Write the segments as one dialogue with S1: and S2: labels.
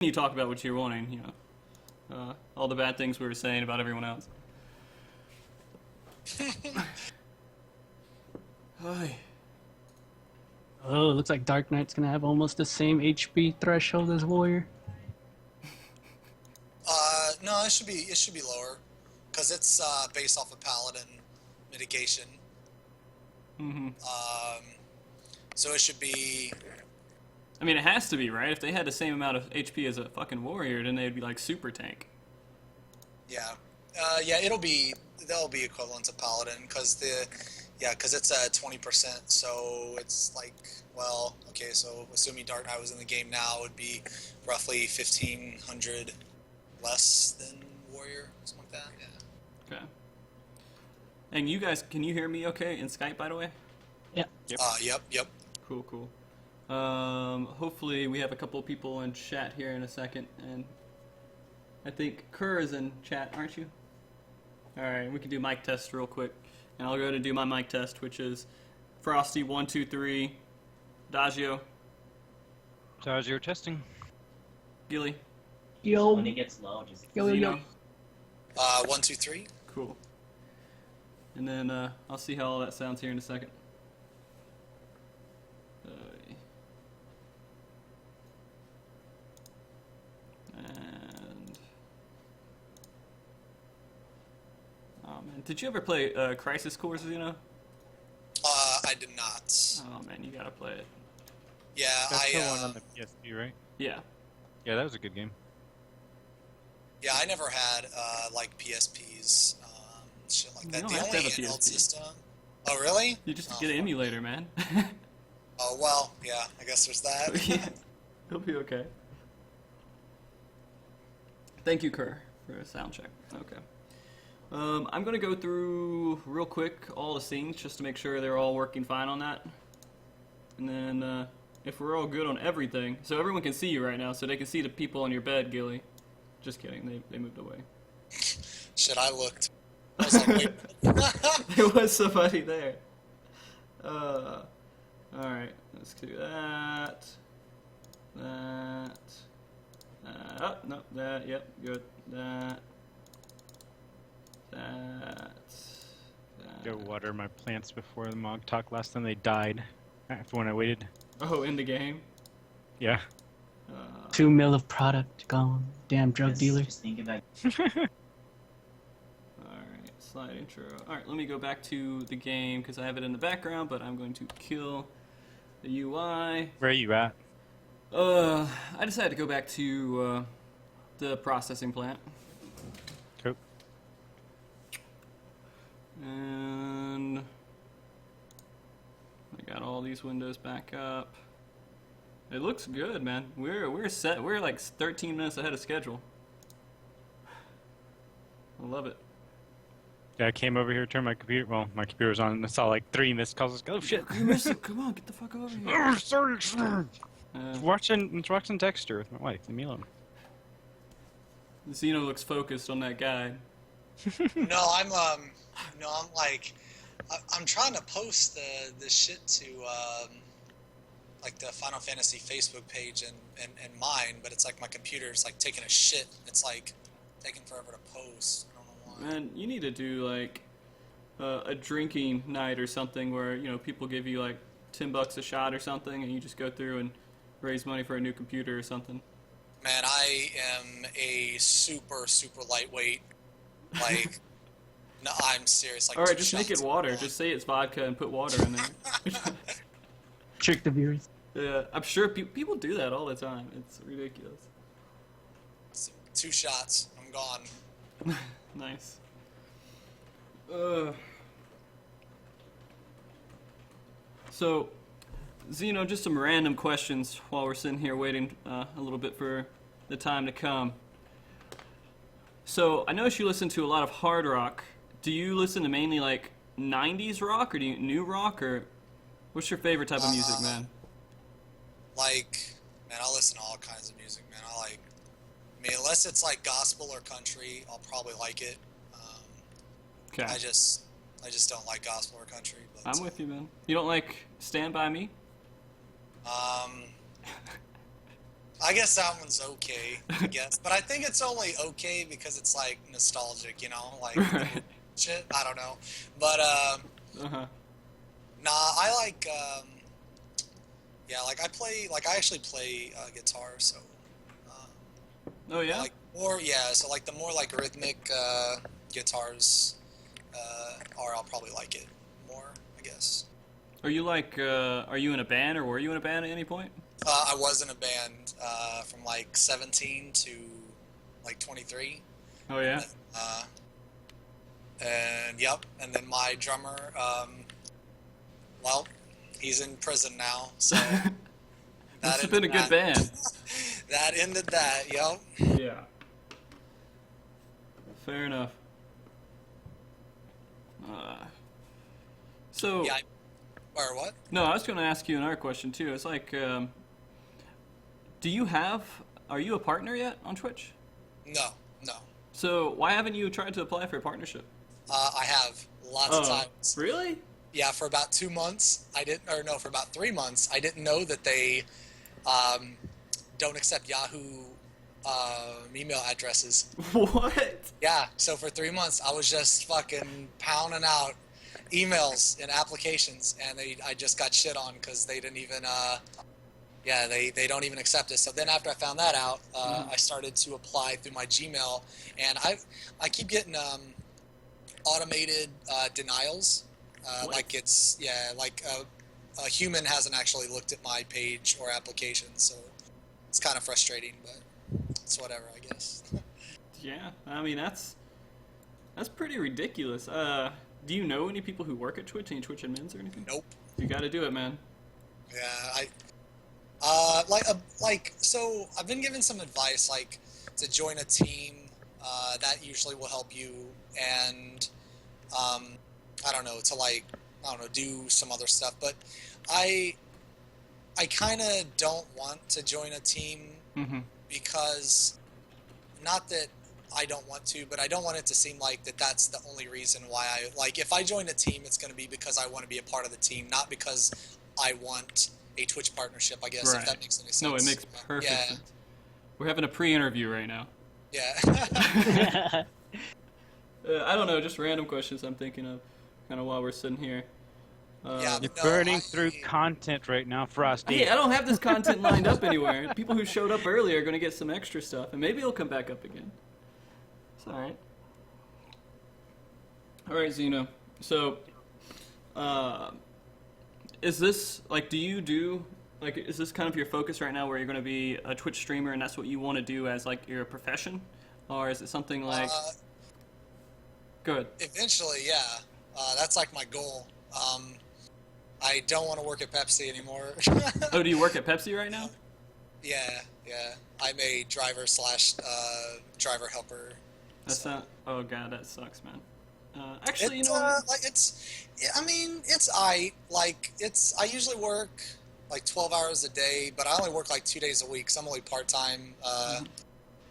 S1: You talk about what you're wanting, all the bad things we were saying about everyone else. Hi.
S2: Oh, it looks like Dark Knight's gonna have almost the same HP threshold as Warrior.
S3: No, it should be lower, because it's based off of Paladin mitigation.
S1: Mm-hmm.
S3: So it should be.
S1: I mean, it has to be, right? If they had the same amount of HP as a fucking warrior, then they'd be like super tank.
S3: Yeah, yeah, that'll be equivalent to Paladin, because it's at 20%. So it's like, well, okay, so assuming Dark Knight was in the game now, it would be roughly 1,500 less than Warrior, something like that. Yeah.
S1: Okay. And you guys, can you hear me okay in Skype, by the way?
S2: Yeah.
S3: Yep.
S1: Cool. Hopefully we have a couple people in chat here in a second, and I think Kerr is in chat, aren't you? Alright, we can do mic test real quick. And I'll go ahead and do my mic test, which is Frosty 123, Dagio,
S4: Dagio testing.
S1: Gilly,
S2: Yo.
S5: When it gets low, just
S1: Xeno.
S3: 1, 2, 3.
S1: Cool. And then I'll see how all that sounds here in a second. And oh man, did you ever play Crisis Core, Xeno?
S3: I did not.
S1: Oh man, you gotta play it.
S3: Yeah,
S4: That's the one on the PSP, right?
S1: Yeah.
S4: Yeah, that was a good game.
S3: Yeah, I never had like PSPs, shit like
S1: You
S3: that.
S1: don't
S3: The
S1: have to
S3: only
S1: have a
S3: handheld
S1: PSP.
S3: system. Oh, really?
S1: You just get an emulator, man.
S3: Oh well, yeah. I guess there's that.
S1: Yeah, it'll be okay. Thank you, Kerr, for a sound check. Okay. I'm going to go through real quick all the scenes just to make sure they're all working fine on that. And then if we're all good on everything, so everyone can see you right now, so they can see the people on your bed, Gilly. Just kidding, they moved away.
S3: Shit, I looked. I was like, wait.
S1: There was somebody there. Alright, let's do that. Oh, no, that, yep, good. That.
S4: Go water my plants before the MogTalk. Last time they died after when I waited.
S1: Oh, in the game?
S4: Yeah.
S2: 2 mil of product gone. Damn drug dealer.
S5: Just think about
S1: Alright, slide intro. Alright, let me go back to the game because I have it in the background, but I'm going to kill the UI.
S4: Where are you at?
S1: I decided to go back to the processing plant.
S4: Cool.
S1: And I got all these windows back up. It looks good, man. We're set. We're like 13 minutes ahead of schedule. I love it.
S4: Yeah, I came over here, turned my computer. Well, my computer was on, and I saw like 3 missed calls. I was like, oh shit!
S1: You missed it. Come on, get the fuck over here.
S4: Oh, sorry.
S1: Uh,
S4: Watching Dexter with my wife. Leave me alone.
S1: Xeno looks focused on that guy.
S3: No, I'm like, I'm trying to post the shit to like the Final Fantasy Facebook page and mine, but it's like my computer's like taking a shit. It's like taking forever to post. I don't know why.
S1: Man, you need to do like a drinking night or something where people give you like $10 a shot or something, and you just go through and raise money for a new computer or something.
S3: Man, I am a super lightweight. Like, no, I'm serious. Like,
S1: All right,
S3: 2
S1: just make it
S3: shots
S1: water.
S3: of
S1: Just say it's vodka and put water in there.
S2: Trick the viewers.
S1: Yeah, I'm sure people do that all the time. It's ridiculous.
S3: 2 shots. I'm gone.
S1: Nice. So, Xeno, just some random questions while we're sitting here waiting a little bit for the time to come. So, I noticed you listen to a lot of hard rock. Do you listen to mainly like 90s rock, or do you new rock, or what's your favorite type of music, man?
S3: Like, man, I listen to all kinds of music, man. I mean, unless it's like gospel or country, I'll probably like it.
S1: Okay.
S3: I just don't like gospel or country. But,
S1: I'm with you, man. You don't like Stand By Me?
S3: I guess that one's okay, I guess. But I think it's only okay because it's like nostalgic, you know, like
S1: Right.
S3: shit. I don't know, but
S1: Uh-huh.
S3: nah, I like yeah, like I actually play guitar, so
S1: Oh yeah.
S3: like more yeah, so like the more like rhythmic guitars are, I'll probably like it more, I guess.
S1: Are you like? Are you in a band, or were you in a band at any point?
S3: I was in a band from like 17 to like 23.
S1: Oh yeah.
S3: Uh, and yep, and then my drummer, well, he's in prison now, so
S1: This has been a good band.
S3: that ended that. Yep.
S1: Yeah. Fair enough. So.
S3: Yeah. Or what?
S1: No, I was going to ask you another question too. It's like, are you a partner yet on Twitch?
S3: No, no.
S1: So why haven't you tried to apply for a partnership?
S3: I have lots of times.
S1: Really?
S3: Yeah, for about 2 months, I didn't, or no, for about 3 months, I didn't know that they don't accept Yahoo email addresses.
S1: What?
S3: Yeah, so for 3 months, I was just fucking pounding out emails and applications, and I just got shit on because they didn't even, yeah, they don't even accept it. So then after I found that out, I started to apply through my Gmail, and I keep getting automated denials. Like it's, yeah, like a human hasn't actually looked at my page or application, so it's kind of frustrating, but it's whatever, I guess.
S1: Yeah, I mean that's pretty ridiculous. Do you know any people who work at Twitch, any Twitch admins or anything?
S3: Nope.
S1: You got to do it, man.
S3: Yeah, like so I've been given some advice, like to join a team that usually will help you, and I don't know, to like, I don't know, do some other stuff, but I kind of don't want to join a team because, not that I don't want to, but I don't want it to seem like that's the only reason why like, if I join a team, it's going to be because I want to be a part of the team, not because I want a Twitch partnership, I guess,
S1: Right.
S3: if that makes any sense.
S1: No, it makes perfect
S3: Yeah.
S1: sense. We're having a pre-interview right now.
S3: Yeah.
S1: I don't know, just random questions I'm thinking of, kind of while we're sitting here.
S3: Yeah,
S4: You're
S3: no,
S4: burning through content right now, Frosty.
S1: Hey, I don't have this content lined up anywhere. People who showed up earlier are going to get some extra stuff, and maybe it'll come back up again. It's alright. Alright, Xeno. So, is this, like, is this kind of your focus right now where you're going to be a Twitch streamer and that's what you want to do as, like, your profession? Or is it something like... Go ahead.
S3: Eventually, yeah. That's like my goal. I don't want to work at Pepsi anymore.
S1: Oh, do you work at Pepsi right now?
S3: Yeah. I'm a driver slash driver helper.
S1: That's
S3: so.
S1: not... Oh, God, that sucks, man. Actually,
S3: It's,
S1: you know what?
S3: like I mean, I usually work like 12 hours a day, but I only work like 2 days a week, so I'm only part-time.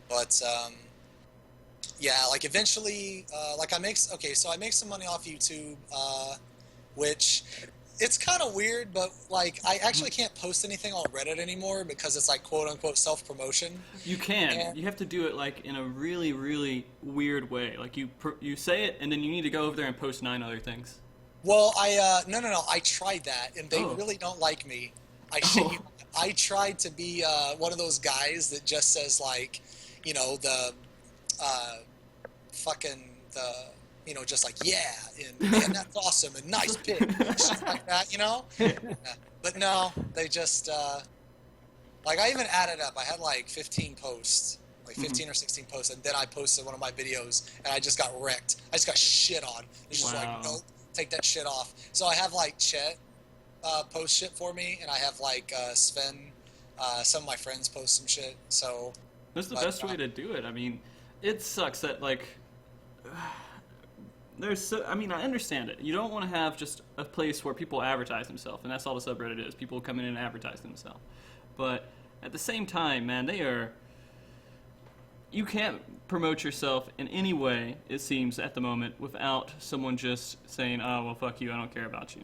S3: But, yeah, like eventually, like I make some money off YouTube, which it's kind of weird, but like I actually can't post anything on Reddit anymore because it's like quote unquote self-promotion.
S1: You can.
S3: And-
S1: You have to do it like in a really, really weird way. Like you say it, and then you need to go over there and post 9 other things.
S3: Well, no, I tried that, and they
S1: Oh.
S3: really don't like me. I tried to be one of those guys that just says like, you know, the just like, yeah, and man, that's awesome, and nice pick, shit like that, you know? Yeah. But no, they just, like, I even added up, I had like 15 posts, like 15 or 16 posts, and then I posted one of my videos, and I just got wrecked. I just got shit on. It's just
S1: Wow.
S3: like, nope, take that shit off. So I have like Chet post shit for me, and I have like Sven, some of my friends post some shit, so...
S1: That's the
S3: But,
S1: best way to do it. I mean, it sucks that like I understand it. You don't want to have just a place where people advertise themselves, and that's all the subreddit is. People come in and advertise themselves. But at the same time, man, you can't promote yourself in any way, it seems, at the moment, without someone just saying, "Oh, well, fuck you. I don't care about you."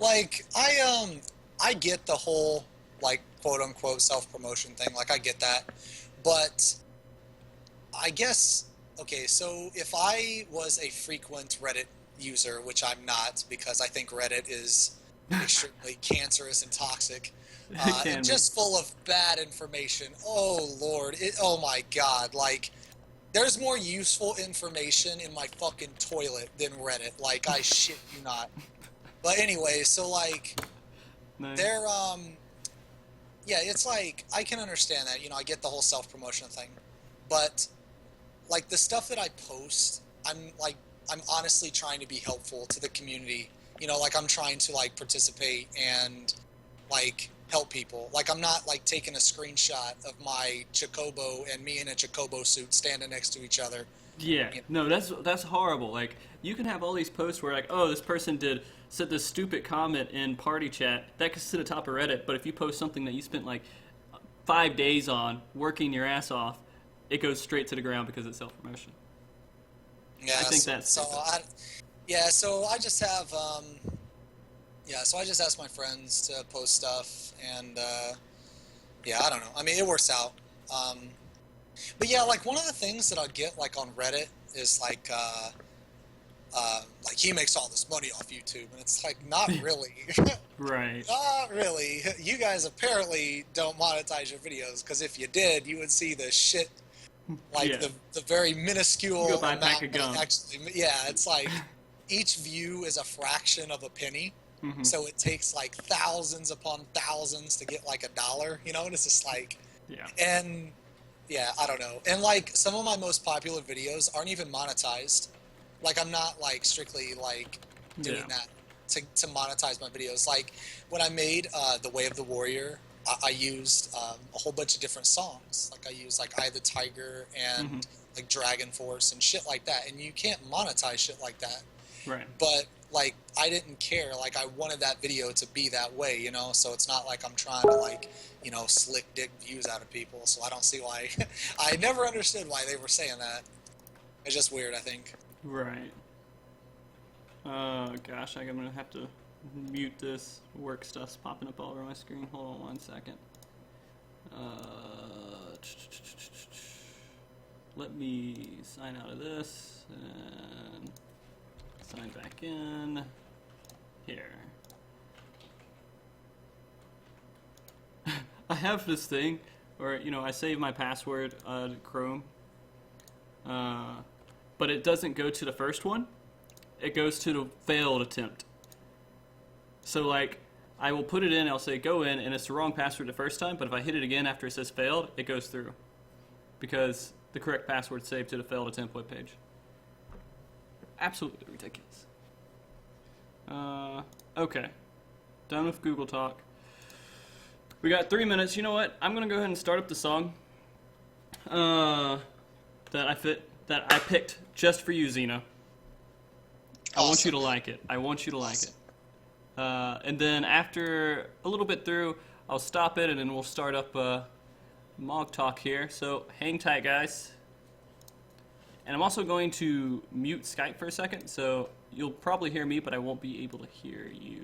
S3: Like, I get the whole, like, quote unquote self-promotion thing. Like, I get that. But I guess, okay, so if I was a frequent Reddit user, which I'm not because I think Reddit is extremely cancerous and toxic, and just full of bad information. Oh, Lord. Oh, my God. Like, there's more useful information in my fucking toilet than Reddit. Like, I shit you not. But anyway, so, like,
S1: Nice.
S3: they're, yeah, it's like, I can understand that. You know, I get the whole self-promotion thing. But, like, the stuff that I post, I'm honestly trying to be helpful to the community. You know, like, I'm trying to, like, participate and, like, help people. Like, I'm not, like, taking a screenshot of my Chocobo and me in a Chocobo suit standing next to each other.
S1: Yeah,
S3: You know?
S1: no, that's horrible. Like, you can have all these posts where, like, oh, this person said this stupid comment in party chat. That could sit atop of Reddit, but if you post something that you spent, like, 5 days on, working your ass off, it goes straight to the ground because it's self-promotion.
S3: Yeah,
S1: I think that's
S3: so. So I just have, so I just ask my friends to post stuff, and yeah, I don't know. I mean, it works out. But yeah, like, one of the things that I'd get, like, on Reddit is like he makes all this money off YouTube, and it's like, not really.
S1: Right.
S3: Not really. You guys apparently don't monetize your videos, because if you did, you would see the shit, like,
S1: Yeah.
S3: the very minuscule
S1: You go buy a
S3: amount
S1: pack of gum.
S3: that actually, yeah, it's like each view is a fraction of a penny.
S1: Mhm.
S3: So it takes, like, thousands upon thousands to get, like, $1, you know, and it's just like,
S1: Yeah.
S3: and yeah, I don't know. And, like, some of my most popular videos aren't even monetized. Like, I'm not, like, strictly, like, doing
S1: Yeah.
S3: that to monetize my videos. Like, when I made The Way of the Warrior, I used a whole bunch of different songs. Like, I used, like, Eye of the Tiger and, like, Dragon Force and shit like that. And you can't monetize shit like that.
S1: Right.
S3: But, like, I didn't care. Like, I wanted that video to be that way, you know? So it's not like I'm trying to, like, you know, slick dick views out of people. So I don't see why. I never understood why they were saying that. It's just weird, I think.
S1: Right. Gosh, I'm gonna have to mute this. Work stuff's popping up all over my screen. Hold on 1 second. Let me sign out of this and sign back in. Here. I have this thing where, you know, I save my password to Chrome, but it doesn't go to the first one. It goes to the failed attempt. So, like, I will put it in, I'll say go in, and it's the wrong password the first time, but if I hit it again after it says failed, it goes through. Because the correct password saved to the failed attempt webpage. Absolutely ridiculous. Okay. Done with Google Talk. We got 3 minutes. You know what? I'm gonna go ahead and start up the song that I picked just for you, Xeno. I want you to like it. I want you to like it. And then after a little bit through, I'll stop it, and then we'll start up MogTalk here. So hang tight, guys. And I'm also going to mute Skype for a second, so you'll probably hear me, but I won't be able to hear you.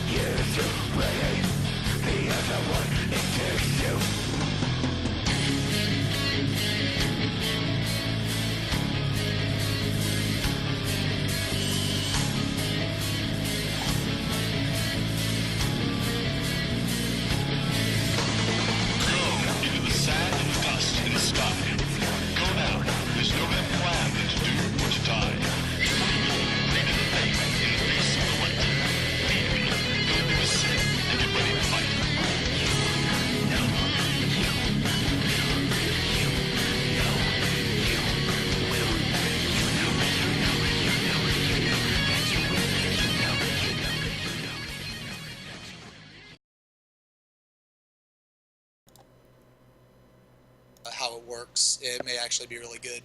S5: Years you waiting, the other one it takes you.
S3: works, it may actually be really good.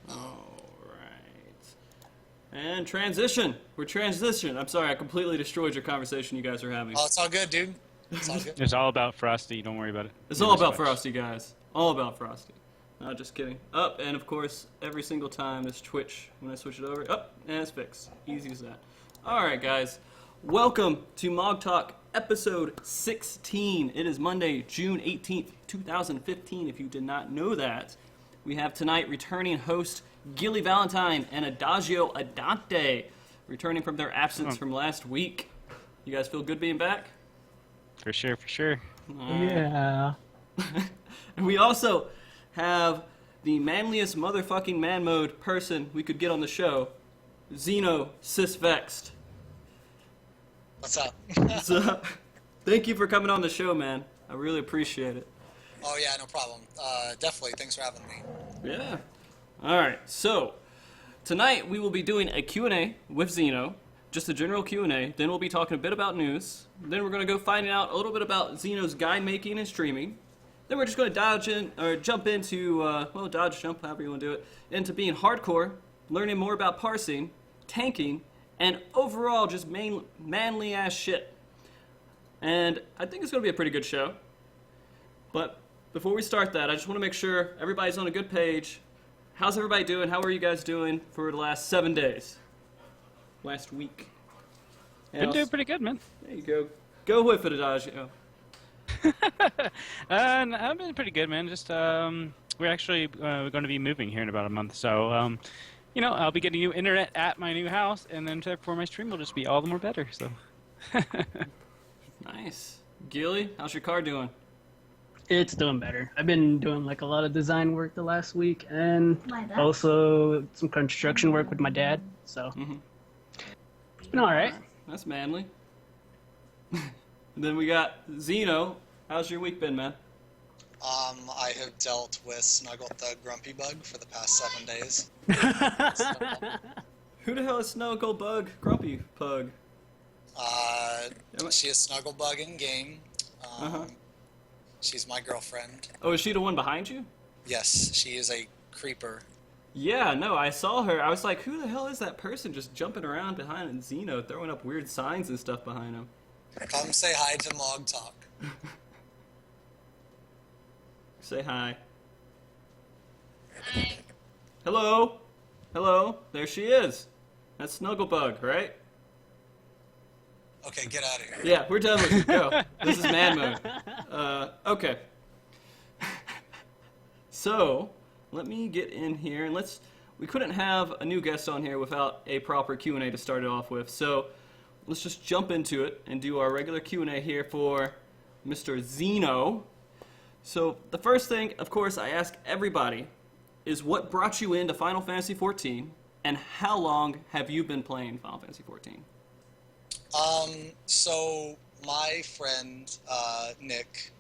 S1: All right. And transition. We're transition. I'm sorry, I completely destroyed your conversation you guys are having.
S3: Oh, it's all good, dude. It's all good.
S4: It's all about Frosty. Don't worry about it.
S1: It's all about Frosty, guys. All about Frosty. No, just kidding. Up, and of course, every single time this Twitch, when I switch it over, up, and it's fixed. Easy as that. Alright, guys. Welcome to MogTalk episode 16. It is Monday, June 18th, 2015, if you did not know that. We have tonight returning host Gilly Valentine and Adagio Adante, returning from their absence from last week. You guys feel good being back?
S4: For sure, for sure.
S2: Yeah.
S1: And we also have the manliest motherfucking man mode person we could get on the show, Xeno,
S3: What's up?
S1: So, thank you for coming on the show, man. I really appreciate it.
S3: Oh, yeah, no problem. Definitely. Thanks for having me.
S1: Yeah. All right. So, tonight we will be doing a Q&A with Xeno, just a general Q&A. Then we'll be talking a bit about news. Then we're going to go finding out a little bit about Xeno's guide making and streaming. Then we're just going to jump into, jump, however you want to do it, into being hardcore, learning more about parsing, tanking, and overall just manly ass shit. And I think it's going to be a pretty good show. But before we start that, I just want to make sure everybody's on a good page. How's everybody doing? How are you guys doing for the last 7 days? Last week?
S4: Been doing pretty good, man.
S1: There you go. Go with it, Adagio.
S4: I've been pretty good, man. Just we're actually going to be moving here in about a month, so I'll be getting new internet at my new house, and then therefore my stream will just be all the more better. So.
S1: Nice. Gilly, how's your car doing?
S2: It's doing better. I've been doing like a lot of design work the last week, and
S5: My bad.
S2: also some construction work with my dad. So it's been all right.
S1: That's manly. Then we got Xeno. How's your week been, man?
S3: I have dealt with Snuggle the Grumpy Bug for the past 7 days.
S1: Who the hell is Snuggle Bug Grumpy Pug?
S3: She is Snuggle Bug in game.
S1: Uh-huh.
S3: She's my girlfriend.
S1: Oh, is she the one behind you?
S3: Yes, she is a creeper.
S1: Yeah, no, I saw her. I was like, who the hell is that person just jumping around behind Xeno, throwing up weird signs and stuff behind him?
S3: Come say hi to MogTalk.
S1: Say hi. Hello? Hello? There she is. That's Snugglebug, right?
S3: Okay, get out of here.
S1: Yeah, we're done with it. Go. This is man mode. Okay. So, let me get in here and we couldn't have a new guest on here without a proper Q&A to start it off with. So, let's just jump into it and do our regular Q&A here for Mr. Xeno. So, the first thing, of course, I ask everybody is what brought you into Final Fantasy XIV and how long have you been playing Final Fantasy XIV?
S3: So my friend, Nick,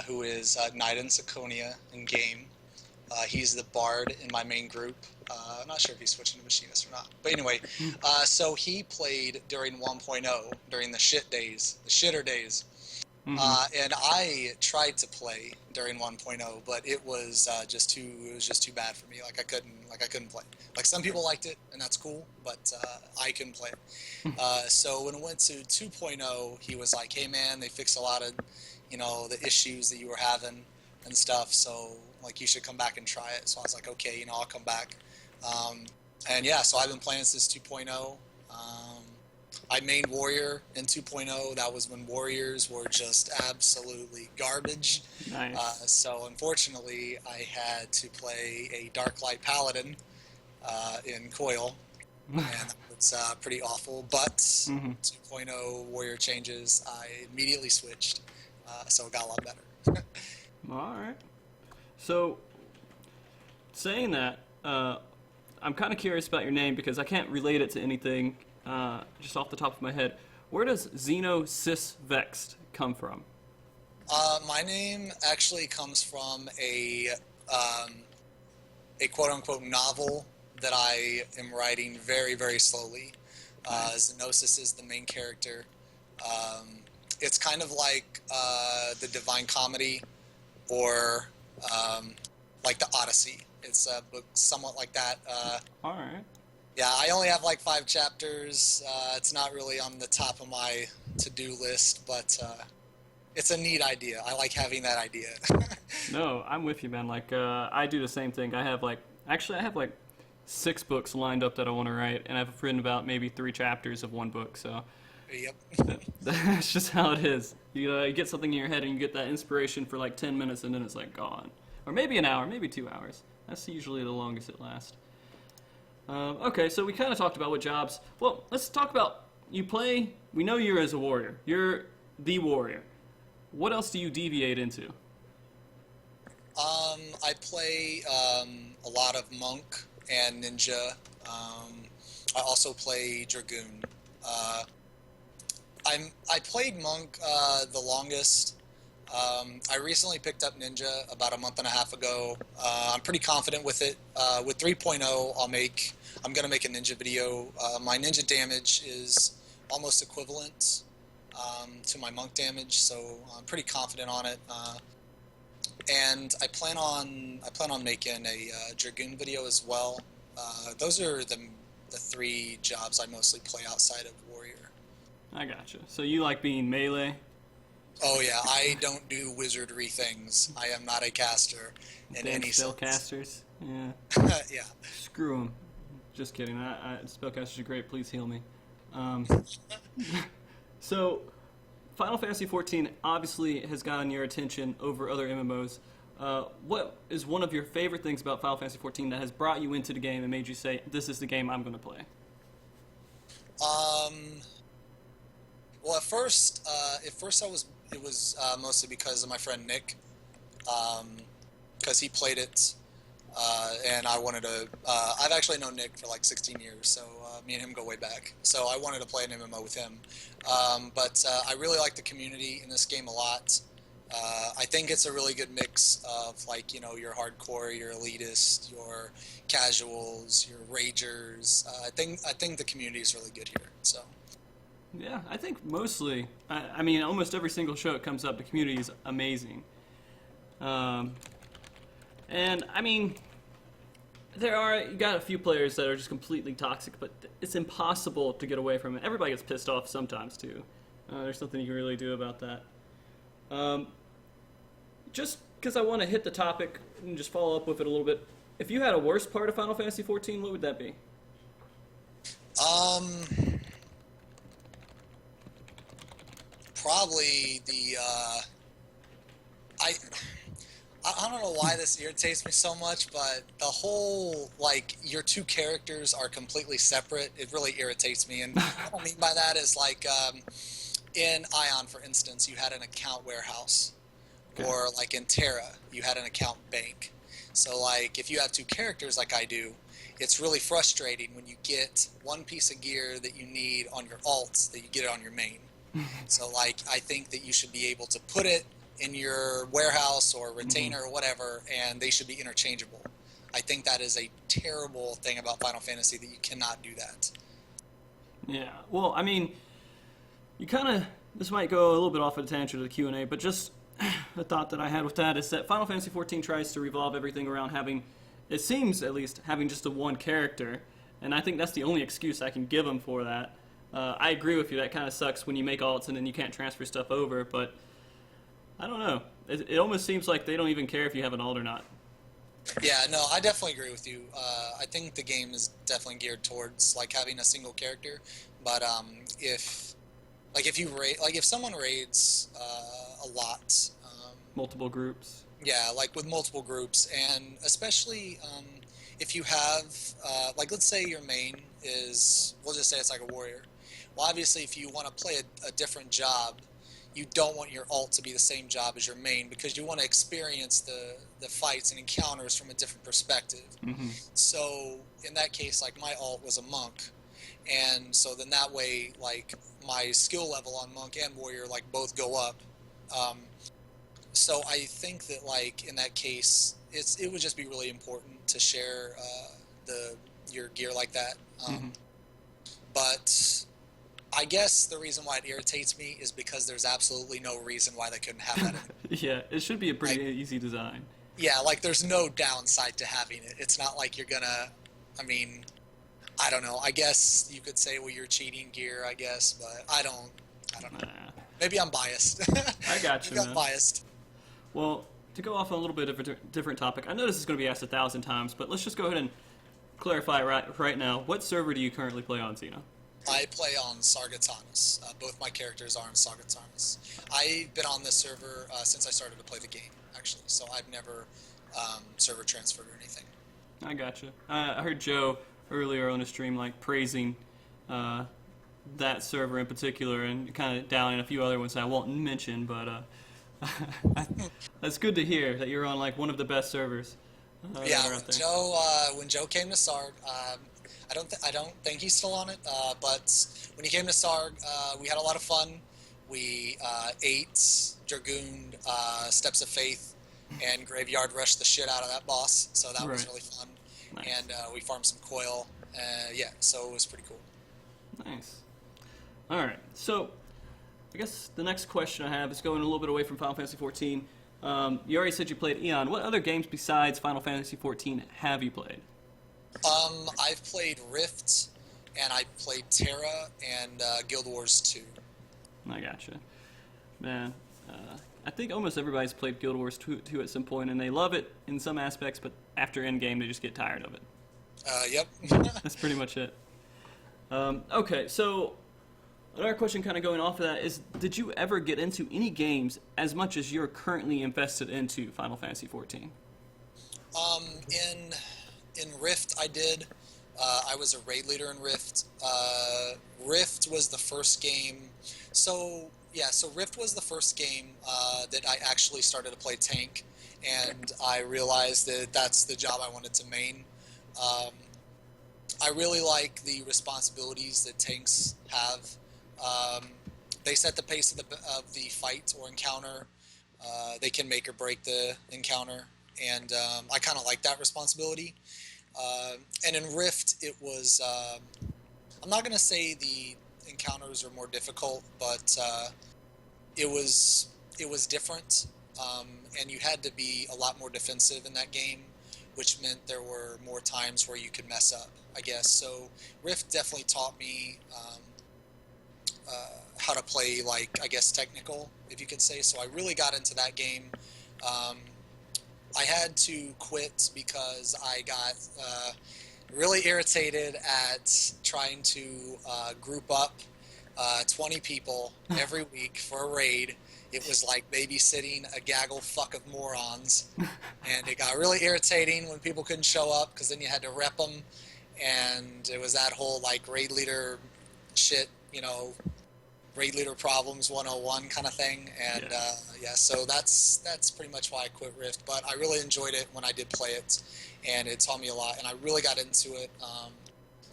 S3: who is Knight in Saconia in game, he's the bard in my main group. I'm not sure if he's switching to Machinist or not. But anyway, so he played during 1.0, during the shitter days. And I tried to play during 1.0, but it was just too bad for me. I couldn't play. Like some people liked it, and that's cool, but I couldn't play it. So when it went to 2.0, he was like, "Hey man, they fixed a lot of, the issues that you were having and stuff. So like you should come back and try it." So I was like, "Okay, I'll come back." And yeah, so I've been playing since 2.0. I mained Warrior in 2.0. That was when Warriors were just absolutely garbage.
S1: Nice.
S3: So unfortunately, I had to play a Dark Light Paladin in Coil, and that was pretty awful. But 2.0 Warrior changes, I immediately switched, so it got a lot better.
S1: All right. So, saying that, I'm kind of curious about your name because I can't relate it to anything just off the top of my head. Where does XenosysVex come from?
S3: My name actually comes from a quote-unquote novel that I am writing very, very slowly. Xenosis is the main character. It's kind of like the Divine Comedy or like the Odyssey. It's a book somewhat like that.
S1: All right.
S3: Yeah, I only have like 5 chapters. It's not really on the top of my to-do list, but it's a neat idea. I like having that idea.
S1: No, I'm with you, man. Like, I do the same thing. I have like 6 books lined up that I want to write, and I've written about maybe 3 chapters of one book. So
S3: Yep.
S1: that's just how it is. You get something in your head, and you get that inspiration for like 10 minutes, and then it's like gone, or maybe an hour, maybe 2 hours. That's usually the longest it lasts. Okay, so we kind of talked about what jobs. Well, let's talk about you play. We know you're as a warrior. You're the warrior. What else do you deviate into?
S3: I play a lot of monk and ninja. I also play dragoon. I played monk the longest. I recently picked up ninja about a month and a half ago. I'm pretty confident with it. With 3.0, I'm gonna make a ninja video. My ninja damage is almost equivalent to my monk damage, so I'm pretty confident on it. And I plan on making a dragoon video as well. Those are the 3 jobs I mostly play outside of warrior.
S1: I gotcha. So you like being melee?
S3: Oh yeah, I don't do wizardry things. I am not a caster in
S1: Damn
S3: any sense.
S1: spellcasters. Yeah.
S3: Yeah.
S1: Screw them. Just kidding. Spellcasters are great. Please heal me. So, Final Fantasy XIV obviously has gotten your attention over other MMOs. What is one of your favorite things about Final Fantasy XIV that has brought you into the game and made you say, "This is the game I'm going to play"?
S3: Well, at first it was mostly because of my friend Nick, because he played it, and I wanted to. I've actually known Nick for like 16 years, so me and him go way back. So I wanted to play an MMO with him, but I really like the community in this game a lot. I think it's a really good mix of like your hardcore, your elitist, your casuals, your ragers. I think the community is really good here. So.
S1: Yeah, I think mostly. I mean, almost every single show it comes up, the community is amazing. And I mean, you got a few players that are just completely toxic, but it's impossible to get away from it. Everybody gets pissed off sometimes too. There's nothing you can really do about that. Just because I want to hit the topic and just follow up with it a little bit. If you had a worst part of Final Fantasy XIV, what would that be?
S3: Probably the I don't know why this irritates me so much, but the whole like your 2 characters are completely separate. It really irritates me, and what I mean by that is like in Ion, for instance, you had an account warehouse,
S1: Okay.
S3: or like in Terra, you had an account bank. So like if you have 2 characters like I do, it's really frustrating when you get one piece of gear that you need on your alts that you get it on your main. So like I think that you should be able to put it in your warehouse or retainer or whatever, and they should be interchangeable. I think that is a terrible thing about Final Fantasy, that you cannot do that.
S1: Yeah, well, I mean, this might go a little bit off of the tangent of the Q&A, but just a thought that I had with that is that Final Fantasy XIV tries to revolve everything around having, it seems at least, having just a one character, and I think that's the only excuse I can give them for that. I agree with you, that kind of sucks when you make alts and then you can't transfer stuff over, but I don't know. It almost seems like they don't even care if you have an alt or not.
S3: Yeah, no, I definitely agree with you. I think the game is definitely geared towards like having a single character, but if someone raids a lot,
S1: Multiple groups.
S3: yeah, like with multiple groups, and especially if you have like let's say your main is, we'll just say it's like a warrior. Well, obviously, if you want to play a different job, you don't want your alt to be the same job as your main, because you want to experience the fights and encounters from a different perspective.
S1: Mm-hmm.
S3: So in that case, like my alt was a monk, and so then that way, like my skill level on monk and warrior like both go up. So I think that like in that case, it would just be really important to share your gear like that. But I guess the reason why it irritates me is because there's absolutely no reason why they couldn't have that.
S1: Yeah, it should be a pretty easy design.
S3: Yeah, like there's no downside to having it. It's not like you're gonna. I mean, I don't know. I guess you could say, well, you're cheating gear. I guess, but I don't. I don't know.
S1: Nah,
S3: Maybe I'm biased.
S1: I got you,
S3: Maybe I'm
S1: man.
S3: biased.
S1: Well, to go off on a little bit of a different topic, I know this is going to be asked 1,000 times, but let's just go ahead and clarify right now. What server do you currently play on, Xeno?
S3: I play on Sargatanus. Both my characters are on Sargatanus. I've been on this server since I started to play the game, actually. So I've never server transferred or anything.
S1: I gotcha. I heard Joe earlier on the stream like praising that server in particular, and kind of downing a few other ones that I won't mention. But that's good to hear that you're on like one of the best servers.
S3: Yeah,
S1: that are out there.
S3: when Joe came to Sarg, I don't think he's still on it. But when he came to Sarg, we had a lot of fun. We ate, dragooned, Steps of Faith, and graveyard rushed the shit out of that boss. So that was
S1: Right.
S3: really fun.
S1: Nice.
S3: And we farmed some coil. Yeah, so it was pretty cool.
S1: Nice. All right. So, I guess the next question I have is going a little bit away from Final Fantasy XIV. You already said you played Eon. What other games besides Final Fantasy XIV have you played?
S3: I've played Rift, and I played Terra, and Guild Wars 2.
S1: I gotcha. Man, I think almost everybody's played Guild Wars 2 at some point, and they love it in some aspects, but after endgame, they just get tired of it.
S3: Yep.
S1: That's pretty much it. Okay, so another question kind of going off of that is, did you ever get into any games as much as you're currently invested into Final Fantasy XIV?
S3: In Rift, I did. I was a raid leader in Rift. Rift was the first game. So Rift was the first game that I actually started to play tank, and I realized that that's the job I wanted to main. I really like the responsibilities that tanks have. They set the pace of the fight or encounter. They can make or break the encounter, and I kind of like that responsibility. And in Rift, it was. I'm not going to say the encounters are more difficult, but it was different, and you had to be a lot more defensive in that game, which meant there were more times where you could mess up, I guess. So Rift definitely taught me how to play, like, I guess, technical, if you could say. So I really got into that game. I had to quit because I got really irritated at trying to group up 20 people every week for a raid. It was like babysitting a gaggle fuck of morons, and it got really irritating when people couldn't show up, because then you had to rep them, and it was that whole like raid leader shit, raid leader problems 101 kind of thing. And so that's pretty much why I quit Rift. But I really enjoyed it when I did play it, and it taught me a lot, and I really got into it.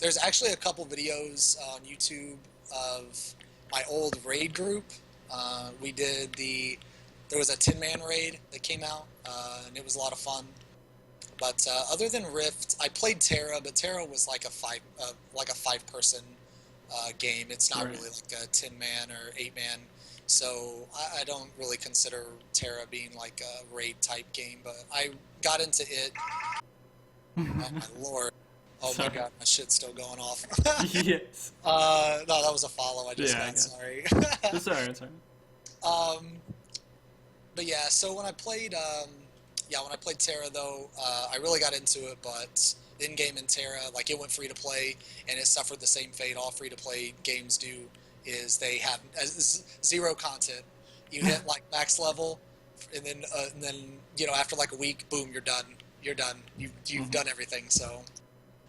S3: There's actually a couple videos on YouTube of my old raid group. There was a 10-man raid that came out, and it was a lot of fun. But other than Rift, I played Terra, but Terra was like a 5-person game. It's not really like a 10-man or 8-man. So I don't really consider Terra being like a raid type game, but I got into it. Oh my lord. Oh
S1: Sorry.
S3: my god, my shit's still going off.
S1: Yes.
S3: No, that was a follow I just
S1: Yeah,
S3: got,
S1: yeah.
S3: sorry.
S1: It's alright.
S3: But yeah, so when I played Terra though, I really got into it, but in-game in Terra, like, it went free to play, and it suffered the same fate all free to play games do, is they have zero content. You hit like max level, and then after like a week, boom, you're done. You've done everything. So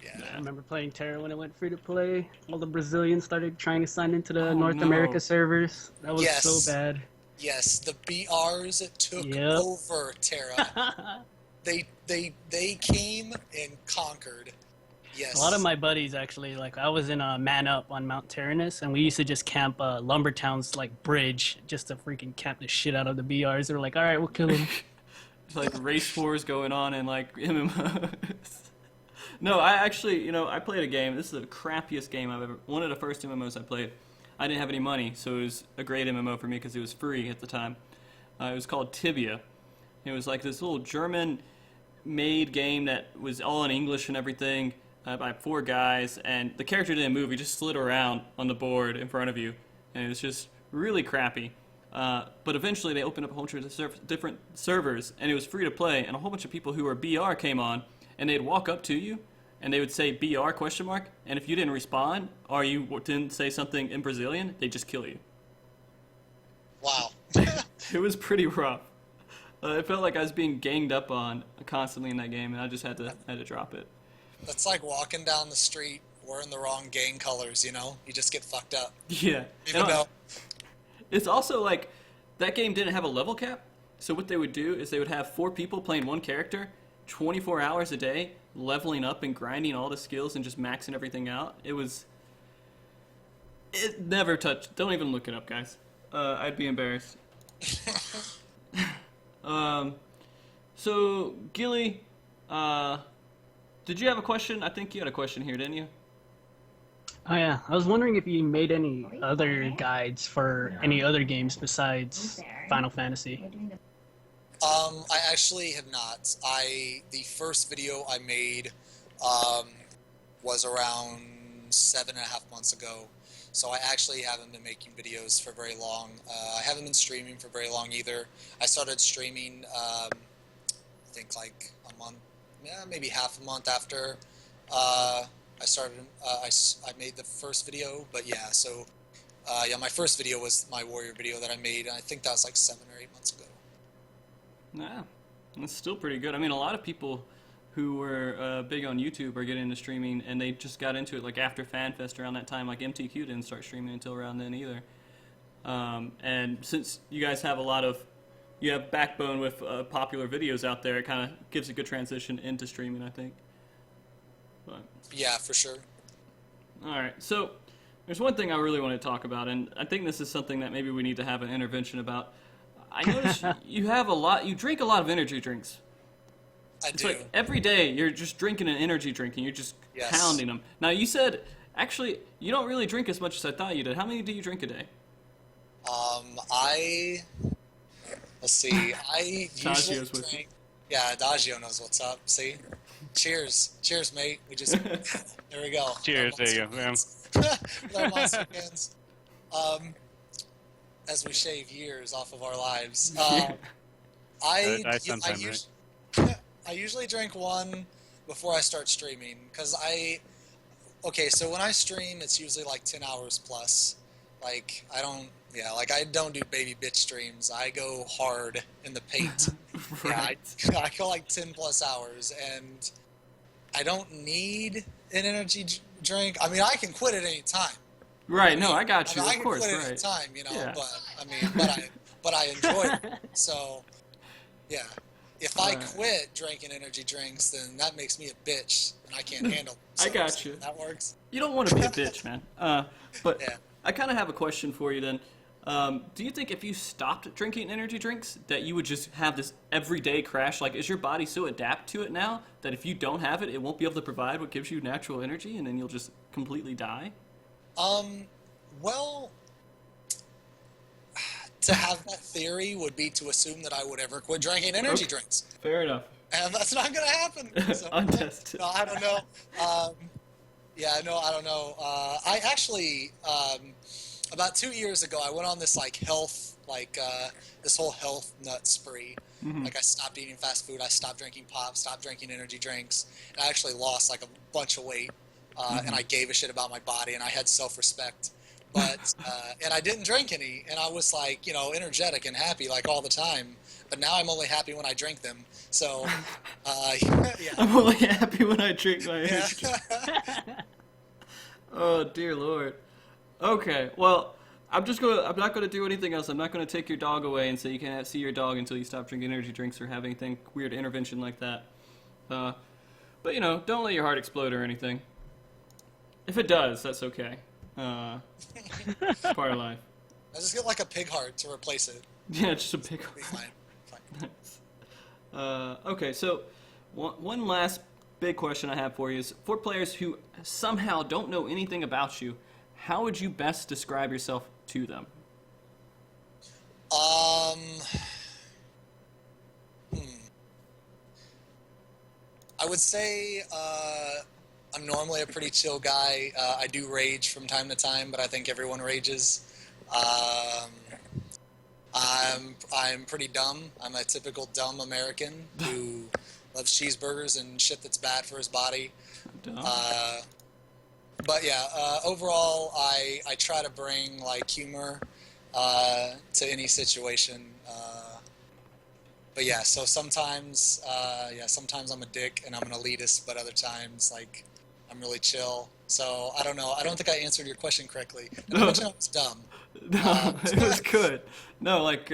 S3: yeah.
S2: I remember playing Terra when it went free to play. All the Brazilians started trying to sign into the
S1: Oh,
S2: North
S1: no.
S2: America servers. That was
S3: Yes.
S2: so bad.
S3: Yes, the BRs took
S2: Yep.
S3: over Terra. They came and conquered. Yes.
S2: A lot of my buddies actually, like, I was in a Man Up on Mount Tyrannus, and we used to just camp Lumbertown's like bridge just to freaking camp the shit out of the BRs. They were like, all right, we'll kill them.
S1: It's like race wars going on in like MMOs. No, I actually, I played a game. This is the crappiest game I've ever. One of the first MMOs I played. I didn't have any money, so it was a great MMO for me because it was free at the time. It was called Tibia. It was like this little German-made game that was all in English and everything by 4 guys, and the character didn't move. He just slid around on the board in front of you, and it was just really crappy. But eventually they opened up a whole bunch of different servers, and it was free to play, and a whole bunch of people who were BR came on, and they'd walk up to you, and they would say BR question mark, and if you didn't respond, or you didn't say something in Brazilian, they'd just kill you.
S3: Wow.
S1: It was pretty rough. It felt like I was being ganged up on constantly in that game, and I just had to drop it.
S3: That's like walking down the street wearing the wrong gang colors, you know? You just get fucked up.
S1: Yeah.
S3: Even though...
S1: It's also like, that game didn't have a level cap, so what they would do is they would have 4 people playing one character, 24 hours a day, leveling up and grinding all the skills and just maxing everything out. It never touched. Don't even look it up, guys. I'd be embarrassed. So, Gilly, did you have a question? I think you had a question here, didn't you?
S2: Oh yeah, I was wondering if you made any other guides for any other games besides Final Fantasy.
S3: I actually have not. The first video I made was around 7.5 months ago, so I actually haven't been making videos for very long. I haven't been streaming for very long either. I started streaming, I think like a month, maybe half a month after I started. I made the first video, but yeah. So yeah, my first video was my Warrior video that I made, and I think that was like 7 or 8 months ago.
S1: Yeah, that's still pretty good. I mean, a lot of people who were big on YouTube are getting into streaming, and they just got into it like after FanFest around that time. Like MTQ didn't start streaming until around then either. And since you guys have you have backbone with popular videos out there, it kind of gives a good transition into streaming, I think. But,
S3: yeah, for sure.
S1: All right, so there's one thing I really want to talk about, and I think this is something that maybe we need to have an intervention about. I noticed you drink a lot of energy drinks. It's
S3: do.
S1: like every day you're just drinking an energy drink and you're just pounding them. Now you said, actually, you don't really drink as much as I thought you did. How many do you drink a day?
S3: Let's see, I usually
S1: with
S3: drink...
S1: you.
S3: Yeah, Adagio knows what's up, see? Cheers, mate. We just... there we go.
S4: Cheers, there you go. Yeah.
S3: With our monster cans. As we shave years off of our lives. I usually drink one before I start streaming, because okay, so when I stream, it's usually like 10 hours plus. Like, I don't do baby bitch streams. I go hard in the paint.
S1: Right.
S3: Yeah, I go like 10 plus hours, and I don't need an energy drink. I mean, I can quit at any time.
S1: Right, no, I got you,
S3: I
S1: of
S3: can
S1: course,
S3: quit
S1: right.
S3: at any time, you know,
S1: Yeah.
S3: but I enjoy it. So, yeah. If I quit drinking energy drinks, then that makes me a bitch, and I can't handle it.
S1: I got you.
S3: That works.
S1: You don't want to be a bitch, man. But
S3: Yeah.
S1: I kind of have a question for you then. Do you think if you stopped drinking energy drinks that you would just have this everyday crash? Like, is your body so adapt to it now that if you don't have it, it won't be able to provide what gives you natural energy, and then you'll just completely die?
S3: Well, to have that theory would be to assume that I would ever quit drinking energy drinks.
S1: Fair enough.
S3: And that's not going to happen. So,
S1: Untested.
S3: no, I don't know. Yeah, no, I don't know. I actually, about 2 years ago, I went on this this whole health nut spree.
S1: Mm-hmm.
S3: Like, I stopped eating fast food, I stopped drinking pop, stopped drinking energy drinks, and I actually lost like a bunch of weight. And I gave a shit about my body, and I had self-respect. But and I didn't drink any, and I was like, energetic and happy like all the time. But now I'm only happy when I drink them. So, yeah.
S1: I'm only happy when I drink my energy.
S3: Yeah.
S1: Oh dear Lord. Okay, well, I'm not gonna do anything else. I'm not gonna take your dog away and say you can't see your dog until you stop drinking energy drinks or have anything weird intervention like that. But don't let your heart explode or anything. If it does, that's okay. It's part of life.
S3: I just get like a pig heart to replace it.
S1: Yeah, just a big
S3: It'll be fine.
S1: Nice. Okay, so one last big question I have for you is, for players who somehow don't know anything about you, how would you best describe yourself to them?
S3: I would say I'm normally a pretty chill guy. I do rage from time to time, but I think everyone rages. Um, I'm pretty dumb. I'm a typical dumb American who loves cheeseburgers and shit that's bad for his body.
S1: Dumb.
S3: But yeah, overall, I try to bring like humor to any situation. But yeah, so sometimes sometimes I'm a dick and I'm an elitist, but other times like I'm really chill. So I don't know. I don't think I answered your question correctly. And I mentioned I was dumb.
S1: No, it was good. No, like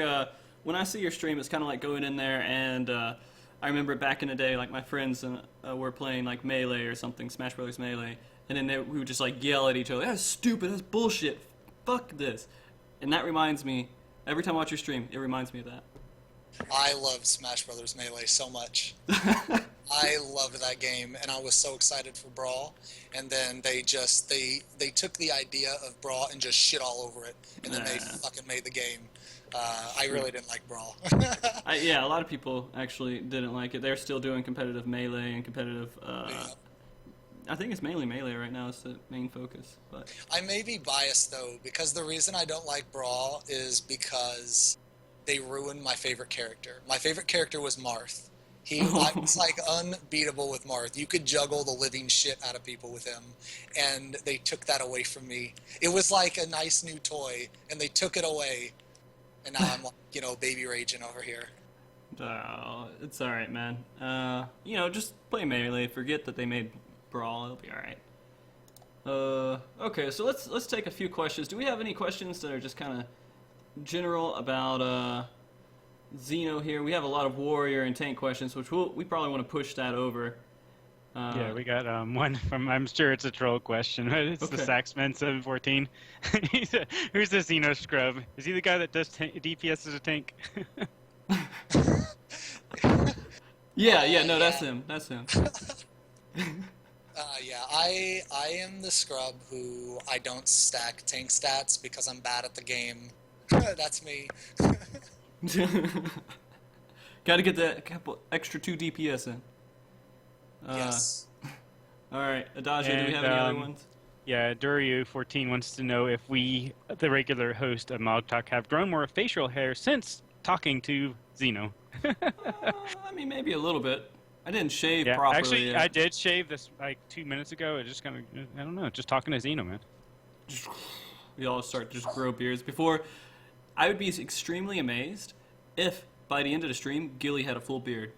S1: when I see your stream, it's kind of like going in there and I remember back in the day, like my friends were playing like Melee or something, Smash Brothers Melee, and then we would just like yell at each other, "That's stupid, that's bullshit, fuck this," and that reminds me. Every time I watch your stream, it reminds me of that.
S3: I love Smash Brothers Melee so much. I loved that game, and I was so excited for Brawl. And then they took the idea of Brawl and just shit all over it, and then they fucking made the game. I really didn't like Brawl.
S1: Yeah, a lot of people actually didn't like it. They're still doing competitive Melee and competitive.
S3: Yeah.
S1: I think it's mainly Melee right now. It's the main focus, but
S3: I may be biased though, because the reason I don't like Brawl is because they ruined my favorite character. My favorite character was Marth. I was like unbeatable with Marth. You could juggle the living shit out of people with him, and they took that away from me. It was like a nice new toy, and they took it away, and now I'm like, baby raging over here.
S1: oh, it's all right, man. Just play Melee. Forget that they made Brawl. It'll be all right. Okay, so let's take a few questions. Do we have any questions that are just kind of general about Xeno here? We have a lot of warrior and tank questions, which we probably want to push that over.
S4: Yeah, we got one from. I'm sure it's a troll question. It's
S1: Okay.
S4: the Saxman 714. Who's the Xeno scrub? Is he the guy that does DPS as a tank?
S1: Yeah, no,
S3: yeah.
S1: that's him. That's him.
S3: Yeah, I am the scrub who I don't stack tank stats because I'm bad at the game. That's me.
S1: Got to get that couple extra 2 DPS in.
S3: Yes.
S1: All right, Adagio, do we have any other ones?
S4: Yeah, Duryu14 wants to know if we, the regular host of MogTalk, have grown more facial hair since talking to Xeno.
S1: I mean, maybe a little bit. I didn't shave
S4: Yeah,
S1: properly.
S4: actually, I did shave this like 2 minutes ago. It just kind of, I don't know, just talking to Xeno, man.
S1: We all start to just grow beards. Before, I would be extremely amazed if by the end of the stream, Gilly had a full beard.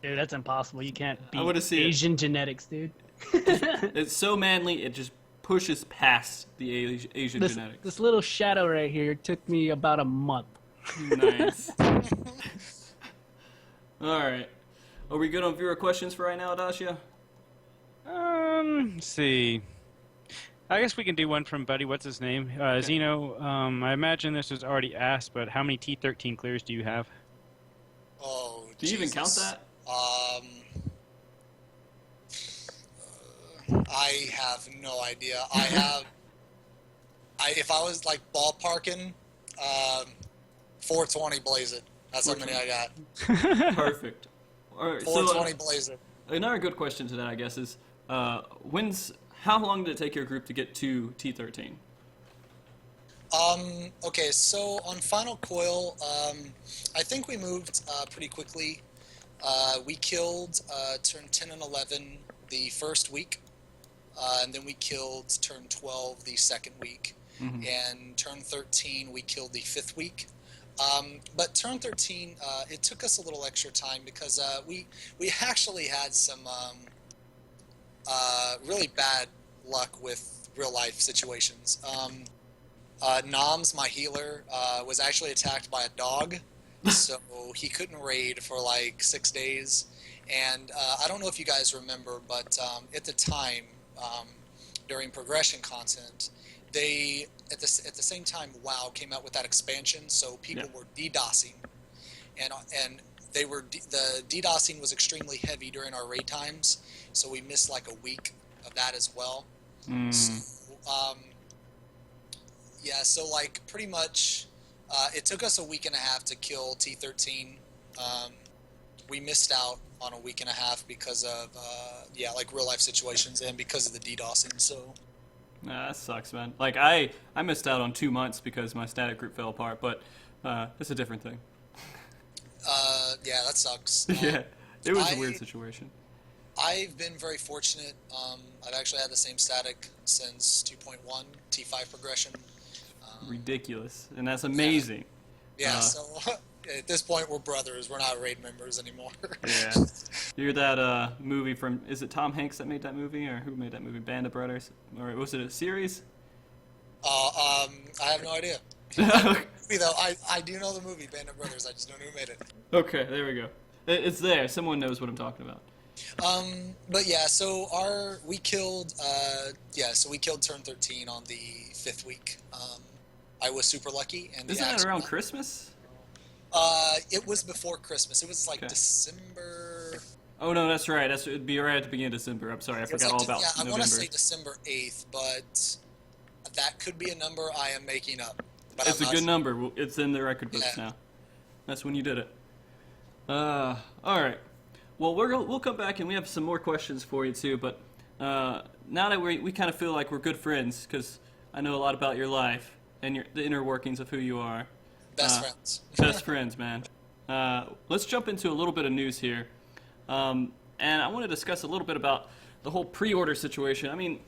S2: Dude, that's impossible. You can't
S1: I wanna
S2: beat
S1: see it.
S2: Asian genetics, dude.
S1: It's so manly, it just pushes past the Asian genetics.
S2: This little shadow right here took me about a month.
S1: Nice. All right. Are we good on viewer questions for right now, Dacia?
S4: Let's see. I guess we can do one from Buddy. What's his name? Xeno. I imagine this was already asked, but how many T13 clears do you have?
S3: Oh,
S1: Do you even count
S3: Jesus.
S1: that?
S3: I have no idea. If I was like ballparking, 420 blaze it. That's how many I got.
S1: Perfect. All right,
S3: 420 blaze it.
S1: another good question to that, I guess, is how long did it take your group to get to T13?
S3: Okay, so on Final Coil, I think we moved pretty quickly. We killed turn 10 and 11 the first week, and then we killed turn 12 the second week, and turn 13 we killed the fifth week. But turn 13, it took us a little extra time because we actually had some really bad luck with real life situations. Noms, my healer, was actually attacked by a dog, so he couldn't raid for like 6 days. And I don't know if you guys remember, but at the time, during progression content, they at the same time WoW came out with that expansion, so people were DDoSing, and they were the DDoSing was extremely heavy during our raid times, so we missed like a week of that as well. So, yeah, so like pretty much, it took us a week and a half to kill T13. we missed out on a week and a half because of like real life situations and because of the DDoSing. So
S1: Nah, that sucks, man. Like I missed out on 2 months because my static group fell apart, but it's a different thing.
S3: yeah, that sucks.
S1: Yeah, it was a weird situation.
S3: I've been very fortunate. I've actually had the same static since 2.1 T5 progression.
S1: Ridiculous, and that's amazing.
S3: Yeah, so at this point we're brothers. We're not raid members anymore.
S1: Yeah, you're that movie from, is it Tom Hanks that made that movie, or who made that movie? Band of Brothers, or was it a series?
S3: I have no idea. Though I do know the movie Band of Brothers. I just don't know who made it.
S1: Okay, there we go. It's there. Someone knows what I'm talking about.
S3: But yeah, so we killed turn 13 on the 5th week. I was super lucky, and
S1: Isn't that around Christmas?
S3: It was before Christmas. It was like
S1: Okay.
S3: December.
S1: Oh no, that's right. It'd be right at the beginning of December. I'm sorry, I forgot all about
S3: I want
S1: November.
S3: to say December 8th, but that could be a number I am making up. But
S1: It's
S3: I'm
S1: a
S3: not
S1: good number. It's in the record books now. That's when you did it. All right. Well, we'll come back and we have some more questions for you too. But now that we kind of feel like we're good friends, because I know a lot about your life and the inner workings of who you are.
S3: Best friends.
S1: Best friends, man. Let's jump into a little bit of news here. And I want to discuss a little bit about the whole pre-order situation. I mean,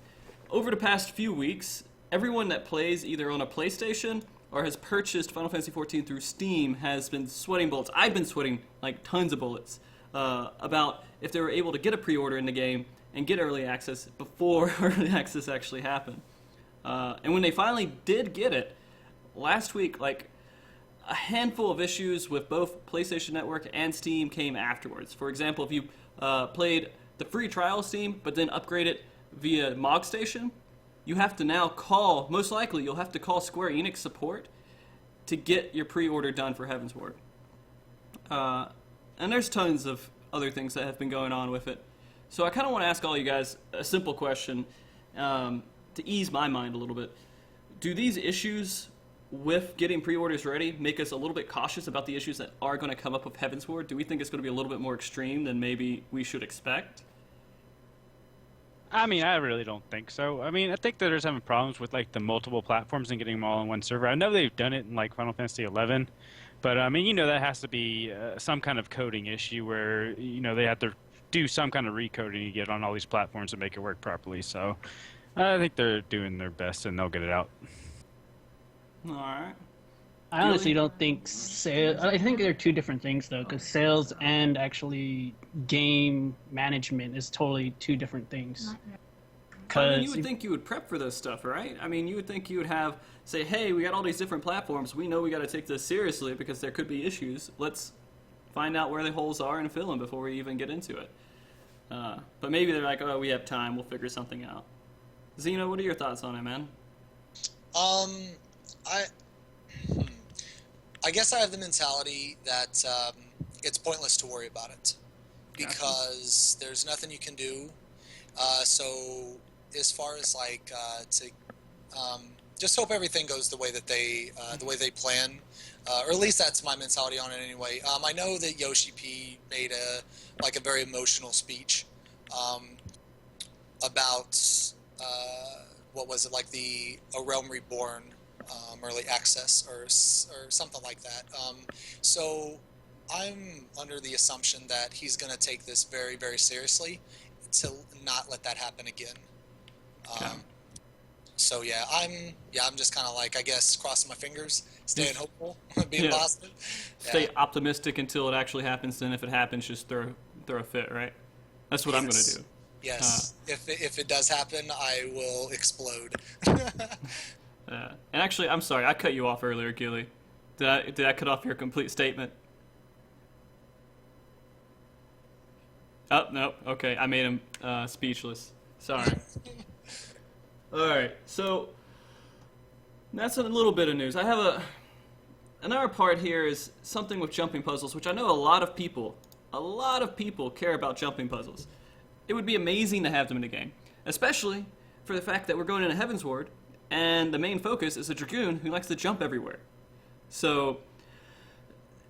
S1: over the past few weeks, everyone that plays either on a PlayStation or has purchased Final Fantasy XIV through Steam has been sweating bullets. I've been sweating like tons of bullets about if they were able to get a pre-order in the game and get early access before early access actually happened. And when they finally did get it, last week, like, a handful of issues with both PlayStation Network and Steam came afterwards. For example, if you played the free trial Steam, but then upgraded via MogStation, you have to now most likely you'll have to call Square Enix support to get your pre-order done for Heavensward. And there's tons of other things that have been going on with it. So I kind of want to ask all you guys a simple question to ease my mind a little bit. Do these issues with getting pre-orders ready make us a little bit cautious about the issues that are going to come up with Heavensward? Do we think it's going to be a little bit more extreme than maybe we should expect?
S4: I mean, I really don't think so. I mean, I think that there's having problems with like the multiple platforms and getting them all on one server. I know they've done it in like Final Fantasy 11, but I mean, that has to be some kind of coding issue where they have to do some kind of recoding to get on all these platforms to make it work properly. So I think they're doing their best and they'll get it out.
S1: All right.
S2: I honestly don't think sales. I think they're two different things though, because sales and actually game management is totally two different things.
S1: I mean, you would think you would prep for this stuff, right? I mean, you would think you would say, hey, we got all these different platforms. We know we got to take this seriously because there could be issues. Let's find out where the holes are and fill them before we even get into it. But maybe they're like, oh, we have time. We'll figure something out. Xeno, what are your thoughts on it, man?
S3: I guess I have the mentality that it's pointless to worry about it because there's nothing you can do. So as far as like just hope everything goes the way that they plan, or at least that's my mentality on it anyway. I know that Yoshi P made a very emotional speech about what was it, like the A Realm Reborn early access or something like that. So I'm under the assumption that he's going to take this very, very seriously to not let that happen again. So I'm just kind of like, I guess, crossing my fingers, staying hopeful, being positive.
S1: Stay optimistic until it actually happens. Then if it happens, just throw a fit, right? That's what I'm going to do.
S3: Yes. If it does happen, I will explode.
S1: And actually, I'm sorry, I cut you off earlier, Gilly. Did I cut off your complete statement? Oh, no. Okay, I made him speechless. Sorry. All right, so that's a little bit of news. I have another part here is something with jumping puzzles, which I know a lot of people care about jumping puzzles. It would be amazing to have them in the game, especially for the fact that we're going into Heavensward, and the main focus is a Dragoon who likes to jump everywhere. So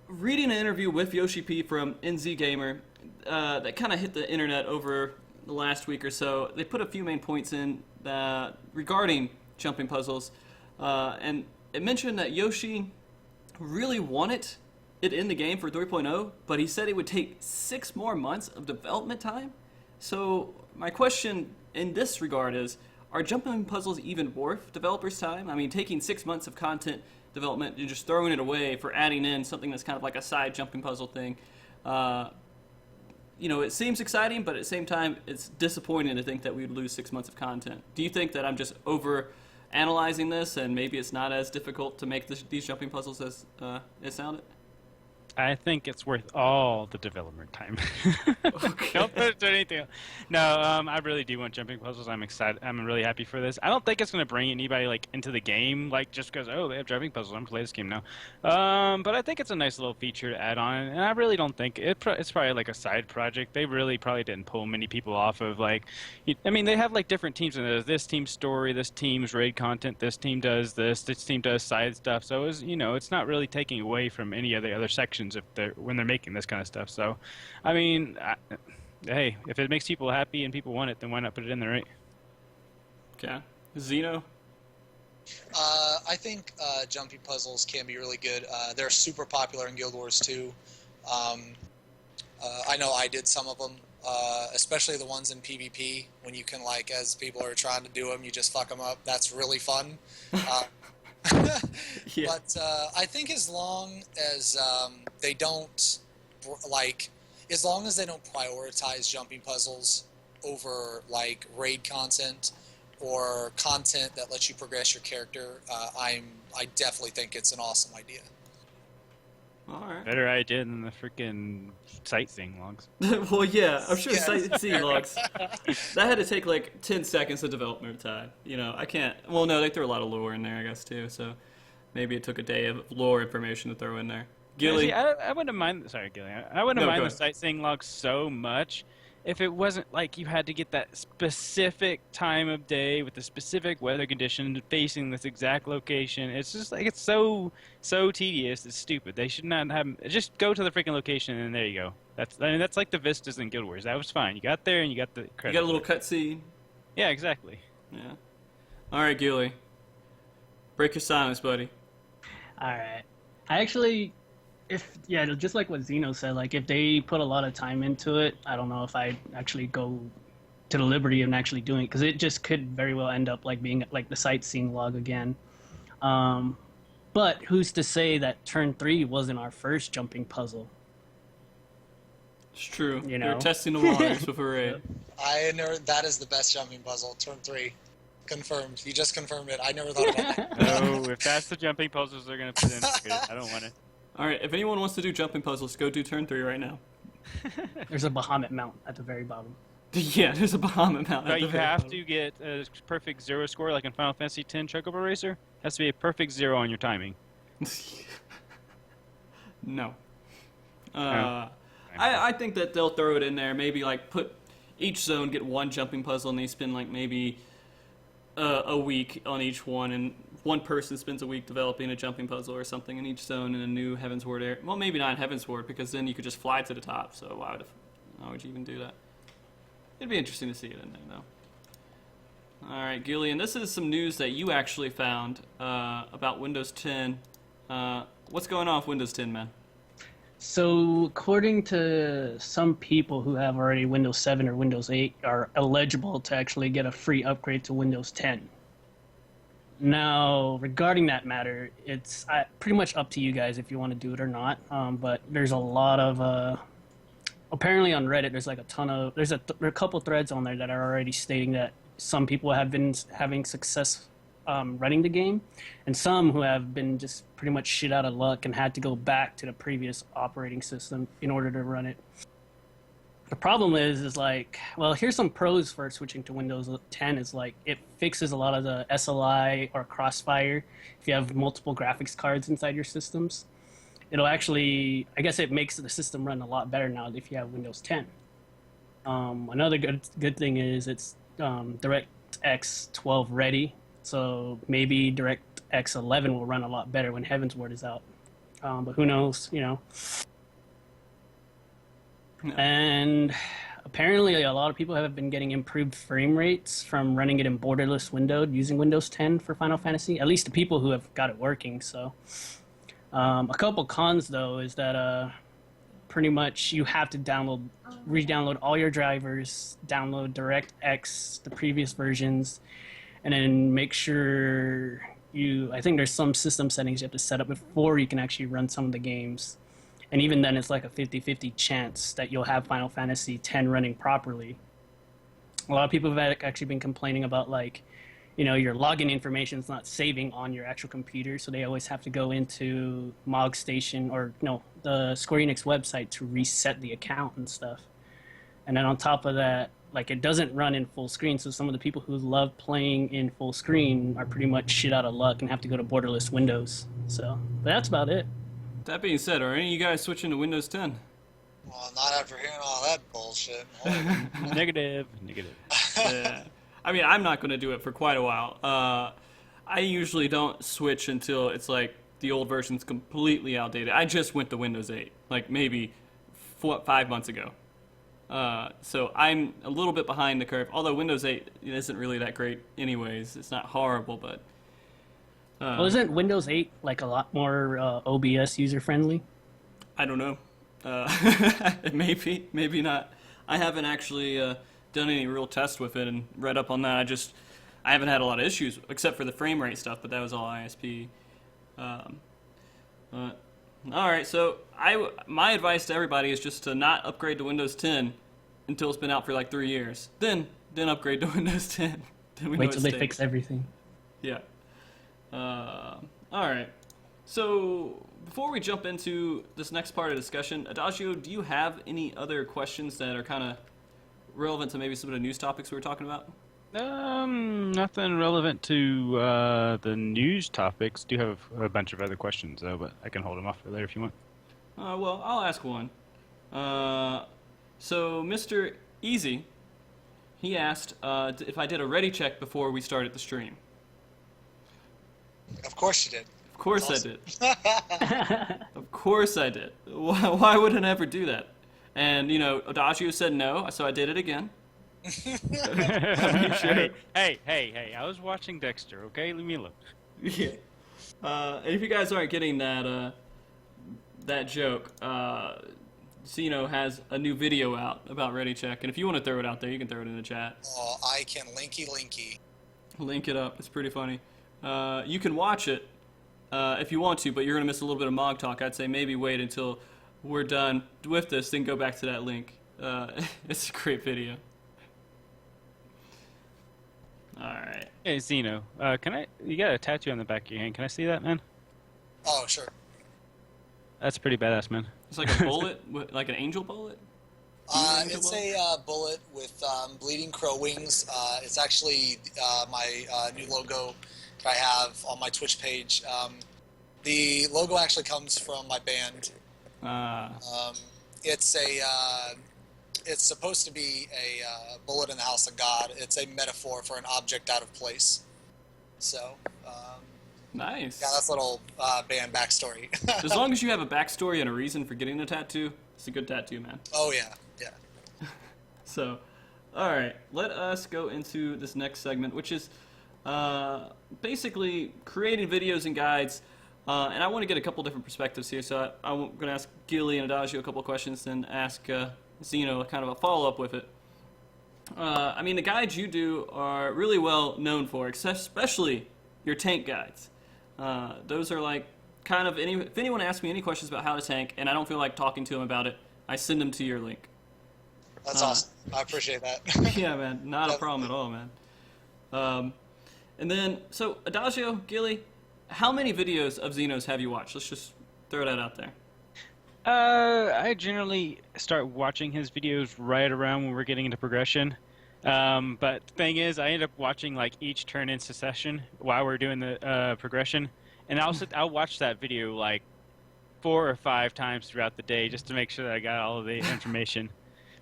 S1: reading an interview with Yoshi P from NZ Gamer that kind of hit the internet over the last week or so. They put a few main points in regarding jumping puzzles, and it mentioned that Yoshi really wanted it in the game for 3.0, but he said it would take 6 more months of development time. So my question in this regard is, are jumping puzzles even worth developers' time? I mean, taking 6 months of content development and just throwing it away for adding in something that's kind of like a side jumping puzzle thing. It seems exciting, but at the same time, it's disappointing to think that we would lose 6 months of content. Do you think that I'm just over analyzing this, and maybe it's not as difficult to make these jumping puzzles as it sounded?
S4: I think it's worth all the development time.
S1: Okay.
S4: Don't put it to anything else. No, I really do want jumping puzzles. I'm excited. I'm really happy for this. I don't think it's going to bring anybody into the game, just because they have jumping puzzles. I'm going to play this game now. But I think it's a nice little feature to add on, and I really don't think it's probably like a side project. They really probably didn't pull many people off of they have different teams, and there's this team's story, this team's raid content, this team does this team does side stuff. So it's not really taking away from any of the other sections when they're making this kind of stuff. So, hey, if it makes people happy and people want it, then why not put it in there, right?
S1: Okay. Xeno?
S3: I think jumping puzzles can be really good. They're super popular in Guild Wars 2. I know I did some of them, especially the ones in PvP, when you can, as people are trying to do them, you just fuck them up. That's really fun.
S1: Yeah.
S3: But I think as long as they don't, as long as they don't prioritize jumping puzzles over, raid content or content that lets you progress your character, I definitely think it's an awesome idea.
S1: All right.
S4: Better idea than the freaking sightseeing logs.
S1: Well, yeah, I'm sure
S3: Yeah.
S1: sightseeing logs. That had to take 10 seconds of development time. I can't. Well, no, they threw a lot of lore in there, I guess, too. So maybe it took a day of lore information to throw in there. Gilly.
S4: See, I wouldn't mind. Sorry, Gilly. I wouldn't
S1: No,
S4: mind
S1: go
S4: the
S1: ahead.
S4: sightseeing logs so much if it wasn't you had to get that specific time of day with the specific weather condition facing this exact location. It's just it's so tedious. It's stupid. They should not have. Just go to the freaking location and there you go. That's like the vistas in Guild Wars. That was fine. You got there and you got the credit.
S1: You got a little cutscene.
S4: Yeah, exactly.
S1: Yeah. All right, Gilly. Break your silence, buddy.
S2: All right. I actually, just like what Xeno said, if they put a lot of time into it, I don't know if I'd actually go to the liberty of actually doing it, because it just could very well end up being the sightseeing log again. But who's to say that turn 3 wasn't our first jumping puzzle?
S1: It's true.
S2: You
S1: They're
S2: know.
S1: testing the waters with a raid.
S3: That is the best jumping puzzle, turn 3. Confirmed. You just confirmed it. I never thought about that.
S4: No, if that's the jumping puzzles they're gonna put in, I don't want it.
S1: All right, if anyone wants to do jumping puzzles, go do turn 3 right now.
S2: There's a Bahamut mount at the very bottom.
S1: Yeah, there's a Bahamut Mountain.
S4: But you have to get a perfect 0 score, like in Final Fantasy X Chocobo Racer. Has to be a perfect 0 on your timing.
S1: No. I think that they'll throw it in there. Maybe put each zone, get one jumping puzzle, and they spend maybe a week on each one, and one person spends a week developing a jumping puzzle or something in each zone in a new Heavensward area. Well, maybe not in Heavensward, because then you could just fly to the top. So why would you even do that? It'd be interesting to see it in there, though. All right, Gillian, this is some news that you actually found about Windows 10. What's going on with Windows 10, man?
S2: So, according to some people who have already Windows 7 or Windows 8, are eligible to actually get a free upgrade to Windows 10. Now, regarding that matter, it's pretty much up to you guys if you want to do it or not. But there's a lot of apparently on Reddit, there's there's a couple threads on there that are already stating that some people have been having success running the game, and some who have been just pretty much shit out of luck and had to go back to the previous operating system in order to run it. The problem is well, here's some pros for switching to Windows 10 is it fixes a lot of the SLI or crossfire if you have multiple graphics cards inside your systems. It'll actually, I guess it makes the system run a lot better now if you have Windows 10. Another good thing is it's DirectX 12 ready, so maybe DirectX 11 will run a lot better when Heavensward is out. but who knows, you know.
S1: No.
S2: And apparently a lot of people have been getting improved frame rates from running it in borderless windowed using Windows 10 for Final Fantasy, at least the people who have got it working. So a couple cons though is that pretty much you have to re-download all your drivers, download DirectX, the previous versions, and then make sure I think there's some system settings you have to set up before you can actually run some of the games. And even then, it's like a 50-50 chance that you'll have Final Fantasy X running properly. A lot of people have actually been complaining about, like, you know, your login information is not saving on your actual computer, so they always have to go into MogStation or, no, the Square Enix website to reset the account and stuff. And then on top of that, like, it doesn't run in full screen, so some of the people who love playing in full screen are pretty much shit out of luck and have to go to borderless Windows. So, but that's about it.
S1: That being said, are any of you guys switching to Windows 10?
S3: Well, not after hearing all that bullshit.
S4: Negative.
S1: Yeah. I mean, I'm not going to do it for quite a while. I usually don't switch until it's like the old version's completely outdated. I just went to Windows 8, like maybe 5 months ago. So I'm a little bit behind the curve, although Windows 8 isn't really that great anyways. It's not horrible, but...
S2: well, isn't Windows 8 like a lot more OBS user-friendly?
S1: I don't know. Maybe not. I haven't actually done any real tests with it and read up on that. I haven't had a lot of issues, except for the frame rate stuff, but that was all ISP. All right, so my advice to everybody is just to not upgrade to Windows 10 until it's been out for like 3 years. Then upgrade to Windows 10. Then we know
S2: Wait till
S1: it
S2: they
S1: stinks.
S2: fix everything.
S1: Yeah. All right. So before we jump into this next part of the discussion, Adagio, do you have any other questions that are kind of relevant to maybe some of the news topics we were talking about?
S4: Nothing relevant to the news topics. Do have a bunch of other questions though, but I can hold them off for later if you want.
S1: Well, I'll ask one. So Mr. Easy, he asked if I did a ready check before we started the stream.
S3: Of course you did.
S1: Of course I did. Of course I did. Why wouldn't I ever do that? And, you know, Adagio said no, so I did it again.
S4: Sure. Hey, I was watching Dexter, okay? Leave me alone.
S1: Yeah. And if you guys aren't getting that joke, Xeno has a new video out about Ready Check, and if you want to throw it out there, you can throw it in the chat.
S3: Oh, I can linky.
S1: Link it up. It's pretty funny. You can watch it if you want to, but you're going to miss a little bit of MogTalk. I'd say maybe wait until we're done with this, then go back to that link. It's a great video. Alright.
S4: Hey, Xeno, you got a tattoo on the back of your hand. Can I see that, man?
S3: Oh, sure.
S4: That's pretty badass, man.
S1: It's like a bullet, like an angel bullet?
S3: It's a bullet with bleeding crow wings. It's actually my new logo that I have on my Twitch page. The logo actually comes from my band. It's supposed to be a bullet in the house of God. It's a metaphor for an object out of place. So,
S1: nice.
S3: yeah, that's a little band backstory.
S1: As long as you have a backstory and a reason for getting the tattoo, it's a good tattoo, man.
S3: Oh, yeah.
S1: So, alright, let us go into this next segment, which is basically creating videos and guides. And I want to get a couple different perspectives here, so I'm going to ask Gilly and Adagio a couple questions, then ask Xeno kind of a follow-up with it. I mean, the guides you do are really well known for, especially your tank guides. Those are like kind of, if anyone asks me any questions about how to tank, and I don't feel like talking to them about it, I send them to your link.
S3: That's awesome. I appreciate that.
S1: Yeah, man, not a problem at all, man. And then, so Adagio, Gilly, how many videos of Xenos have you watched? Let's just throw that out there.
S4: I generally start watching his videos right around when we're getting into progression. But the thing is, I end up watching like each turn in succession while we're doing the progression, and I'll watch that video like 4 or 5 times throughout the day just to make sure that I got all of the information.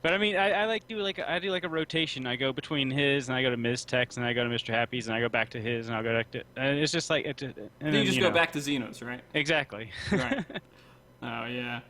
S4: But I mean, I do like a rotation. I go between his, and I go to Ms. Tex, and I go to Mr. Happy's, and I go back to his, and I'll go back to. And it's just like. And
S1: then you just go back to Xenos, right?
S4: Exactly.
S1: Right. Oh yeah.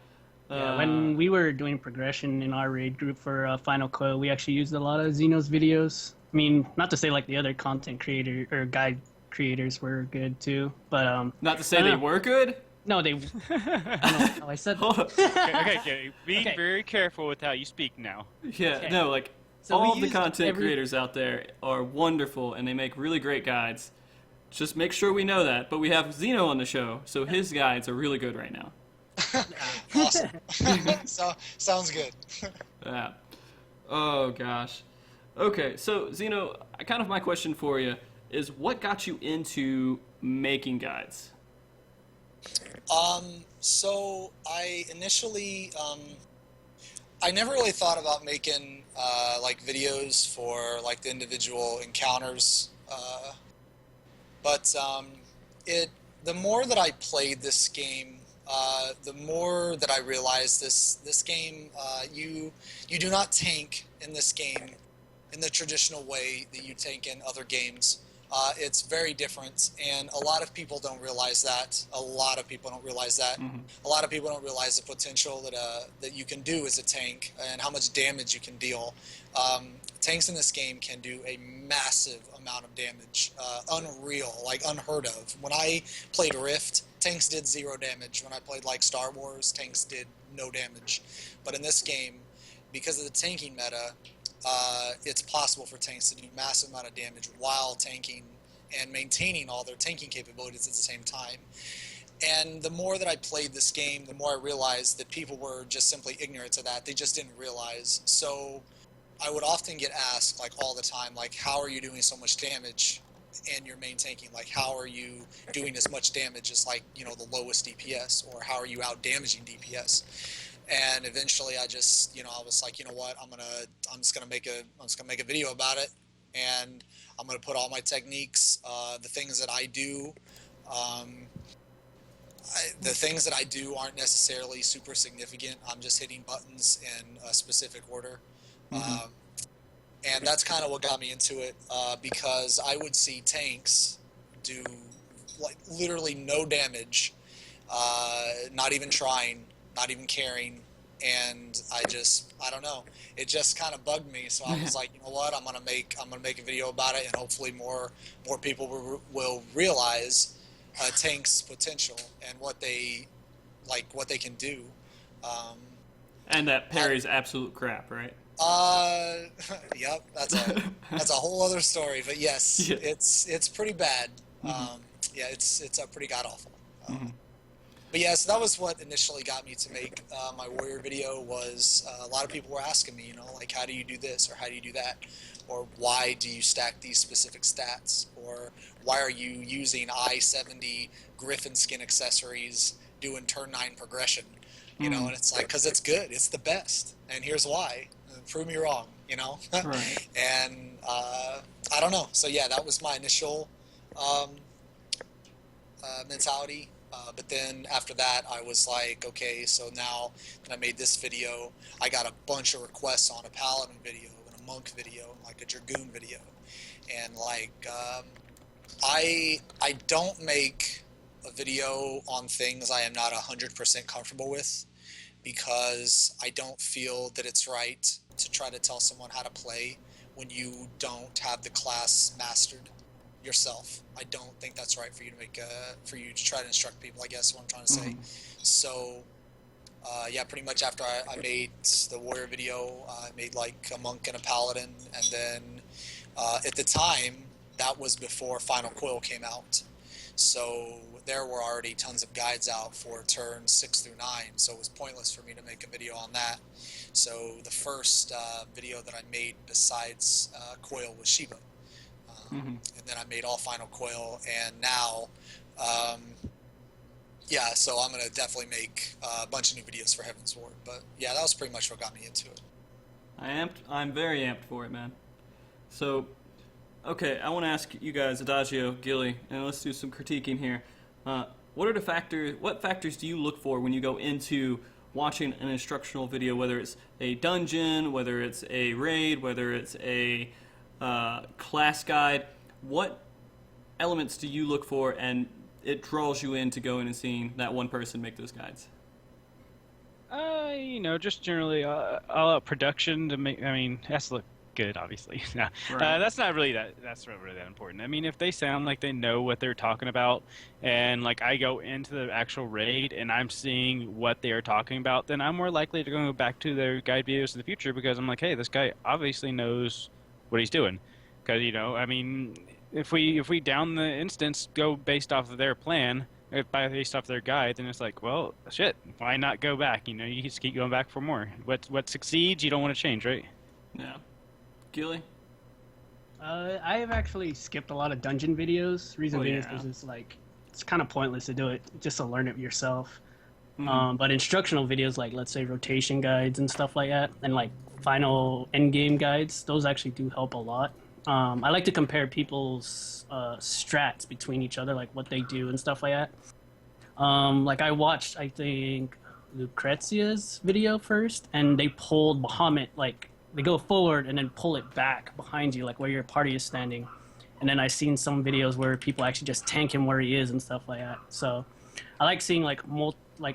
S2: Yeah, when we were doing progression in our raid group for Final Coil, we actually used a lot of Xeno's videos. I mean, not to say like the other content creator or guide creators were good too, but
S1: Not to say
S2: I don't
S1: they
S2: know.
S1: were good.
S2: No, they. I don't know how I said
S1: Hold
S2: that.
S1: on.
S4: Okay, being
S2: Okay.
S4: very careful with how you speak now.
S1: Yeah,
S2: Okay.
S1: no, like
S2: So we
S1: all of the
S2: used
S1: content creators out there are wonderful and they make really great guides. Just make sure we know that. But we have Xeno on the show, so his guides are really good right now.
S3: Awesome. So sounds good.
S1: Yeah. Oh gosh. Okay, so Xeno, kind of my question for you is what got you into making guides?
S3: So I initially, I never really thought about making like videos for like the individual encounters, but the more that I played this game, the more that I realized this game, you do not tank in this game in the traditional way that you tank in other games. It's very different, and a lot of people don't realize that. A lot of people don't realize that. A lot of people don't realize the potential that you can do as a tank and how much damage you can deal. Tanks in this game can do a massive amount of damage, unreal, like unheard of. When I played Rift, tanks did 0 damage. When I played like Star Wars, tanks did no damage. But in this game, because of the tanking meta, it's possible for tanks to do massive amount of damage while tanking and maintaining all their tanking capabilities at the same time. And the more that I played this game, the more I realized that people were just simply ignorant to that. They just didn't realize. So I would often get asked, like all the time, like, how are you doing so much damage in your main tanking? Like, how are you doing as much damage as, like, you know, the lowest DPS? Or how are you out damaging DPS? And eventually I just, I was like, you know what, I'm just gonna make a video about it, and I'm gonna put all my techniques, the things that I do. The things that I do aren't necessarily super significant. I'm just hitting buttons in a specific order. And that's kind of what got me into it, because I would see tanks do like literally no damage, not even trying, not even caring, and I don't know, it just kind of bugged me. So I was like, you know what, I'm gonna make a video about it, and hopefully more people will realize tanks' potential and what they can do.
S1: And that parry's absolute crap, right?
S3: Yep, that's a whole other story. But yes,
S1: Yeah.
S3: it's pretty bad. Yeah, it's a pretty god awful. But yeah, so that was what initially got me to make my warrior video. Was a lot of people were asking me, like, how do you do this, or how do you do that, or why do you stack these specific stats, or why are you using I-70 Griffin skin accessories doing turn 9 progression, and it's like, because it's good, it's the best, and here's why. Prove me wrong,
S1: Right.
S3: And I don't know. So yeah, that was my initial mentality. But then after that, I was like, okay, so now that I made this video, I got a bunch of requests on a paladin video and a monk video and like a dragoon video, and like I don't make a video on things I am not 100% comfortable with, because I don't feel that it's right to try to tell someone how to play when you don't have the class mastered yourself. I don't think that's right for you to try to instruct people, I guess is what I'm trying to say. So yeah, pretty much after I made the warrior video, I made like a monk and a paladin, and then at the time, that was before Final Coil came out. So there were already tons of guides out for turns 6 through 9, so it was pointless for me to make a video on that. So the first video that I made besides Coil was Shiva. And then I made all Final Coil, and now, yeah, so I'm going to definitely make a bunch of new videos for Heaven's Ward. But yeah, that was pretty much what got me into it.
S1: I'm very amped for it, man. So, okay, I want to ask you guys, Adagio, Gilly, and let's do some critiquing here. What factors do you look for when you go into watching an instructional video, whether it's a dungeon, whether it's a raid, whether it's a class guide? What elements do you look for and it draws you in to go in and seeing that one person make those guides?
S4: Just generally all out production to make. I mean, it has to look good, obviously. No,
S1: Right.
S4: that's not really that. That's not really that important. I mean, if they sound like they know what they're talking about, and like I go into the actual raid and I'm seeing what they are talking about, then I'm more likely to go back to their guide videos in the future because I'm like, hey, this guy obviously knows what he's doing. Because I mean, if we down the instance go based off of their plan, based off their guide, then it's like, well, shit, why not go back? You just keep going back for more. What succeeds, you don't want to change, right?
S1: Yeah. Gilly?
S2: I have actually skipped a lot of dungeon videos. Reason
S1: Well,
S2: being is
S1: yeah.
S2: because it's kind of pointless to do it just to learn it yourself.
S1: Mhm.
S2: But instructional videos like let's say rotation guides and stuff like that, and like final end game guides, those actually do help a lot. I like to compare people's strats between each other, like what they do and stuff like that. Like I watched, I think Lucrezia's video first, and they pulled Bahamut like they go forward and then pull it back behind you, like where your party is standing. And then I've seen some videos where people actually just tank him where he is and stuff like that. So I like seeing like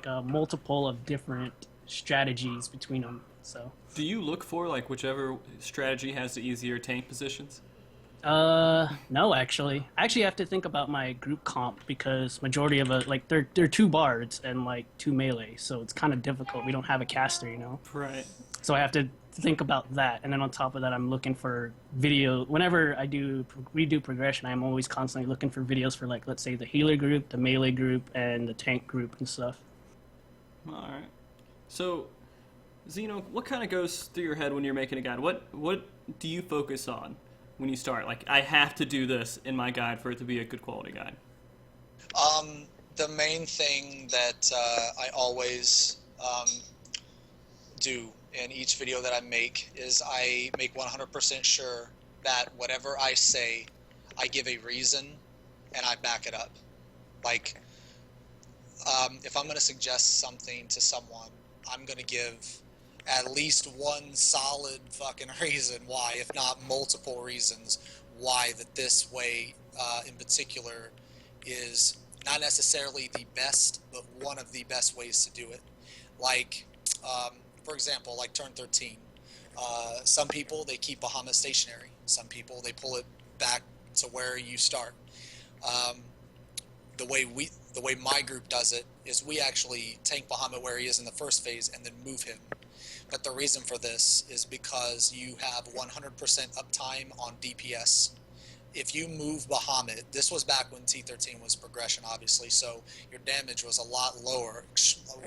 S2: a multiple of different strategies between them. So
S1: Do you look for like whichever strategy has the easier tank positions?
S2: no, actually, I actually have to think about my group comp because majority of it, like they're two bards and like two melee, so it's kind of difficult. We don't have a caster,
S1: Right.
S2: so I have to think about that. And then on top of that, I'm looking for video. Whenever I redo progression, I'm always constantly looking for videos for like let's say the healer group, the melee group, and the tank group and stuff.
S1: All right. So, Xeno, what kind of goes through your head when you're making a guide? What do you focus on when you start? Like, I have to do this in my guide for it to be a good quality guide.
S3: The main thing that I always do in each video that I make is I make 100% sure that whatever I say, I give a reason and I back it up. Like, if I'm going to suggest something to someone, I'm going to give at least one solid fucking reason why, if not multiple reasons why that this way in particular is not necessarily the best, but one of the best ways to do it. Like, for example, like turn 13. Some people, they keep Bahamut stationary. Some people, they pull it back to where you start. The way my group does it is we actually tank Bahamut where he is in the first phase and then move him. But the reason for this is because you have 100% uptime on DPS. If you move Bahamut, this was back when T13 was progression, obviously, so your damage was a lot lower,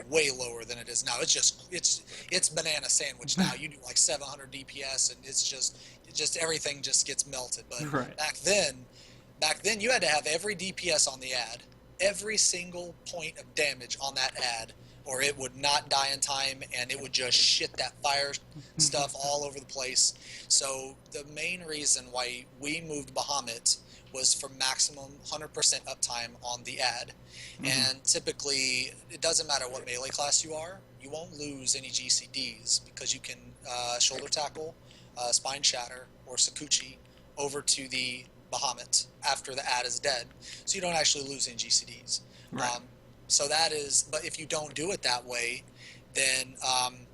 S3: way lower than it is now. It's banana sandwich now. You do like 700 DPS, and it's just everything just gets melted. But
S1: Right.
S3: back then you had to have every DPS on the ad, every single point of damage on that ad, or it would not die in time, and it would just shit that fire stuff all over the place. So the main reason why we moved Bahamut was for maximum 100% uptime on the ad. And typically, it doesn't matter what melee class you are, you won't lose any GCDs because you can shoulder tackle, spine shatter, or Sakuchi over to the Bahamut after the ad is dead. So you don't actually lose any GCDs.
S1: Right.
S3: So that is, but if you don't do it that way, then,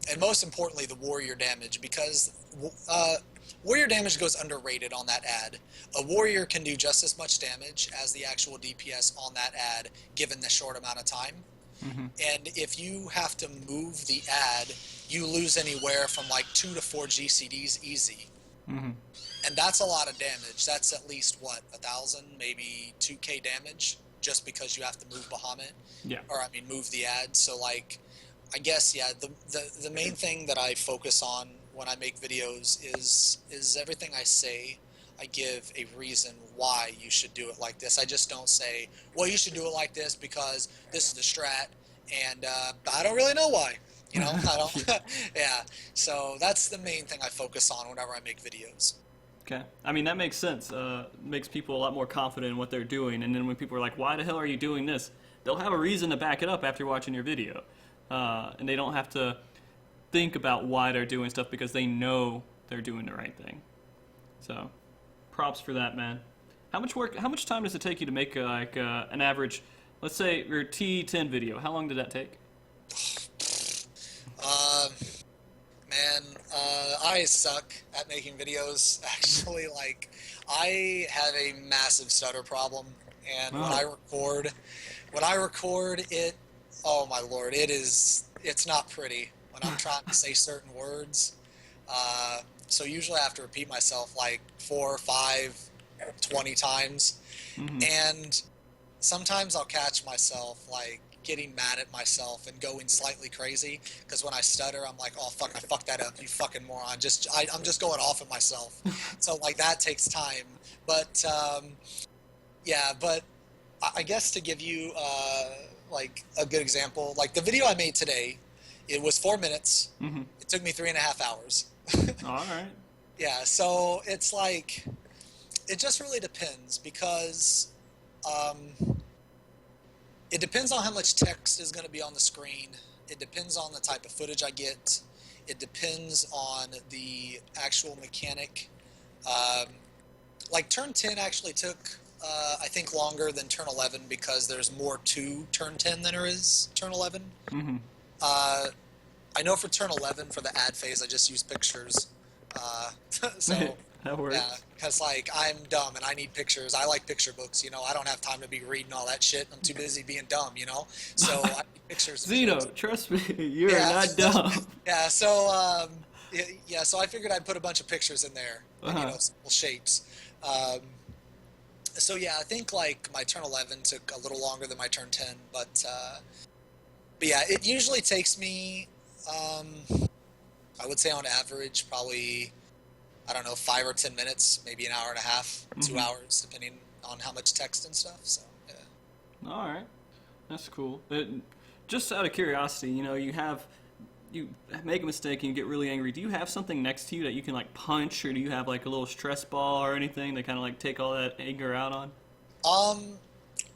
S3: and most importantly, the warrior damage, because warrior damage goes underrated on that ad. A warrior can do just as much damage as the actual DPS on that ad, given the short amount of time. And if you have to move the ad, you lose anywhere from like 2 to 4 GCDs easy. And that's a lot of damage. That's at least, what, 1,000, maybe 2K damage, just because you have to move Bahamut.
S1: Yeah.
S3: Or, I mean, move the ad. So, like, I guess, yeah, the main thing that I focus on when I make videos is everything I say, I give a reason why you should do it like this. I just don't say, well, you should do it like this because this is the strat, and I don't really know why. You know, I don't. Yeah. So that's the main thing I focus on whenever I make videos.
S1: Okay. I mean, that makes sense. Makes people a lot more confident in what they're doing. And then when people are like, why the hell are you doing this? They'll have a reason to back it up after watching your video. And they don't have to think about why they're doing stuff because they know they're doing the right thing. So, props for that, man. How much time does it take you to make an average, let's say your T10 video? How long did that take?
S3: I suck at making videos. Actually, like, I have a massive stutter problem, and when I record it, oh my lord, it's not pretty when I'm trying to say certain words. So usually I have to repeat myself like 4, 5, 20 times, and sometimes I'll catch myself like getting mad at myself and going slightly crazy because when I stutter, I'm like, oh fuck, I fucked that up, you fucking moron. I'm just going off of myself. So like that takes time, but yeah. But I guess to give you like a good example, like the video I made today, it was 4 minutes. It took me 3.5 hours.
S1: All right.
S3: Yeah, so it's like, it just really depends because it depends on how much text is going to be on the screen. It depends on the type of footage I get. It depends on the actual mechanic. Like turn 10 actually took, I think, longer than turn 11 because there's more to turn 10 than there is turn 11. I know for turn 11, for the ad phase, I just use pictures. So
S1: that works.
S3: yeah, because like I'm dumb and I need pictures. I like picture books, you know. I don't have time to be reading all that shit. I'm too busy being dumb, you know. So I need pictures.
S1: Xeno, trust me, you're not dumb.
S3: Yeah. So yeah. So I figured I'd put a bunch of pictures in there, and, you know, simple shapes. So yeah, I think like my turn 11 took a little longer than my turn 10, but yeah, it usually takes me, I would say on average, probably, I don't know, 5 or 10 minutes, maybe an hour and a half, 2 hours, depending on how much text and stuff. So yeah.
S1: All right, that's cool. Just out of curiosity, you know, you make a mistake and you get really angry. Do you have something next to you that you can like punch, or do you have like a little stress ball or anything to kind of like take all that anger out on?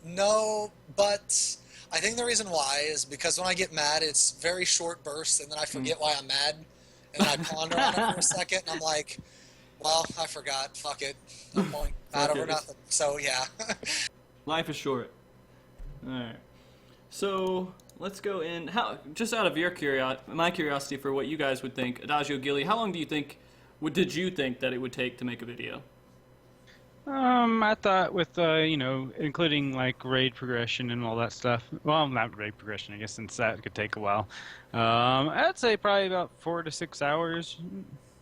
S3: No, but I think the reason why is because when I get mad, it's very short bursts, and then I forget why I'm mad, and then I ponder on it for a second, and I'm like, well, I forgot. Fuck it. I'm going mad over nothing. So yeah.
S1: Life is short. All right. So let's go in. Just out of your my curiosity for what you guys would think, Adagio, Gilly, how long did you think that it would take to make a video?
S4: I thought with you know, including like raid progression and all that stuff. Well, not raid progression, I guess, since that could take a while. I'd say probably about 4 to 6 hours,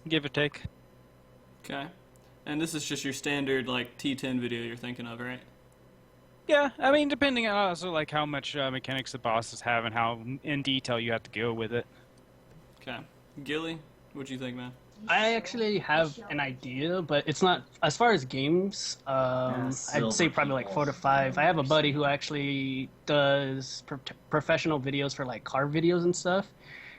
S4: give or take.
S1: Okay. And this is just your standard like T10 video you're thinking of, right?
S4: Yeah, I mean, depending on also like how much mechanics the bosses have and how in detail you have to go with it.
S1: Okay. Gilly, what do you think, man?
S2: I actually have an idea, but it's not, as far as games, I'd say probably like 4 to 5. I have a buddy who actually does professional videos for like car videos and stuff,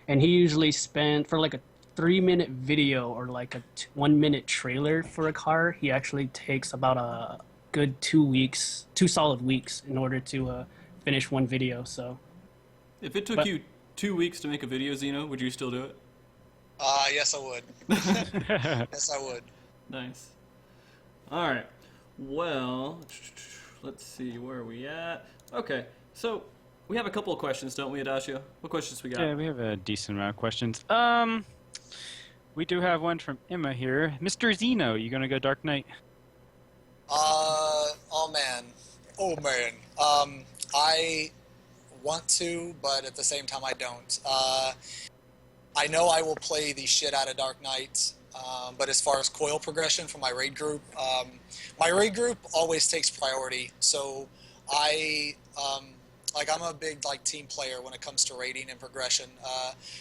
S2: and he usually spent, for like a 3-minute video or like a 1-minute trailer for a car, he actually takes about a good 2 solid weeks in order to finish one video. So
S1: if it took you 2 weeks to make a video, Xeno, would you still do it?
S3: Yes, I would. Yes, I would.
S1: Nice. All right. Well, let's see, where are we at? Okay, so we have a couple of questions, don't we, Adagio? What questions we got?
S4: Yeah, we have a decent amount of questions. We do have one from Emma here. Mr. Xeno, you gonna go Dark Knight?
S3: Oh man. I want to, but at the same time I don't. I know I will play the shit out of Dark Knight, but as far as coil progression for my raid group always takes priority. So I'm a big like team player when it comes to raiding and progression.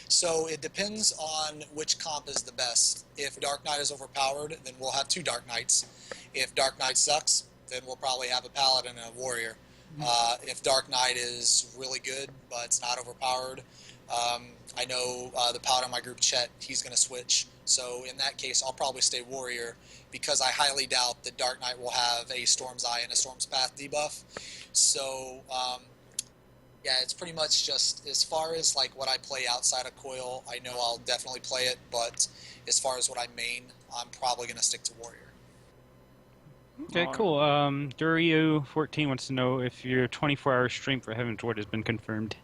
S3: So it depends on which comp is the best. If Dark Knight is overpowered, then we'll have 2 Dark Knights. If Dark Knight sucks, then we'll probably have a Paladin and a Warrior. If Dark Knight is really good, but it's not overpowered, I know the Paladin in my group, Chet, he's going to switch. So in that case, I'll probably stay Warrior because I highly doubt that Dark Knight will have a Storm's Eye and a Storm's Path debuff. So yeah, it's pretty much just as far as like what I play outside of coil, I know I'll definitely play it, but as far as what I main, I'm probably going to stick to Warrior.
S4: Okay, cool. Durio14 wants to know if your 24-hour stream for Heaven's Ward has been confirmed.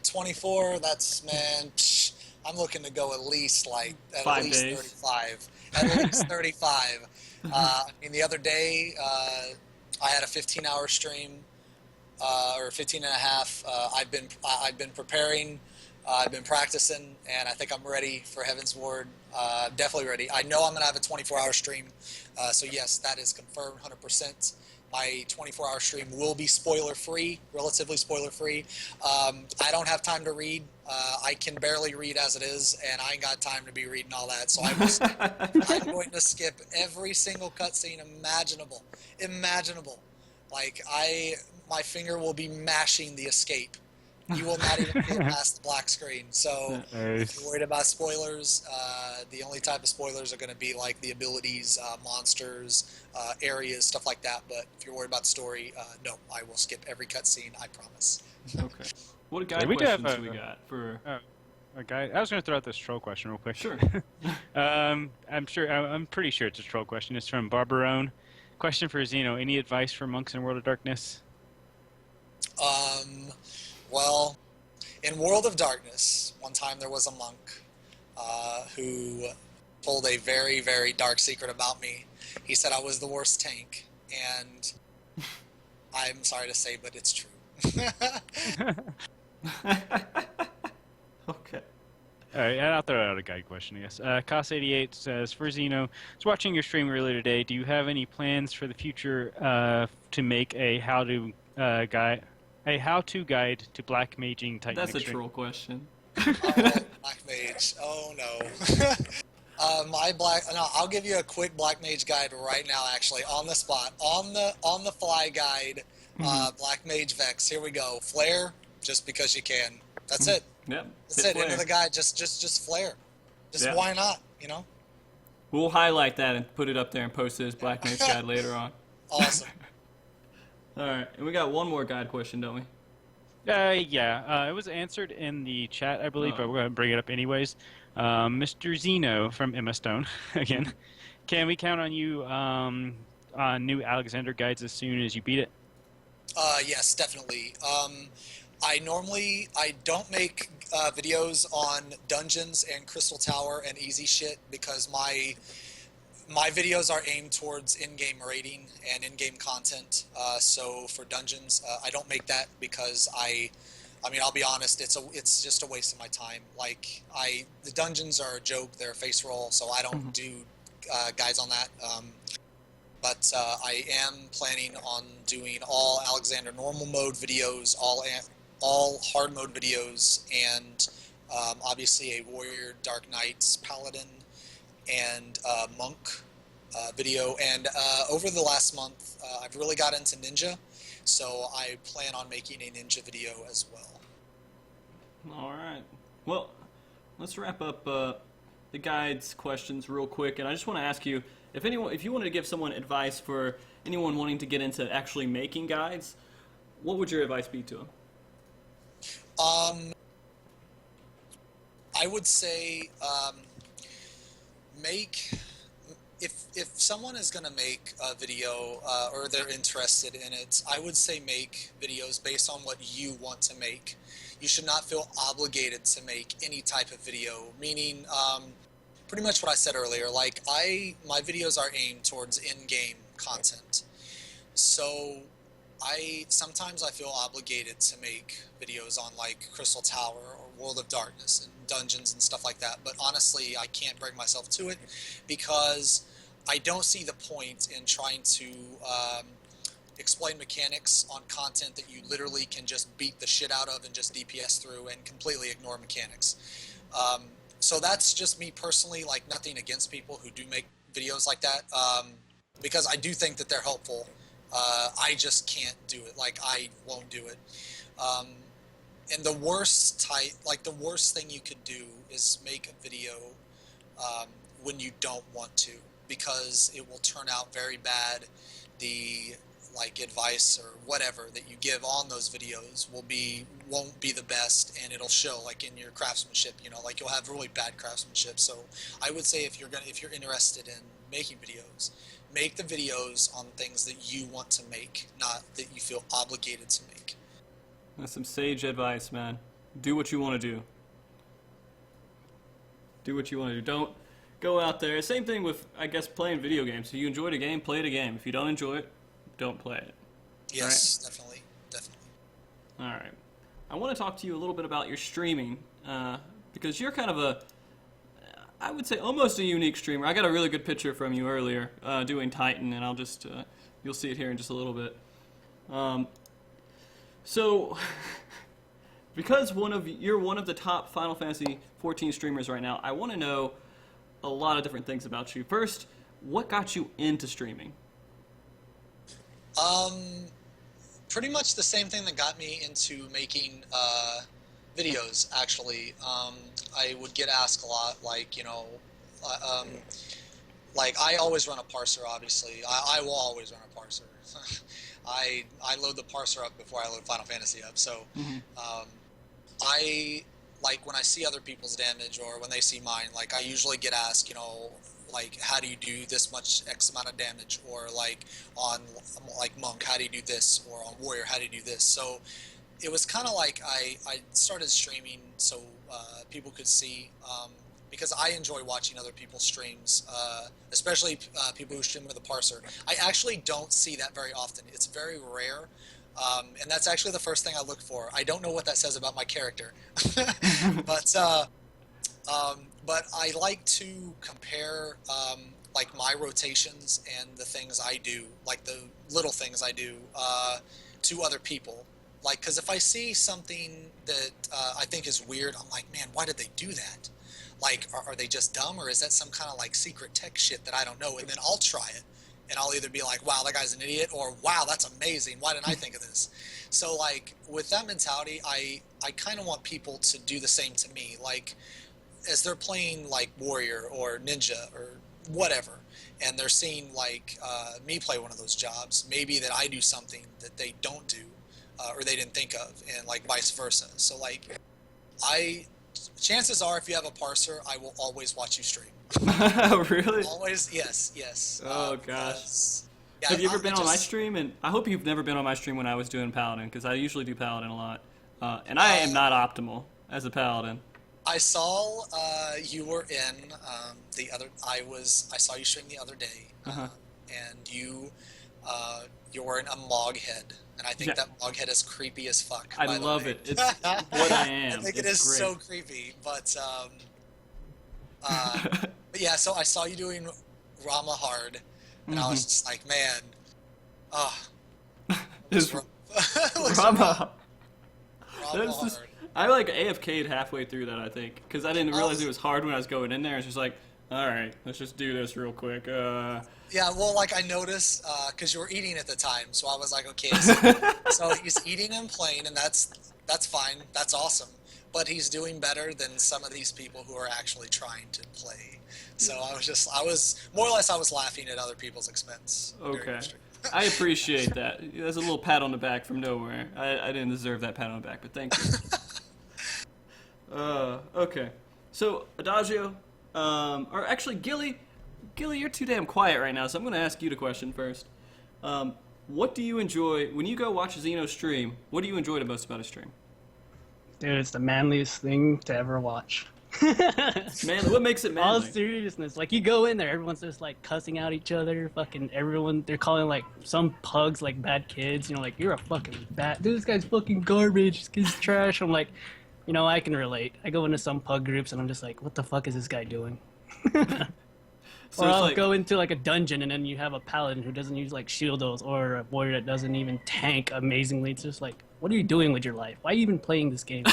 S3: 24, that's, man, I'm looking to go at least like at
S1: 5
S3: least
S1: days.
S3: 35. At least 35. I mean, the other day I had a 15-hour stream or 15 and a half. I've been preparing. I've been practicing, and I think I'm ready for Heaven's Ward. Definitely ready. I know I'm going to have a 24-hour stream, so yes, that is confirmed 100%. My 24-hour stream will be spoiler-free, relatively spoiler-free. I don't have time to read. I can barely read as it is, and I ain't got time to be reading all that, so I'm going to skip every single cutscene imaginable. Imaginable. Like, my finger will be mashing the escape. You will not even get past the black screen. So if you're worried about spoilers, the only type of spoilers are going to be like the abilities, monsters, areas, stuff like that. But if you're worried about the story, no, I will skip every cutscene, I promise.
S1: Okay. What guide
S4: we do have
S1: questions we got for?
S4: A guy. I was going to throw out this troll question real quick.
S1: Sure.
S4: I'm pretty sure it's a troll question. It's from Barbarone. Question for Xeno: any advice for monks in World of Darkness?
S3: Well, in World of Darkness, one time there was a monk who told a very, very dark secret about me. He said I was the worst tank, and I'm sorry to say, but it's true.
S1: Okay.
S4: All right, I'll throw out a guide question, I guess. Cos88 says, for Xeno, I was watching your stream earlier today. Do you have any plans for the future to make a how-to guide to black maging Titan
S1: That's
S4: Extreme?
S1: a troll question.
S3: Black Mage. Oh no. I'll give you a quick Black Mage guide right now. Actually, on the spot, on the fly guide. Black Mage Vex. Here we go. Flare, just because you can. That's it.
S1: Yep.
S3: That's it. Into the guide. Just flare. Just why not? You know.
S1: We'll highlight that and put it up there and post it as Black Mage guide later on.
S3: Awesome.
S1: All right, and we got one more guide question, don't we?
S4: It was answered in the chat, I believe, but we're going to bring it up anyways. Mr. Xeno from Emma Stone, again. Can we count on you on new Alexander guides as soon as you beat it?
S3: Yes, definitely. I don't make videos on dungeons and Crystal Tower and easy shit because my videos are aimed towards in-game rating and in-game content. So for dungeons, I don't make that because I mean, I'll be honest, it's just a waste of my time. Like, the dungeons are a joke, they're a face roll, so I don't do guides on that. But I am planning on doing all Alexander normal mode videos, all hard mode videos, and obviously a warrior, dark knights, paladin, and monk video. And over the last month, I've really got into ninja, so I plan on making a ninja video as well.
S1: All right. Well, let's wrap up the guides questions real quick, and I just want to ask you, if you wanted to give someone advice for anyone wanting to get into actually making guides, what would your advice be to them?
S3: I would say if someone is going to make a video or they're interested in it, I would say make videos based on what you want to make. You should not feel obligated to make any type of video, meaning pretty much what I said earlier. Like, my videos are aimed towards in-game content. So sometimes I feel obligated to make videos on like Crystal Tower or World of Darkness and dungeons and stuff like that. But honestly, I can't bring myself to it because I don't see the point in trying to explain mechanics on content that you literally can just beat the shit out of and just DPS through and completely ignore mechanics. So that's just me personally, like, nothing against people who do make videos like that, because I do think that they're helpful. I just can't do it. Like, I won't do it. And the worst thing you could do is make a video when you don't want to, because it will turn out very bad. The advice or whatever that you give on those videos won't be the best, and it'll show like in your craftsmanship. Like, you'll have really bad craftsmanship. So I would say if you're interested in making videos, make the videos on things that you want to make, not that you feel obligated to make.
S1: That's some sage advice, man. Do what you want to do. Do what you want to do. Don't go out there. Same thing with, I guess, playing video games. If you enjoyed a game, play the game. If you don't enjoy it, don't play it.
S3: Yes, definitely.
S1: All right. I want to talk to you a little bit about your streaming, because you're kind of a, I would say, almost a unique streamer. I got a really good picture from you earlier doing Titan, and I'll just, you'll see it here in just a little bit. So, because you're one of the top Final Fantasy 14 streamers right now, I want to know a lot of different things about you. First, what got you into streaming?
S3: Pretty much the same thing that got me into making videos, actually. I would get asked a lot, like, you know, like, I always run a parser, obviously. I will always run a parser. I load the parser up before I load Final Fantasy up, so I, like, when I see other people's damage or when they see mine, like, I usually get asked, you know, like, how do you do this much X amount of damage, or like on like Monk, how do you do this, or on Warrior, how do you do this? So it was kind of like I started streaming so people could see, because I enjoy watching other people's streams, especially people who stream with a parser. I actually don't see that very often. It's very rare. And that's actually the first thing I look for. I don't know what that says about my character, but I like to compare like my rotations and the things I do, like the little things I do, to other people. Like, because if I see something that I think is weird, I'm like, man, why did they do that? Like, are they just dumb, or is that some kind of like secret tech shit that I don't know? And then I'll try it, and I'll either be like, wow, that guy's an idiot, or wow, that's amazing. Why didn't I think of this? So like with that mentality, I kind of want people to do the same to me. Like, as they're playing like Warrior or Ninja or whatever, and they're seeing like me play one of those jobs, maybe that I do something that they don't do, or they didn't think of, and like vice versa. So like, chances are, if you have a parser, I will always watch you stream.
S1: Really?
S3: Always, yes.
S1: Oh gosh.
S3: Yeah,
S1: have you ever been on my stream? And I hope you've never been on my stream when I was doing Paladin, because I usually do Paladin a lot, and I am not optimal as a Paladin.
S3: I saw you were in I saw you stream the other day, and you were in a Mog head, and I think that Mog head is creepy as fuck.
S1: I love it. It's what I am.
S3: I think
S1: it's
S3: it is
S1: great.
S3: so creepy, but yeah. So I saw you doing Rama hard, and I was just like, man,
S1: Is
S3: Rama
S1: hard. I like AFK'd halfway through that, I think, because I didn't realize it was hard when I was going in there. It's just like, all right, let's just do this real quick.
S3: Yeah, well, like I noticed, because you were eating at the time, so I was like, okay, so he's eating and playing, and that's fine, that's awesome. But he's doing better than some of these people who are actually trying to play. So I was more or less laughing at other people's expense.
S1: Okay. I appreciate that. There's a little pat on the back from nowhere. I didn't deserve that pat on the back, but thank you. Okay. So, Adagio, or actually, Gilly, you're too damn quiet right now, so I'm going to ask you the question first. What do you enjoy, when you go watch a Xeno stream, what do you enjoy the most about a stream?
S2: Dude, it's the manliest thing to ever watch.
S1: Man, what makes it manly?
S2: All seriousness, like you go in there, everyone's just like cussing out each other, fucking everyone, they're calling like some pugs like bad kids, you know, like you're a fucking bad, dude, this guy's fucking garbage, this kid's trash. I'm like, you know, I can relate. I go into some pug groups and I'm just like, what the fuck is this guy doing?
S1: So
S2: or I'll
S1: like,
S2: go into like a dungeon and then you have a paladin who doesn't use like shieldos, or a warrior that doesn't even tank amazingly. It's just like, what are you doing with your life? Why are you even playing this game?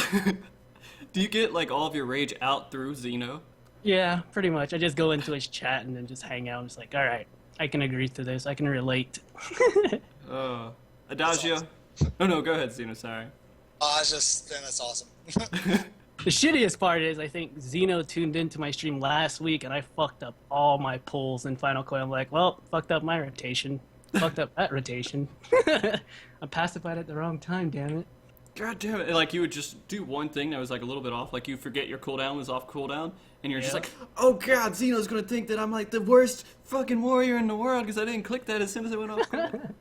S1: do you get like all of your rage out through Xeno?
S2: Yeah, pretty much. I just go into his chat and then just hang out. I'm just like, all right, I can agree to this. I can relate.
S1: Adagio? Oh no, go ahead, Xeno, sorry.
S3: That's awesome.
S2: The shittiest part is I think Xeno tuned into my stream last week and I fucked up all my pulls in Final Coil. I'm like, well, fucked up my rotation. Fucked up that rotation. I pacified at the wrong time, damn it.
S1: God damn it. Like, you would just do one thing that was, like, a little bit off. Like, you forget your cooldown was off cooldown, and you're just like, oh, God, Xeno's gonna think that I'm, like, the worst fucking warrior in the world because I didn't click that as soon as it went off cooldown.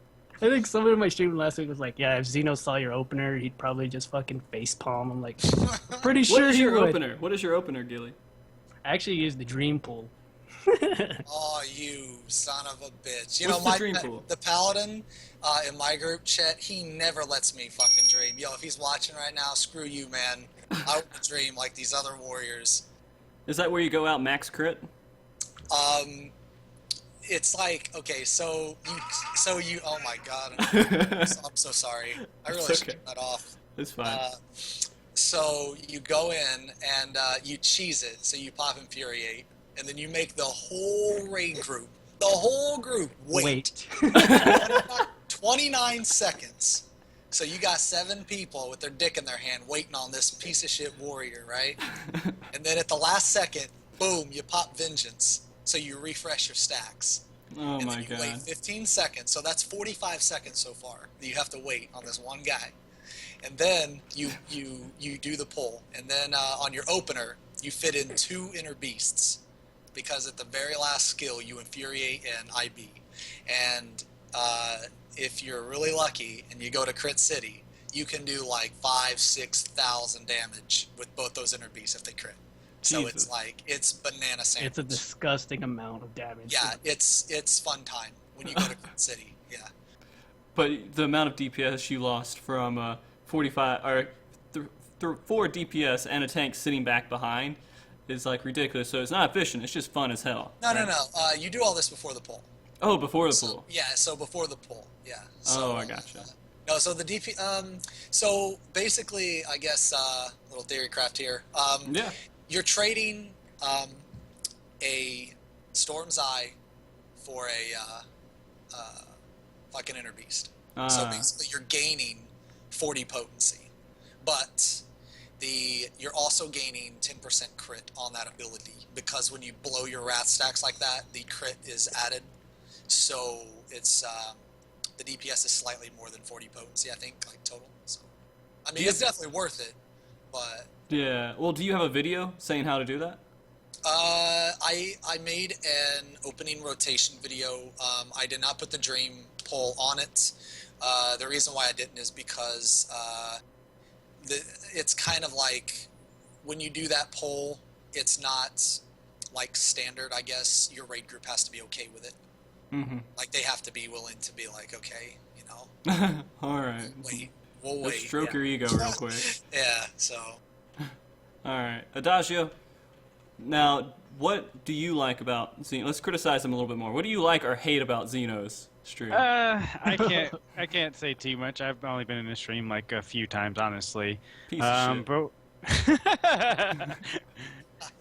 S2: I think someone in my stream last week was like, yeah, if Xeno saw your opener, he'd probably just fucking facepalm. I'm like, pretty sure
S1: What is
S2: he
S1: your
S2: would.
S1: opener? What is your opener, Gilly?
S2: I actually used the dream pool.
S3: Oh, you son of a bitch! You
S1: What's
S3: know,
S1: the dream pool?
S3: the paladin in my group chat, he never lets me fucking dream. Yo, if he's watching right now, screw you, man. I would dream like these other warriors.
S1: Is that where you go out max crit?
S3: Um, it's like, okay, so you. Oh my god, I'm so sorry. I really
S1: It's
S3: should
S1: okay.
S3: turn that off.
S1: It's fine.
S3: So you go in and you cheese it, so you pop Infuriate, and then you make the whole raid group, wait. 29 seconds. So you got 7 people with their dick in their hand waiting on this piece of shit warrior, right? And then at the last second, boom, you pop Vengeance. So you refresh your stacks.
S1: Oh
S3: And
S1: my
S3: then you
S1: god.
S3: wait 15 seconds. So that's 45 seconds so far that you have to wait on this one guy. And then you do the pull. And then on your opener, you fit in 2 inner beasts. Because at the very last skill, you infuriate and IB. And if you're really lucky and you go to Crit City, you can do like 5,000-6,000 damage with both those inner beasts if they crit. So
S1: Jesus.
S3: it's like, it's banana sandwich.
S2: It's a disgusting amount of damage.
S3: Yeah, it's fun time when you go to Crit City. Yeah.
S1: But the amount of DPS you lost from 45 or 4 DPS and a tank sitting back behind is like ridiculous. So it's not efficient. It's just fun as hell.
S3: No,
S1: right?
S3: no. You do all this before the pull.
S1: Oh, before the pool.
S3: Yeah, so before the pull. Yeah. So,
S1: Oh, I gotcha.
S3: No, so the DP. So basically, I guess little theory craft here.
S1: Yeah.
S3: You're trading a Storm's Eye for a fucking Inner Beast. So basically, you're gaining 40 potency, but you're also gaining 10% crit on that ability because when you blow your Wrath stacks like that, the crit is added. So it's the DPS is slightly more than 40 potency, I think, like total. So I mean, it's definitely worth it, but
S1: Yeah. Well, do you have a video saying how to do that?
S3: I made an opening rotation video. I did not put the dream poll on it. The reason why I didn't is because it's kind of like when you do that poll, it's not like standard. I guess your raid group has to be okay with it.
S1: Mm-hmm.
S3: Like they have to be willing to be like, okay, you know,
S1: All right.
S3: we'll
S1: Let's
S3: wait.
S1: stroke
S3: Yeah.
S1: your ego real quick.
S3: Yeah. So.
S1: All right, Adagio. Now, what do you like about Xeno? Let's criticize him a little bit more. What do you like or hate about Xeno's stream?
S4: I can't say too much. I've only been in the stream like a few times, honestly.
S1: Piece of shit.
S4: But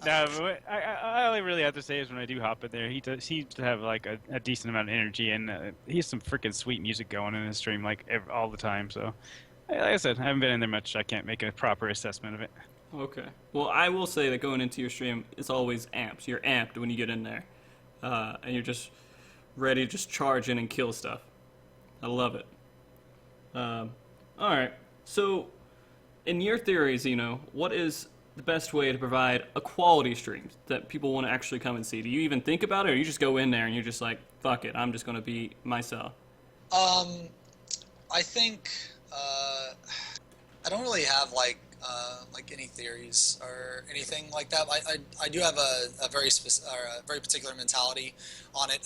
S4: no, but I only really have to say is when I do hop in there, he seems to have like a decent amount of energy, and he has some freaking sweet music going in his stream like all the time. So, like I said, I haven't been in there much. So I can't make a proper assessment of it.
S1: Okay. Well, I will say that going into your stream, it's always amped. You're amped when you get in there, and you're just ready to just charge in and kill stuff. I love it. All right. So, in your theory, Xeno, what is the best way to provide a quality stream that people want to actually come and see? Do you even think about it, or you just go in there and you're just like, fuck it, I'm just going to be myself?
S3: I think I don't really have like any theories or anything like that. I do have a very very particular mentality on it.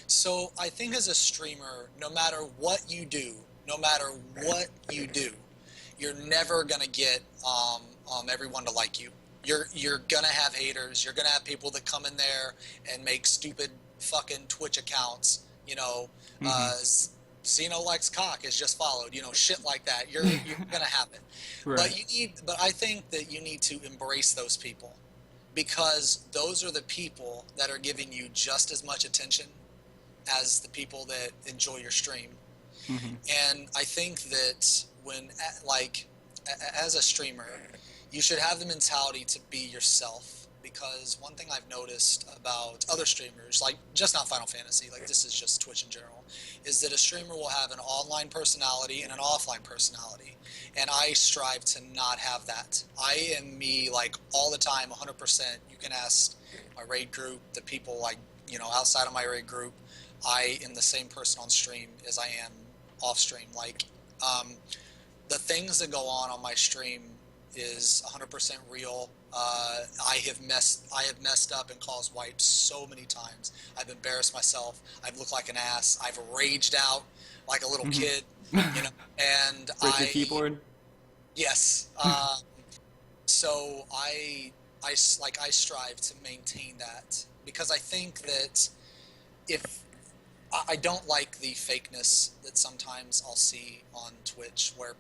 S3: So I think as a streamer, no matter what you do, you're never gonna get everyone to like you. You're gonna have haters. You're gonna have people that come in there and make stupid fucking Twitch accounts. You know, Xeno likes cock is just followed. You know, shit like that. You're gonna have it.
S1: Right.
S3: But I think that you need to embrace those people, because those are the people that are giving you just as much attention as the people that enjoy your stream.
S1: Mm-hmm.
S3: And I think that as a streamer, you should have the mentality to be yourself. Because one thing I've noticed about other streamers, like just not Final Fantasy, like this is just Twitch in general, is that a streamer will have an online personality and an offline personality. And I strive to not have that. I am me like all the time, 100%. You can ask my raid group, the people like, you know, outside of my raid group. I am the same person on stream as I am off stream. Like, the things that go on my stream is 100% real. I have messed up and caused wipes so many times. I've embarrassed myself. I've looked like an ass. I've raged out like a little kid, you know. And
S1: Break your keyboard.
S3: Yes. So I strive to maintain that, because I think that if I don't like the fakeness that sometimes I'll see on Twitch, where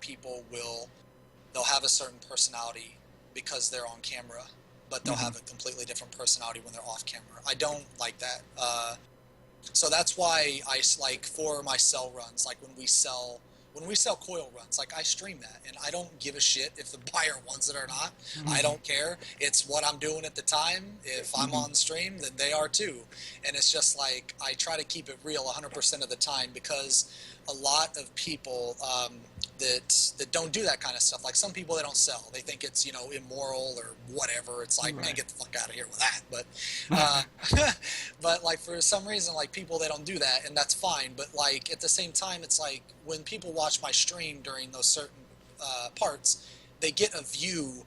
S3: they'll have a certain personality because they're on camera, but they'll have a completely different personality when they're off camera. I don't like that. So that's why I like, for my sell runs, like when we sell coil runs, like I stream that, and I don't give a shit if the buyer wants it or not. I don't care. It's what I'm doing at the time. If I'm on stream, then they are too. And it's just like, I try to keep it real 100% of the time, because a lot of people that don't do that kind of stuff, like some people, they don't sell. They think it's, you know, immoral or whatever. It's like, man, get the fuck out of here with that. But but like, for some reason, like, people, they don't do that, and that's fine. But like, at the same time, it's like, when people watch my stream during those certain parts, they get a view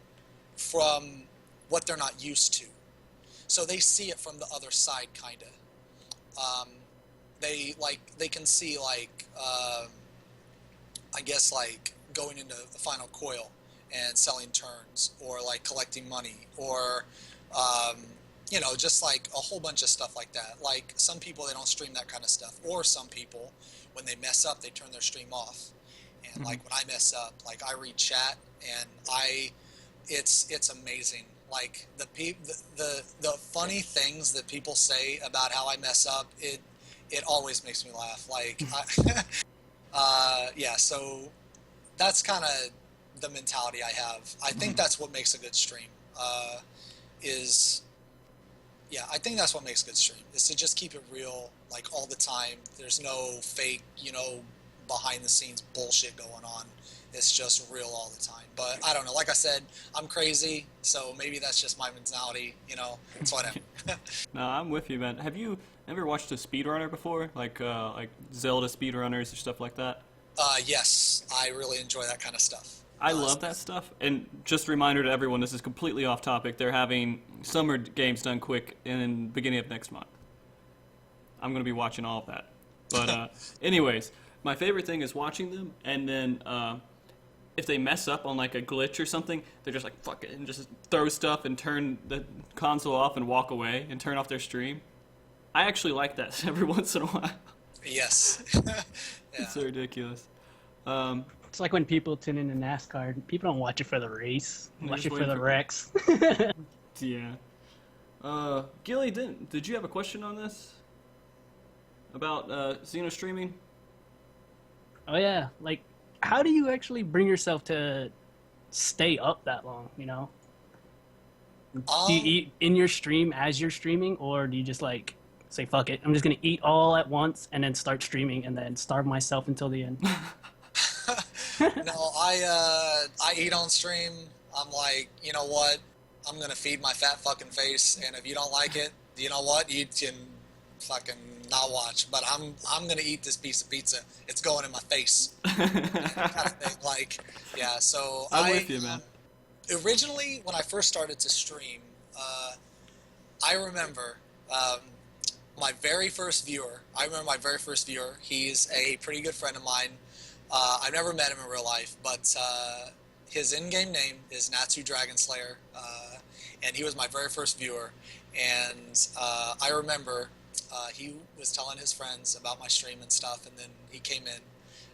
S3: from what they're not used to. So they see it from the other side, kind of. They can see, like, I guess, like, going into the final coil and selling turns, or like collecting money, or you know, just like a whole bunch of stuff like that. Like, some people, they don't stream that kind of stuff, or some people, when they mess up, they turn their stream off. And like, when I mess up, like, I read chat, and it's amazing. Like, the funny things that people say about how I mess up, it always makes me laugh. Like, yeah, so that's kind of the mentality I have. I think that's what makes a good stream. I think that's what makes a good stream, is to just keep it real, like, all the time. There's no fake, you know, behind the scenes bullshit going on. It's just real all the time. But I don't know. Like I said, I'm crazy, so maybe that's just my mentality. You know, it's whatever.
S1: No, I'm with you, man. Have you ever watched a speedrunner before, like Zelda speedrunners or stuff like that?
S3: Yes, I really enjoy that kind of stuff.
S1: I love that stuff. And just a reminder to everyone, this is completely off topic. They're having Summer Games Done Quick in the beginning of next month. I'm going to be watching all of that. But anyways, my favorite thing is watching them, and then if they mess up on like a glitch or something, they're just like, fuck it, and just throw stuff and turn the console off and walk away and turn off their stream. I actually like that every once in a while.
S3: Yes. Yeah.
S1: It's so ridiculous.
S2: It's like when people tune into NASCAR. People don't watch it for the race.
S1: They're
S2: Watch
S1: just
S2: it for
S1: waiting
S2: the
S1: for-
S2: wrecks.
S1: Yeah. Gilly, did you have a question on this? About Xeno streaming?
S2: Oh yeah, like, how do you actually bring yourself to stay up that long, you know? Do you eat in your stream as you're streaming, or do you just, like, say, fuck it, I'm just gonna eat all at once and then start streaming and then starve myself until the end?
S3: No, I eat on stream. I'm like, you know what? I'm gonna feed my fat fucking face, and if you don't like it, you know what? You can fucking not watch. But I'm gonna eat this piece of pizza. It's going in my face. Kind of thing. Like, yeah. So
S1: I'm with you, man.
S3: Originally, when I first started to stream, I remember my very first viewer. He's a pretty good friend of mine. I've never met him in real life, but his in-game name is Natsu Dragonslayer, and he was my very first viewer. And I remember he was telling his friends about my stream and stuff, and then he came in,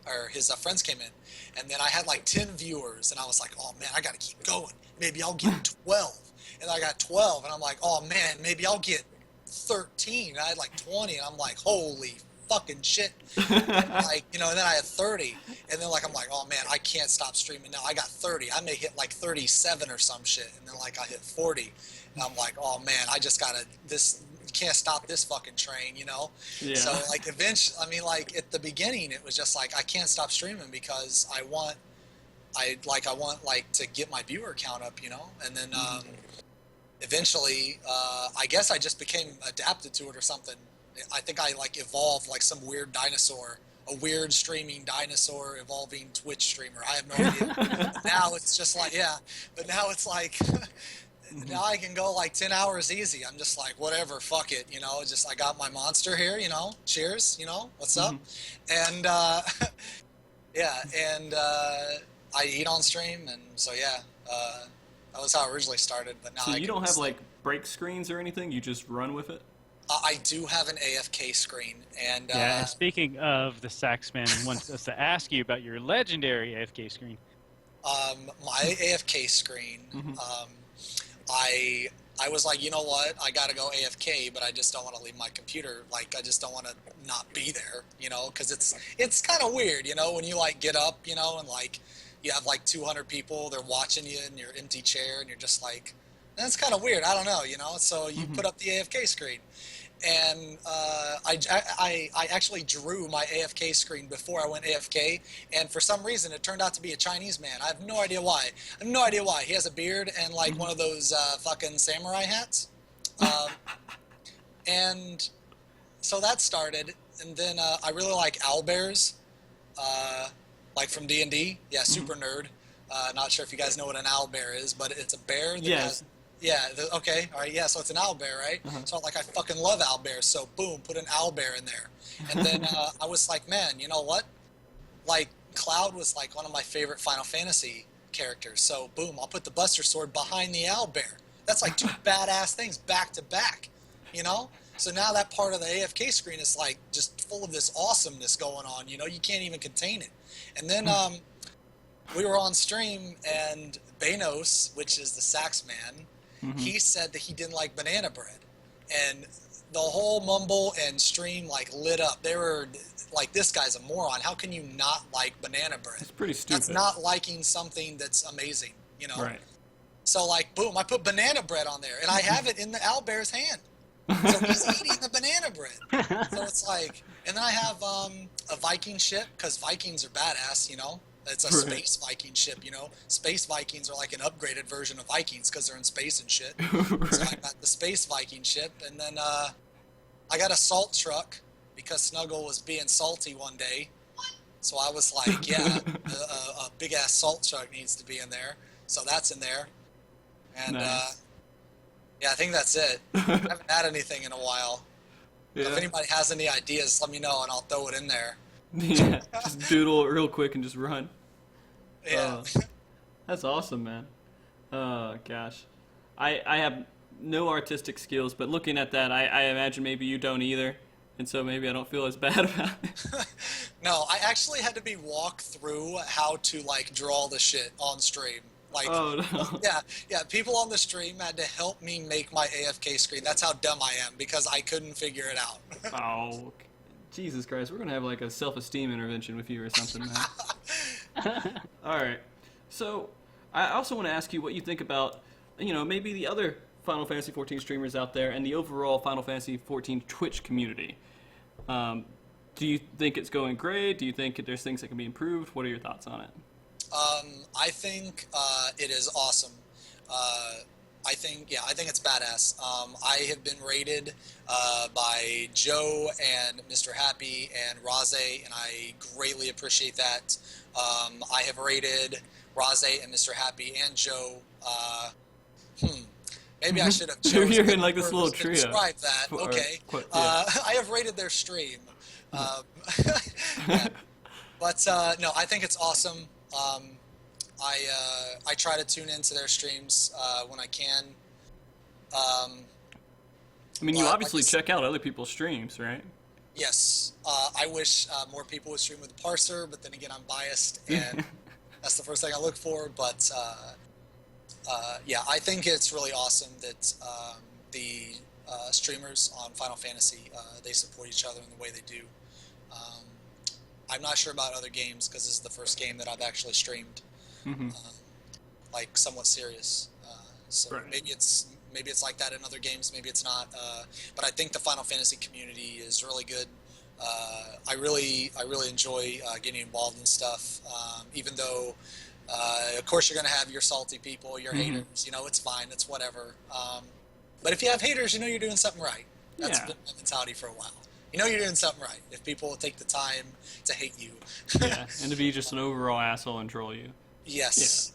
S3: or his friends came in, and then I had like 10 viewers, and I was like, oh man, I gotta keep going. Maybe I'll get 12. And I got 12, and I'm like, oh man, maybe I'll get 13. I had like 20, and I'm like, holy fucking shit. Like, you know, and then I had 30, and then like, I'm like, oh man, I can't stop streaming now. I got 30. I may hit like 37 or some shit, and then like I hit 40, and I'm like, oh man, I just gotta, you can't stop this fucking train, you know?
S1: Yeah.
S3: So like, eventually, I mean, like, at the beginning, it was just like, I can't stop streaming because I want like to get my viewer count up, you know? And then eventually, I guess I just became adapted to it or something. I think I like evolved like some weird dinosaur, a weird streaming dinosaur evolving Twitch streamer. I have no idea. But now it's just like, yeah, but now it's like, now I can go like 10 hours easy. I'm just like, whatever, fuck it, you know. Just I got my monster here, you know. Cheers, you know. What's up? And yeah, and I eat on stream, and so yeah, that was how it originally started. But now
S1: So
S3: I
S1: you
S3: can
S1: don't have
S3: just,
S1: like break screens or anything? You just run with it?
S3: I do have an AFK screen, and
S4: Yeah, and speaking of, the Saxman wants us to ask you about your legendary AFK screen.
S3: my AFK screen, I was like, you know what, I gotta go AFK, but I just don't want to leave my computer. Like, I just don't want to not be there, you know, because it's kind of weird, you know, when you like get up, you know, and like you have like 200 people, they're watching you in your empty chair, and you're just like, that's kind of weird. I don't know, you know. So you put up the AFK screen, and I actually drew my AFK screen before I went AFK, and for some reason it turned out to be a Chinese man. I have no idea why. I have no idea why. He has a beard and like one of those fucking samurai hats, and so that started. And then I really like owlbears, like from D&D. Yeah, super nerd. Not sure if you guys know what an owlbear is, but it's a bear that has... Yeah, okay, all right, yeah, so it's an owlbear, right? So, like, I fucking love owlbears, so boom, put an owlbear in there. And then I was like, man, you know what? Like, Cloud was, like, one of my favorite Final Fantasy characters, so boom, I'll put the Buster Sword behind the owlbear. That's, like, two badass things back to back, you know? So now that part of the AFK screen is, like, just full of this awesomeness going on, you know? You can't even contain it. And then we were on stream, and Banos, which is the sax man, he said that he didn't like banana bread, and the whole mumble and stream like lit up. They were like, this guy's a moron. How can you not like banana bread?
S1: It's pretty stupid.
S3: That's not liking something that's amazing, you know?
S1: Right.
S3: So like, boom, I put banana bread on there, and I have it in the owlbear's hand. So he's eating the banana bread. So it's like, and then I have a Viking ship, because Vikings are badass, you know? It's a space Viking ship, you know? Space Vikings are like an upgraded version of Vikings because they're in space and shit. So I got the space Viking ship, and then I got a salt truck because Snuggle was being salty one day. So I was like, yeah, a big-ass salt truck needs to be in there. So that's in there. And yeah, I think that's it. I haven't had anything in a while. Yeah. So if anybody has any ideas, let me know, and I'll throw it in there.
S1: Yeah, just doodle it real quick and just run.
S3: Yeah.
S1: That's awesome, man. Gosh. I have no artistic skills, but looking at that, I imagine maybe you don't either, and so maybe I don't feel as bad about it.
S3: No, I actually had to be walked through how to, like, draw the shit on stream. Like,
S1: oh, no.
S3: Yeah, people on the stream had to help me make my AFK screen. That's how dumb I am, because I couldn't figure it out.
S1: Oh, Jesus Christ, we're going to have like a self-esteem intervention with you or something, man. Alright, so I also want to ask you what you think about, you know, maybe the other Final Fantasy XIV streamers out there and the overall Final Fantasy XIV Twitch community. Do you think it's going great? Do you think there's things that can be improved? What are your thoughts on it?
S3: I think it is awesome. I think it's badass. I have been rated by Joe and Mr. Happy and Raze, and I greatly appreciate that. I have rated Raze and Mr. Happy and Joe. Maybe I should have chosen
S1: You're in like this little trio.
S3: Describe that. Okay. I have rated their stream. Yeah. But no, I think it's awesome. I try to tune into their streams when I can.
S1: I mean, you obviously check out other people's streams, right?
S3: Yes. I wish more people would stream with a parser, but then again, I'm biased, and that's the first thing I look for. But yeah, I think it's really awesome that the streamers on Final Fantasy, they support each other in the way they do. I'm not sure about other games because this is the first game that I've actually streamed, like somewhat serious. So maybe it's like that in other games, maybe it's not. But I think the Final Fantasy community is really good. I really enjoy getting involved in stuff, even though, of course, you're going to have your salty people, your haters. You know, it's fine, it's whatever. But if you have haters, you know you're doing something right. That's been my mentality for a while. You know you're doing something right if people take the time to hate you.
S1: Yeah, and to be just an overall asshole and troll you.
S3: Yes.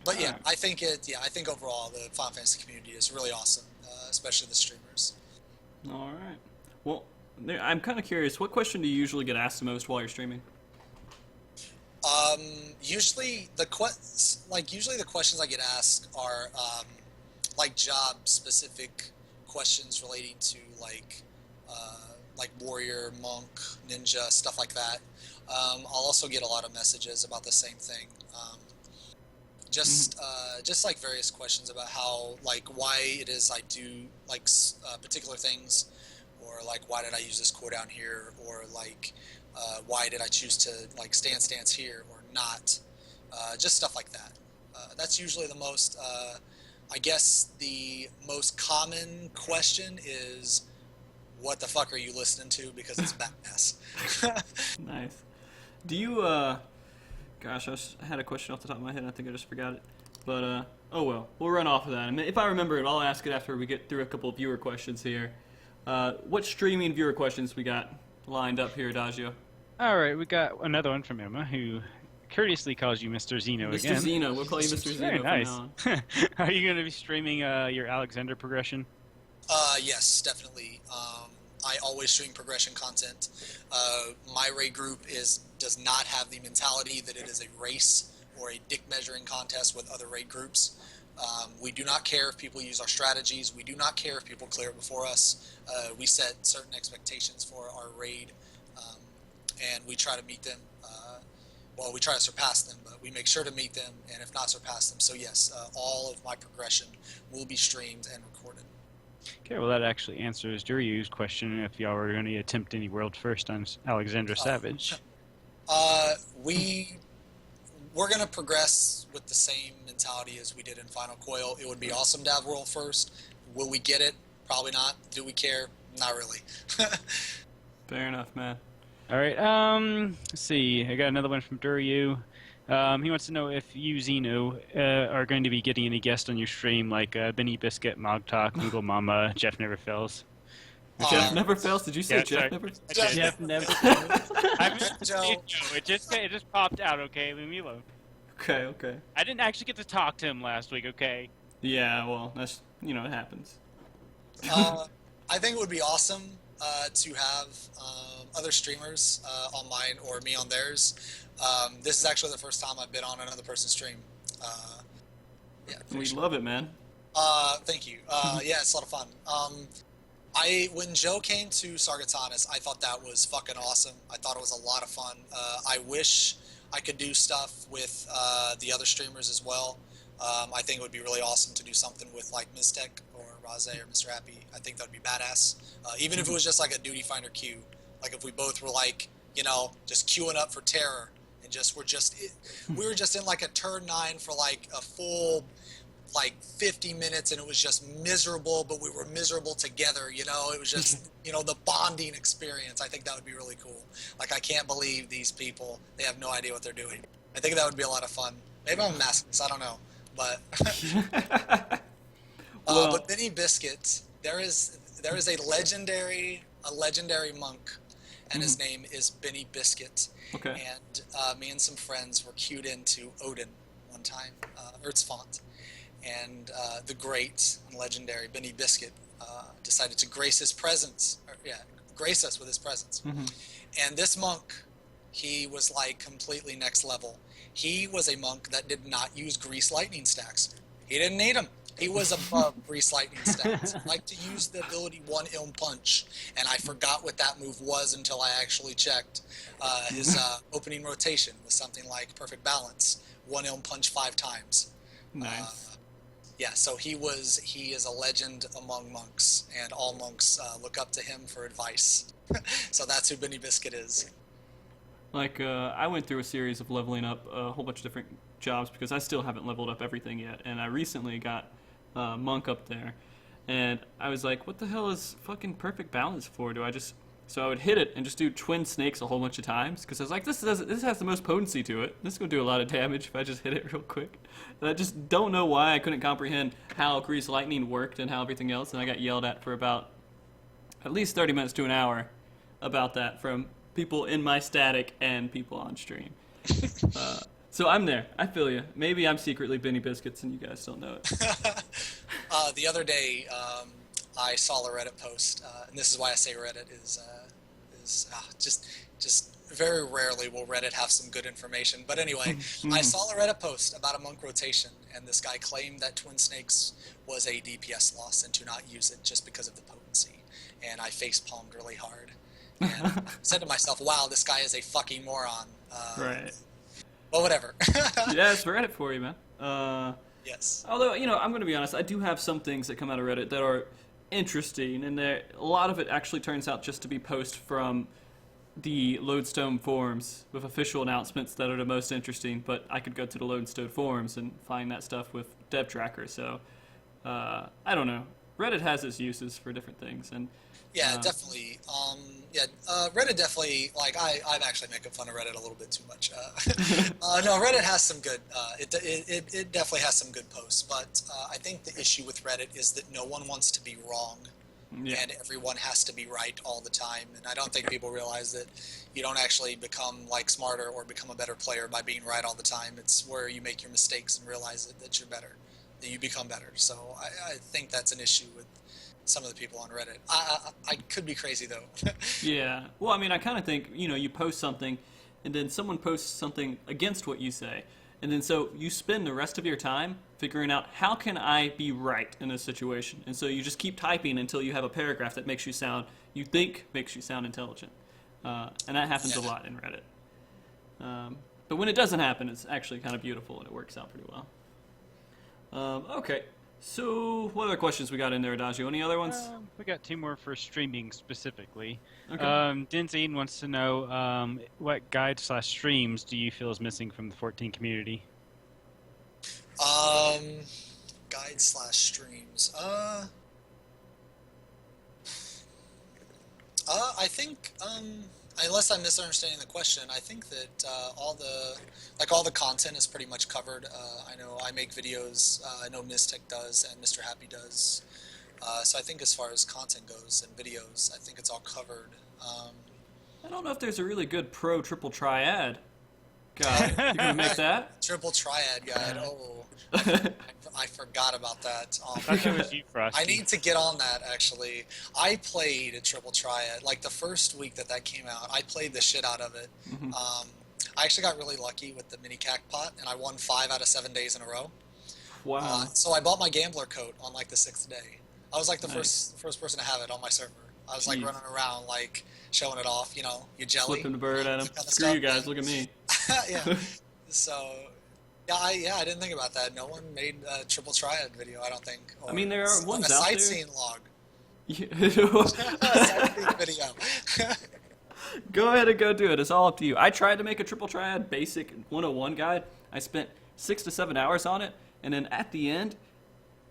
S3: But yeah,
S1: Alright.
S3: I think I think overall the Final Fantasy community is really awesome, especially the streamers.
S1: All right. Well, I'm kind of curious. What question do you usually get asked the most while you're streaming?
S3: Usually usually the questions I get asked are like job specific questions relating to like warrior, monk, ninja, stuff like that. I'll also get a lot of messages about the same thing. Just like various questions about how like why it is I do like particular things, or like why did I use this cooldown here, or like why did I choose to like stance here or not, just stuff like that. That's usually the most. I guess the most common question is, "What the fuck are you listening to?" Because it's badass.
S1: Nice. Do you, gosh, I had a question off the top of my head. I think I just forgot it. But, oh well. We'll run off of that. I mean, if I remember it, I'll ask it after we get through a couple of viewer questions here. What streaming viewer questions we got lined up here, Adagio?
S4: All right, we got another one from Emma, who courteously calls you Mr. Xeno
S1: Mr.
S4: again.
S1: Xeno. We'll call you Mr. Xeno
S4: Very
S1: from
S4: nice.
S1: now on.
S4: Are you going to be streaming your Alexander progression?
S3: Yes, definitely. I always stream progression content. My raid group does not have the mentality that it is a race or a dick measuring contest with other raid groups. We do not care if people use our strategies. We do not care if people clear it before us. We set certain expectations for our raid, and we try to meet them. Well, we try to surpass them, but we make sure to meet them, and if not surpass them. So yes, all of my progression will be streamed and recorded.
S4: Okay, well that actually answers Duryu's question if y'all were going to attempt any world first on Alexander Savage.
S3: We're gonna progress with the same mentality as we did in Final Coil. It would be awesome to have world first. Will we get it? Probably not. Do we care? Not really.
S1: Fair enough, man.
S4: All right, let's see. I got another one from Duryu. He wants to know if you, Xeno, are going to be getting any guests on your stream, like Benny Biscuit, MogTalk, Google Mama, Jeff Never Fails.
S1: Jeff Never Fails? Did you say
S4: Yeah,
S1: Jeff
S4: sorry.
S1: Never?
S4: I did.
S2: Jeff never.
S4: I'm just,
S3: Joe.
S4: it just popped out. Okay, leave me alone.
S1: Okay, okay.
S4: I didn't actually get to talk to him last week. Okay.
S1: Yeah, well, that's, it happens.
S3: I think it would be awesome to have other streamers on mine or me on theirs. This is actually the first time I've been on another person's stream. Yeah,
S1: We
S3: sure.
S1: love it, man.
S3: Thank you. Yeah, it's a lot of fun. When Joe came to Sargatanas, I thought that was fucking awesome. I thought it was a lot of fun. I wish I could do stuff with the other streamers as well. I think it would be really awesome to do something with like Miztec or Raze or Mr. Happy. I think that would be badass. Even if it was just like a Duty Finder queue. Like if we both were like, just queuing up for Terror and we were just in like a turn 9 for like a full like 50 minutes, and it was just miserable, but we were miserable together, it was just, the bonding experience. I think that would be really cool. Like, I can't believe these people, they have no idea what they're doing. I think that would be a lot of fun. Maybe I'm a masochist, I don't know, but but Benny Biscuit, there is a legendary monk, and his name is Benny Biscuit.
S1: Okay.
S3: And me and some friends were queued into Odin one time, Earthsfont. And the great and legendary Benny Biscuit decided to grace us with his presence.
S1: Mm-hmm.
S3: And this monk, he was like completely next level. He was a monk that did not use Grease Lightning stacks. He didn't need them. He was above Grease Lightning stacks. He liked to use the ability One Ilm Punch, and I forgot what that move was until I actually checked. His opening rotation was something like Perfect Balance, One Ilm Punch 5 times.
S1: Nice.
S3: Yeah, so he is a legend among monks, and all monks look up to him for advice. So that's who Benny Biscuit is.
S1: Like, I went through a series of leveling up a whole bunch of different jobs because I still haven't leveled up everything yet. And I recently got Monk up there. And I was like, what the hell is fucking Perfect Balance for? So I would hit it and just do Twin Snakes a whole bunch of times because I was like, this has the most potency to it. This is going to do a lot of damage if I just hit it real quick. And I just don't know why I couldn't comprehend how Grease Lightning worked and how everything else. And I got yelled at for about at least 30 minutes to an hour about that from people in my static and people on stream. So I'm there. I feel you. Maybe I'm secretly Benny Biscuits and you guys don't know it.
S3: The other day, I saw a Reddit post, and this is why I say Reddit just very rarely will Reddit have some good information. But anyway, I saw a Reddit post about a monk rotation, and this guy claimed that Twin Snakes was a DPS loss and to not use it just because of the potency. And I face palmed really hard. And I said to myself, wow, this guy is a fucking moron.
S1: Right.
S3: But whatever.
S1: Yeah, it's Reddit for you, man.
S3: Yes.
S1: Although, I'm going to be honest, I do have some things that come out of Reddit that are interesting, and a lot of it actually turns out just to be posts from the Lodestone forums with official announcements that are the most interesting, but I could go to the Lodestone forums and find that stuff with dev tracker, so I don't know. Reddit has its uses for different things, and
S3: yeah, definitely. Reddit definitely, like, I'm actually making fun of Reddit a little bit too much. No, Reddit has some good, it definitely has some good posts, but I think the issue with Reddit is that no one wants to be wrong, and everyone has to be right all the time, and I don't think people realize that you don't actually become, like, smarter or become a better player by being right all the time. It's where you make your mistakes and realize that you're better, that you become better. So I think that's an issue with some of the people on Reddit. I could be crazy, though.
S1: yeah. Well, I mean, I kind of think, you post something, and then someone posts something against what you say, and then so you spend the rest of your time figuring out, how can I be right in this situation? And so you just keep typing until you have a paragraph that makes you sound intelligent. And that happens a lot in Reddit. But when it doesn't happen, it's actually kind of beautiful, and it works out pretty well. Okay. So, what other questions we got in there, Adagio? Any other ones?
S4: We got 2 more for streaming specifically.
S1: Okay.
S4: Denzine wants to know what guide/streams do you feel is missing from the 14 community?
S3: Guide/streams. I think, unless I'm misunderstanding the question, I think that all the content is pretty much covered. I know I make videos. I know Mystic does, and Mr. Happy does. So I think as far as content goes and videos, I think it's all covered.
S1: I don't know if there's a really good pro triple triad guide. You gonna make that?
S3: Triple triad guide. Oh, I forgot about that.
S4: I thought that was you, Frosty.
S3: I need to get on that, actually. I played a triple triad. Like, the first week that came out, I played the shit out of it.
S1: Mm-hmm.
S3: I actually got really lucky with the mini cacpot, and I won 5 out of 7 days in a row.
S1: Wow.
S3: So I bought my gambler coat on, like, the 6th day. I was, like, the
S1: Nice.
S3: first person to have it on my server. I was,
S1: Jeez.
S3: like, running around, like, showing it off, you jelly.
S1: Flipping the bird at him.
S3: that kind of
S1: Screw
S3: stuff.
S1: you guys, look at me.
S3: Yeah. So, I didn't think about that. No one made a triple triad video, I don't think.
S1: I mean, there are ones
S3: a
S1: out there.
S3: sightseeing log.
S1: Yeah.
S3: Sightseeing video.
S1: Go ahead and go do it. It's all up to you. I tried to make a triple triad basic 101 guide. I spent 6 to 7 hours on it, and then at the end,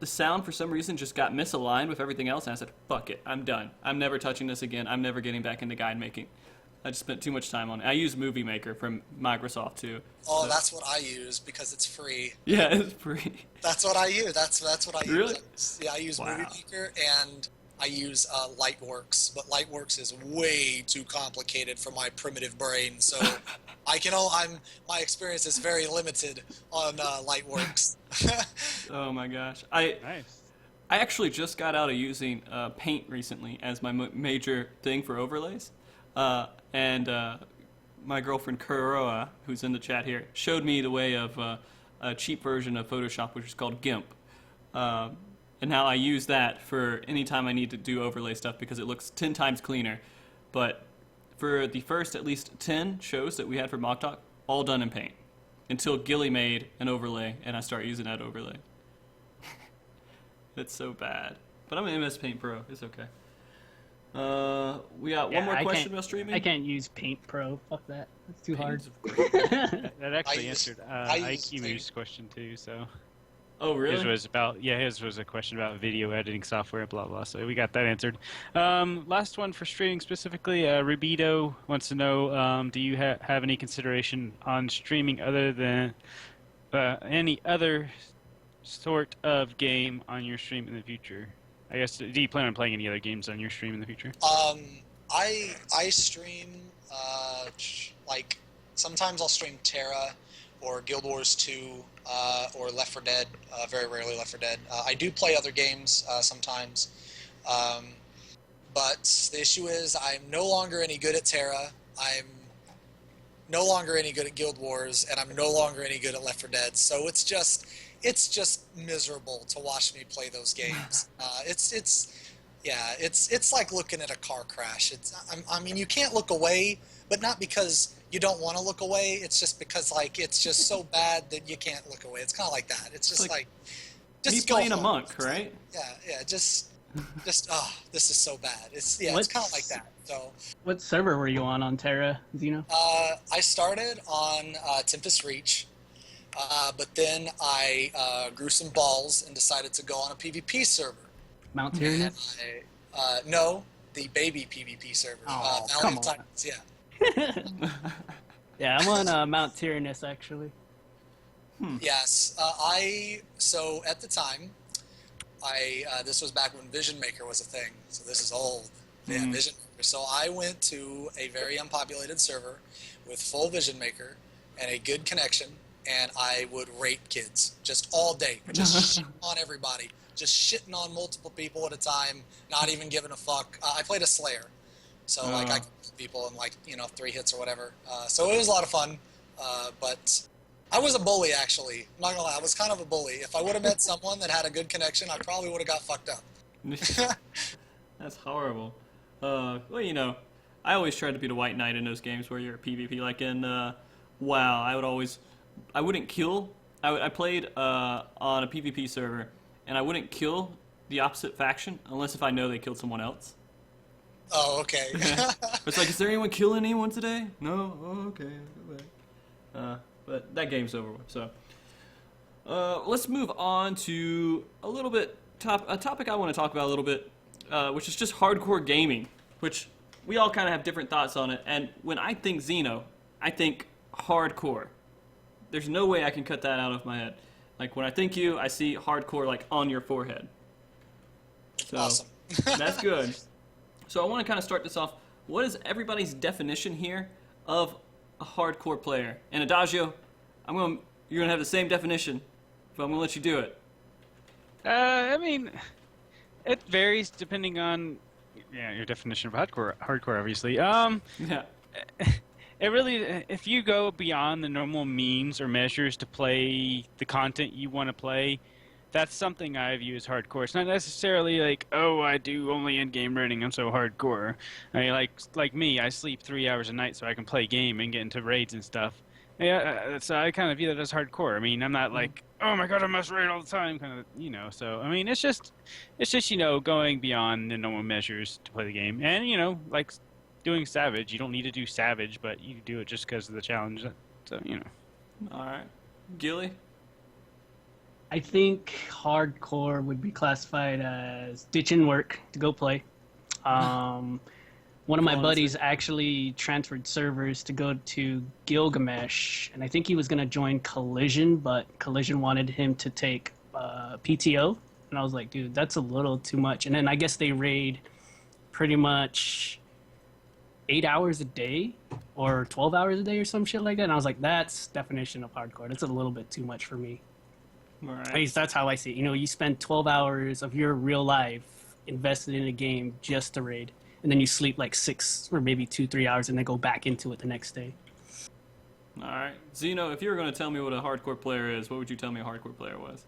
S1: the sound for some reason just got misaligned with everything else, and I said, fuck it, I'm done. I'm never touching this again. I'm never getting back into guide making. I just spent too much time on it. I use Movie Maker from Microsoft too.
S3: Oh,
S1: so.
S3: that's what I use because it's free.
S1: Yeah, it's free.
S3: That's what I use. That's what I use.
S1: Really?
S3: Yeah, I use
S1: Wow.
S3: Movie Maker and I use Lightworks, but Lightworks is way too complicated for my primitive brain. So my experience is very limited on Lightworks.
S1: Oh my gosh.
S4: Nice.
S1: I actually just got out of using Paint recently as my major thing for overlays. And my girlfriend Kuroa, who's in the chat here, showed me the way of a cheap version of Photoshop, which is called GIMP. And now I use that for any time I need to do overlay stuff because it looks 10 times cleaner. But for the first at least 10 shows that we had for MogTalk, all done in Paint. Until Gilly made an overlay and I start using that overlay. It's so bad. But I'm an MS Paint Pro. It's okay. We got one more question about streaming.
S2: I can't use Paint Pro. Fuck that. That's too hard.
S4: That actually
S3: I use-
S4: answered
S3: I use
S4: IQ's question too. So
S1: Oh, really?
S4: his was a question about video editing software, blah blah. So we got that answered. Last one for streaming specifically. Rubido wants to know: do you have any consideration on streaming other than any other sort of game on your stream in the future? I guess, do you plan on playing any other games on your stream in the future?
S3: I stream like sometimes I'll stream Terra, or Guild Wars 2, or Left 4 Dead. Very rarely Left 4 Dead. I do play other games sometimes, but the issue is I'm no longer any good at Terra. I'm no longer any good at Guild Wars, and I'm no longer any good at Left 4 Dead. So it's just miserable to watch me play those games. It's like looking at a car crash. I mean, you can't look away, but not because you don't want to look away. It's just because like it's just so bad that you can't look away. It's kind of like that. It's just like
S1: me
S3: just
S1: playing
S3: go
S1: a
S3: home.
S1: monk, right?
S3: Yeah. Just this is so bad. It's kind of like that. So
S2: What server were you on Terra, Xeno?
S3: I started on Tempest Reach, but then I grew some balls and decided to go on a PvP server.
S2: Mount Tyrannus?
S3: No, the baby PvP server.
S2: Oh,
S3: Valley
S2: come
S3: of
S2: on.
S3: Titans, yeah.
S2: Yeah, I'm on Mount Tyrannus, actually.
S3: Yes, so at the time, this was back when Vision Maker was a thing, so this is old. Yeah, Vision Maker. So I went to a very unpopulated server with full Vision Maker and a good connection, and I would rape kids just all day, just shitting on everybody, just shitting on multiple people at a time, not even giving a fuck. I played a Slayer, so like I could kill people in like 3 hits or whatever. So it was a lot of fun, but I was a bully actually. I'm not gonna lie, I was kind of a bully. If I would have met someone that had a good connection, I probably would have got fucked up.
S1: That's horrible. Well, I always tried to be the White Knight in those games where you're a PvP. Like in WoW, I wouldn't kill. I played on a PvP server, and I wouldn't kill the opposite faction unless if I know they killed someone else.
S3: Oh, okay.
S1: It's like, is there anyone killing anyone today? No? Oh, okay. Go back. But that game's over with, so. Let's move on to a little bit, a topic I want to talk about a little bit, which is just hardcore gaming, which we all kind of have different thoughts on it. And when I think Xeno, I think hardcore. There's no way I can cut that out of my head. Like, when I think you, I see hardcore, like, on your forehead. So,
S3: Awesome.
S1: That's good. So I want to kind of start this off. What is everybody's definition here of a hardcore player? And Adagio, you're gonna have the same definition, but I'm gonna let you do it.
S4: I mean, it varies depending on your definition of hardcore. Hardcore, obviously.
S1: Yeah.
S4: It really, if you go beyond the normal means or measures to play the content you want to play, that's something I view as hardcore. It's not necessarily like, oh, I do only in-game raiding, I'm so hardcore. I mean, like me, I sleep 3 hours a night so I can play game and get into raids and stuff. Yeah, so I kind of view that as hardcore. I mean, I'm not like, oh my god, I must raid all the time, kind of, So I mean, it's just, going beyond the normal measures to play the game, and like doing Savage, you don't need to do Savage, but you do it just because of the challenge. So
S1: All right, Gilly.
S2: I think hardcore would be classified as ditching work to go play. One of my buddies actually transferred servers to go to Gilgamesh, and I think he was going to join Collision, but Collision wanted him to take PTO, and I was like, dude, that's a little too much. And then I guess they raid pretty much 8 hours a day or 12 hours a day or some shit like that, and I was like, that's definition of hardcore. That's a little bit too much for me.
S1: All right.
S2: At least that's how I see it. You spend 12 hours of your real life invested in a game just to raid, and then you sleep like 6 or maybe 2-3 hours and then go back into it the next day.
S1: All right, Xeno, if you were going to tell me what a hardcore player is, what would you tell me a hardcore player was?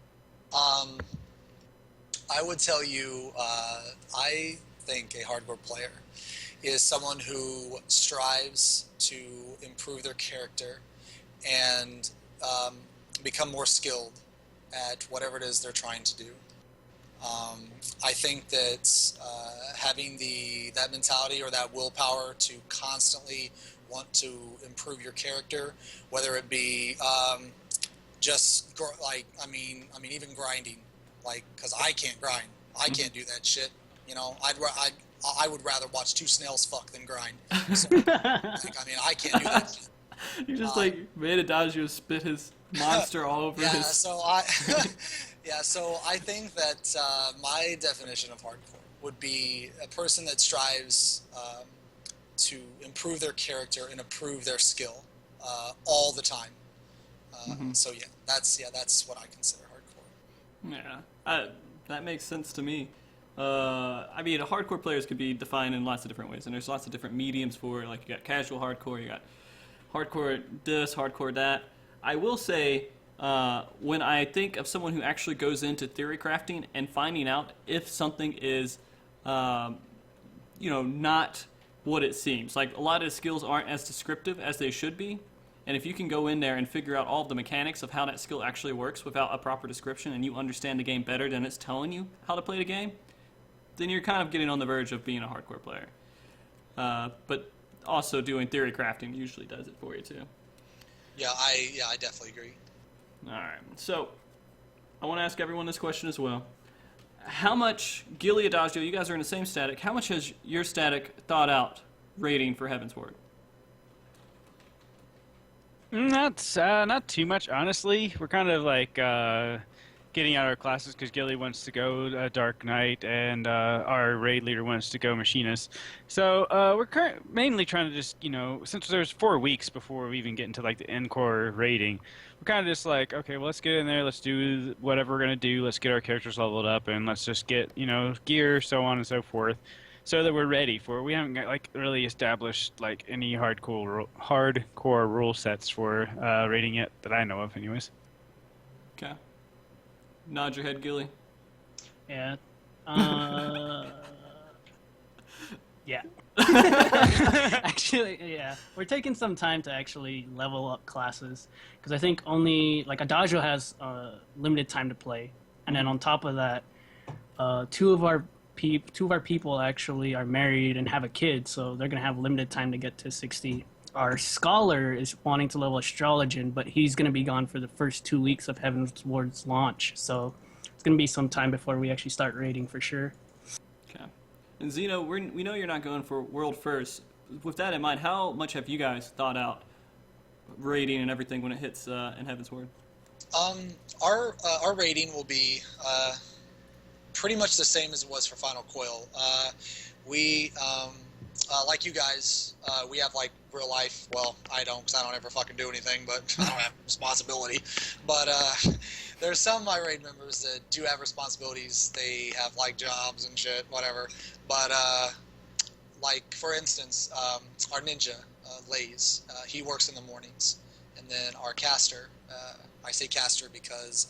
S3: I would tell you, I think a hardcore player is someone who strives to improve their character and become more skilled at whatever it is they're trying to do. I think that having that mentality or that willpower to constantly want to improve your character, whether it be even grinding, like, because I can't grind, I can't do that shit. I would rather watch 2 snails fuck than grind. So, I can't do that shit.
S1: You just made Adagio spit his monster all over his...
S3: So I think that my definition of hardcore would be a person that strives to improve their character and improve their skill all the time. So that's what I consider hardcore.
S1: Yeah, that makes sense to me. I mean, hardcore players could be defined in lots of different ways, and there's lots of different mediums for it. Like, you got casual hardcore, you got hardcore this, hardcore that. I will say, when I think of someone who actually goes into theory crafting and finding out if something is, not what it seems. Like, a lot of the skills aren't as descriptive as they should be. And if you can go in there and figure out all of the mechanics of how that skill actually works without a proper description, and you understand the game better than it's telling you how to play the game, then you're kind of getting on the verge of being a hardcore player. But also doing theory crafting usually does it for you too.
S3: Yeah, I definitely agree.
S1: All right, so I want to ask everyone this question as well. How much, Gilly, Adagio, you guys are in the same static, how much has your static thought out rating for Heavensward?
S4: Not too much, honestly. We're kind of like getting out our classes because Gilly wants to go Dark Knight and our raid leader wants to go Machinist. So we're mainly trying to just, since there's 4 weeks before we even get into like the Encore rating, we're kind of just like, okay, well, let's get in there, let's do whatever we're going to do, let's get our characters leveled up, and let's just get, gear, so on and so forth, so that we're ready for it. We haven't got, really established any hardcore rule sets for rating yet that I know of, anyways.
S1: Okay. Nod your head, Gilly.
S2: Yeah. Yeah. Actually, yeah. We're taking some time to actually level up classes because I think only Adagio has limited time to play, and then on top of that, two of our people actually are married and have a kid, so they're gonna have limited time to get to 60. Our scholar is wanting to level Astrologian, but he's gonna be gone for the first 2 weeks of Heavensward's launch, so it's gonna be some time before we actually start raiding for sure.
S1: Okay. And Xeno, we know you're not going for world first. With that in mind, how much have you guys thought out rating and everything when it hits in Heavensward?
S3: Our rating will be pretty much the same as it was for Final Coil. We like you guys, we have real life. Well, I don't, because I don't ever fucking do anything, but I don't have responsibility. But there's some of my raid members that do have responsibilities. They have jobs and shit, whatever. But for instance, our ninja, Lays, he works in the mornings, and then our caster. I say caster because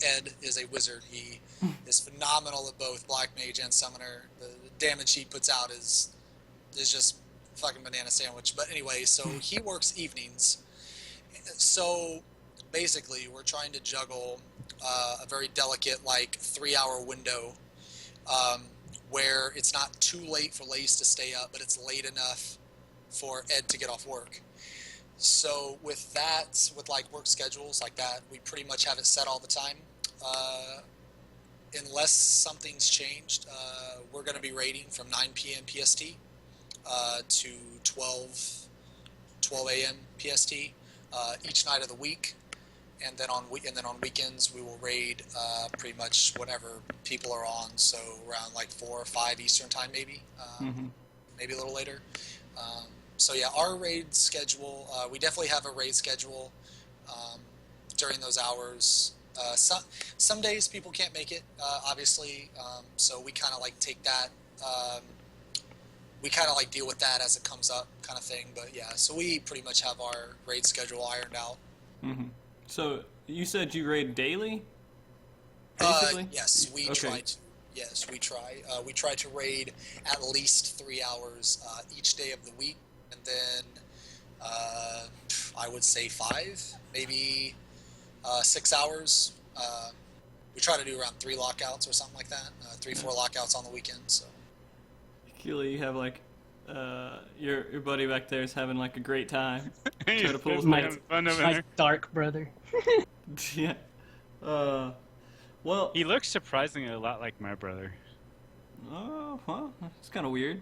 S3: Ed is a wizard. He is phenomenal at both Black Mage and Summoner. The damage he puts out is just fucking banana sandwich. But anyway, so he works evenings. So basically, we're trying to juggle a very delicate 3-hour window where it's not too late for Lace to stay up, but it's late enough for Ed to get off work. So with that, with work schedules like that, we pretty much have it set all the time. Unless something's changed, we're going to be raiding from 9 p.m. PST to 12 a.m. PST each night of the week, and then on weekends we will raid pretty much whatever people are on. So around 4 or 5 Eastern time, maybe maybe a little later. So yeah, our raid schedule, we definitely have a raid schedule during those hours. Some days people can't make it, obviously, so we kind of take that, we kind of deal with that as it comes up kind of thing. But yeah, so we pretty much have our raid schedule ironed out. Mm-hmm.
S1: So you said you raid daily? Basically?
S3: Yes, we try to. Yes, we try. We try to raid at least 3 hours each day of the week. And then I would say 5, maybe 6 hours. We try to do around 3 lockouts or something like that. 3-4 lockouts on the weekend. So.
S1: Keely, you have your buddy back there is having a great time.
S4: He's
S1: Try to pull his
S2: my dark brother.
S1: Yeah. Well,
S4: he looks surprisingly a lot like my brother.
S1: Oh, well, it's kind of weird.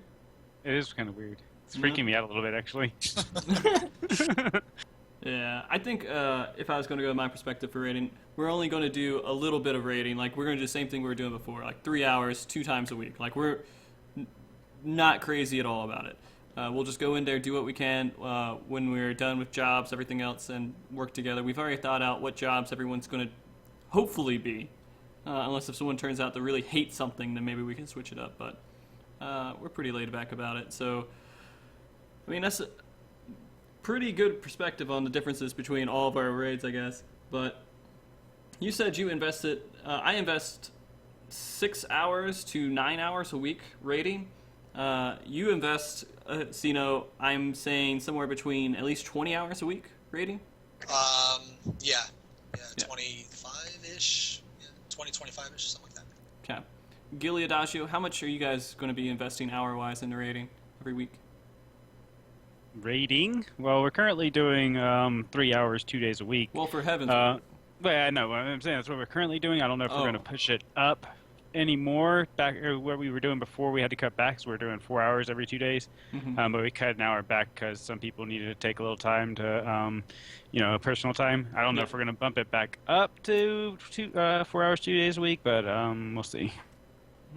S4: It is kind of weird. It's freaking me out a little bit, actually.
S1: Yeah, I think if I was going to go with my perspective for rating, we're only going to do a little bit of rating. We're going to do the same thing we were doing before, 3 hours, 2 times a week. We're not crazy at all about it. We'll just go in there, do what we can when we're done with jobs, everything else, and work together. We've already thought out what jobs everyone's going to hopefully be. Unless if someone turns out to really hate something, then maybe we can switch it up. But we're pretty laid back about it. So, I mean, that's a pretty good perspective on the differences between all of our raids, I guess. But you said you invested, I invest 6 hours to 9 hours a week raiding. You invest, Xeno, I'm saying somewhere between at least 20 hours a week raiding?
S3: Yeah, 25-ish, 20, 25-ish, something like that.
S1: Okay. Gilly Adagio, how much are you guys going to be investing hour-wise into raiding every week?
S4: Rating? Well, we're currently doing 3 hours, 2 days a week.
S1: Well, for heaven's sake.
S4: But yeah, no, I'm saying that's what we're currently doing. I don't know if we're
S1: Oh.
S4: going to push it up anymore. Back what we were doing before, we had to cut back, so we're doing 4 hours every 2 days.
S1: Mhm.
S4: But we cut an hour back because some people needed to take a little time to, personal time. I don't know
S1: Yeah.
S4: if we're going to bump it back up to 4 hours, 2 days a week, but we'll see.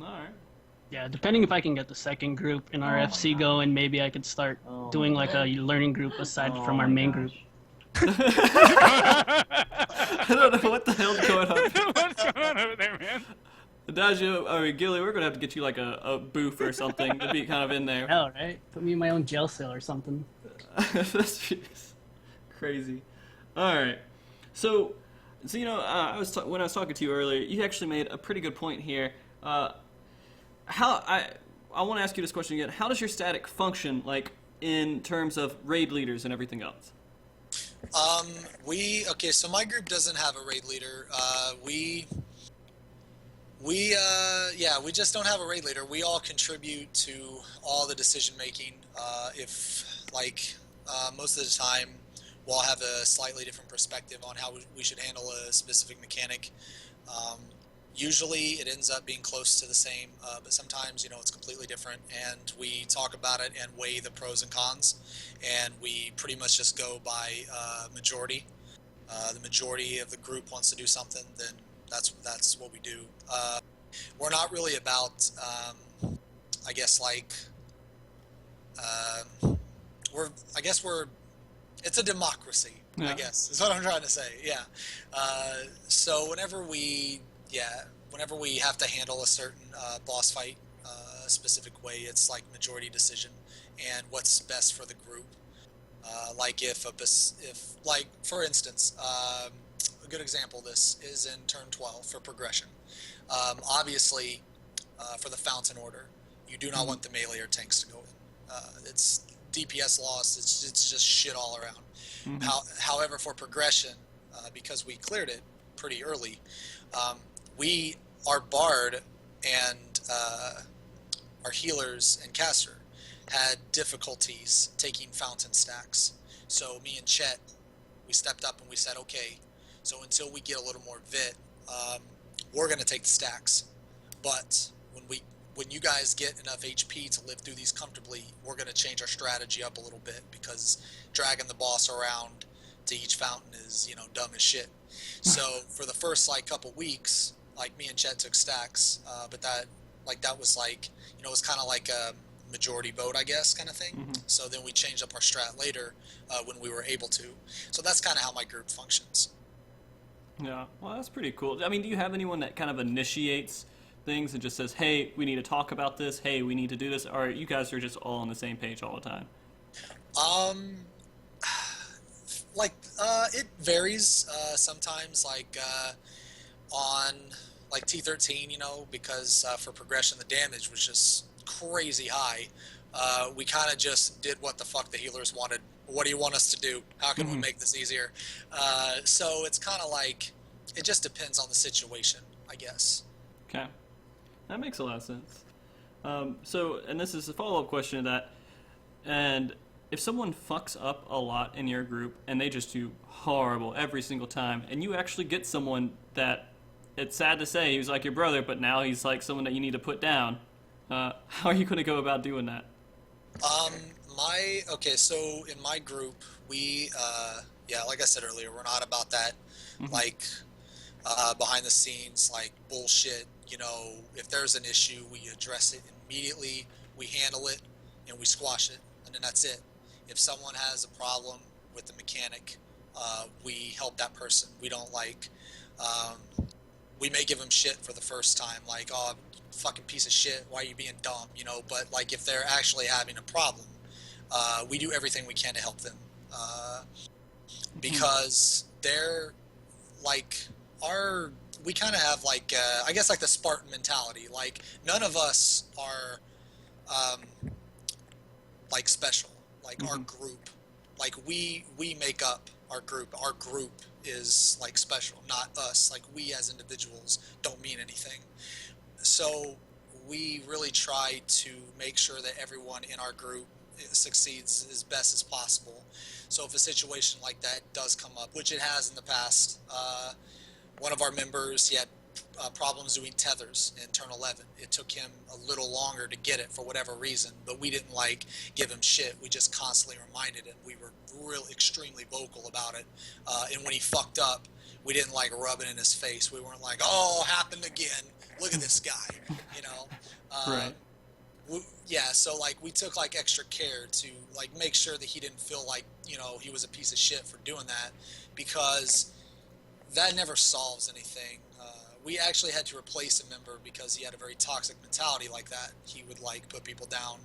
S1: All right.
S2: Yeah, depending if I can get the second group in our FC going, maybe I could start doing like a learning group aside from our main group.
S1: I don't know what the hell's going on.
S4: What's going on over there, man?
S1: Adagio, I mean, Gilly, we're going to have to get you like a booth or something to be kind of in there.
S2: Hell, right? Put me in my own jail cell or something.
S1: That's just crazy. All right. So when I was talking to you earlier, you actually made a pretty good point here. I want to ask you this question again. How does your static function, like, in terms of raid leaders and everything else?
S3: So my group doesn't have a raid leader. We just don't have a raid leader. We all contribute to all the decision making. Most of the time, we'll all have a slightly different perspective on how we should handle a specific mechanic. Usually it ends up being close to the same, but sometimes, it's completely different, and we talk about it and weigh the pros and cons, and we pretty much just go by majority. The majority of the group wants to do something, then that's what we do. We're not really about, it's a democracy,
S1: Yeah.
S3: I guess, is what I'm trying to say, yeah. So whenever we have to handle a certain boss fight a specific way, it's like majority decision and what's best for the group. For instance, a good example of this is in turn 12 for progression. Obviously, for the Fountain Order, you do not want the melee or tanks to go in. It's DPS loss, it's just shit all around.
S1: Mm-hmm.
S3: However, for progression, because we cleared it pretty early, our Bard and our healers and caster had difficulties taking Fountain stacks. So me and Chet, we stepped up and we said, okay, so until we get a little more vit, we're going to take the stacks. But when you guys get enough HP to live through these comfortably, we're going to change our strategy up a little bit, because dragging the boss around to each fountain is, dumb as shit. So for the first couple weeks, me and Chet took stacks, but that was it was kind of like a majority vote, I guess, kind of thing.
S1: Mm-hmm.
S3: So then we changed up our strat later when we were able to. So that's kind of how my group functions.
S1: Yeah, well, that's pretty cool. I mean, do you have anyone that kind of initiates things and just says, hey, we need to talk about this, hey, we need to do this, or you guys are just all on the same page all the time?
S3: It varies sometimes, on T13, because for progression the damage was just crazy high. We kind of just did what the fuck the healers wanted. What do you want us to do? How can we make this easier? So it's kind of it just depends on the situation, I guess.
S1: Okay. That makes a lot of sense. And this is a follow-up question to that, and if someone fucks up a lot in your group and they just do horrible every single time, and you actually get someone that, it's sad to say, he was like your brother, but now he's like someone that you need to put down, how are you going to go about doing that?
S3: So in my group, we, like I said earlier, we're not about that, behind the scenes, bullshit. If there's an issue, we address it immediately, we handle it, and we squash it. and then that's it. If someone has a problem with the mechanic, we help that person. We don't like. We may give them shit for the first time, like, oh, fucking piece of shit, why are you being dumb, you know? But like, if they're actually having a problem, we do everything we can to help them, because they're like we kind of have like I guess like the Spartan mentality. Like, none of us are like special. Like our group, like we make up our group. Our group is like special, not us. Like, we as individuals don't mean anything. So we really try to make sure that everyone in our group succeeds as best as possible. So if a situation like that does come up, which it has in the past, one of our members, he had problems doing tethers in turn 11. It took him a little longer to get it for whatever reason, but we didn't like give him shit. We just constantly reminded him. We were real extremely vocal about it. And when he fucked up, we didn't like rub it in his face. We weren't like, oh, happened again. Look at this guy, you know?
S1: Right.
S3: Yeah, so like we took like extra care to like make sure that he didn't feel like, you know, he was a piece of shit for doing that, because that never solves anything. We actually had to replace a member because he had a very toxic mentality like that. He would like put people down,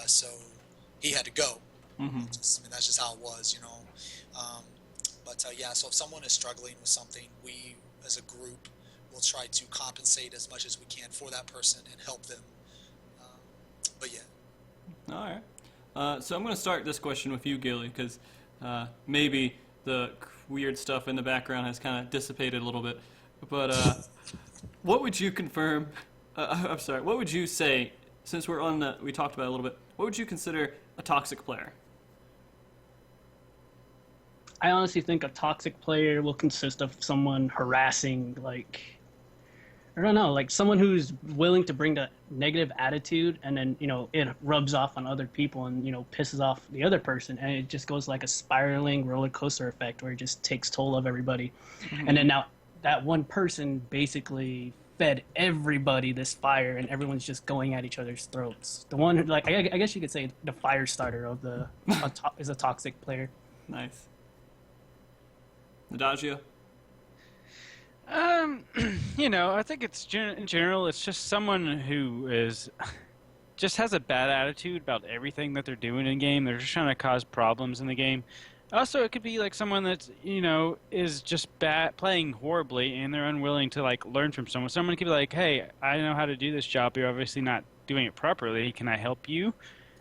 S3: so he had to go. I mean, that's just how it was, you know. But yeah, so if someone is struggling with something, we as a group will try to compensate as much as we can for that person and help them. But yeah.
S1: All right. So I'm going to start this question with you, Gilly, because maybe the weird stuff in the background has kind of dissipated a little bit. But what would you confirm? I'm sorry. What would you say, since we're on we talked about it a little bit, what would you consider a toxic player?
S2: I honestly think a toxic player will consist of someone harassing, like, I don't know, like someone who's willing to bring the negative attitude, and then, you know, it rubs off on other people and, you know, pisses off the other person, and it just goes like a spiraling roller coaster effect where it just takes toll of everybody. And then now that one person basically fed everybody this fire, and everyone's just going at each other's throats. The one who, like, I guess you could say the fire starter of is a toxic player.
S1: Nice. Adagio?
S4: You know, I think it's in general, it's just someone who just has a bad attitude about everything that they're doing in game. They're just trying to cause problems in the game. Also, it could be like someone that's, you know, is just playing horribly, and they're unwilling to like learn from someone. Someone could be like, "Hey, I know how to do this job. You're obviously not doing it properly. Can I help you?"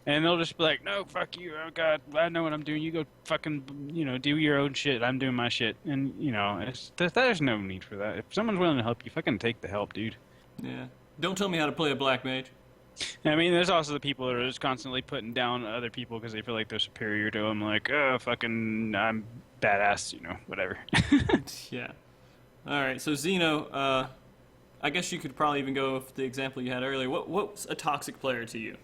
S4: And they'll just be like, "No, fuck you. Oh God, I know what I'm doing. You go fucking, you know, do your own shit. I'm doing my shit." And you know, there's no need for that. If someone's willing to help you, fucking take the help, dude.
S1: Yeah. Don't tell me how to play a black mage.
S4: I mean, there's also the people that are just constantly putting down other people because they feel like they're superior to them. Like, oh, fucking, I'm badass, you know, whatever.
S1: Yeah. All right. So Xeno, I guess you could probably even go with the example you had earlier. What's a toxic player to you?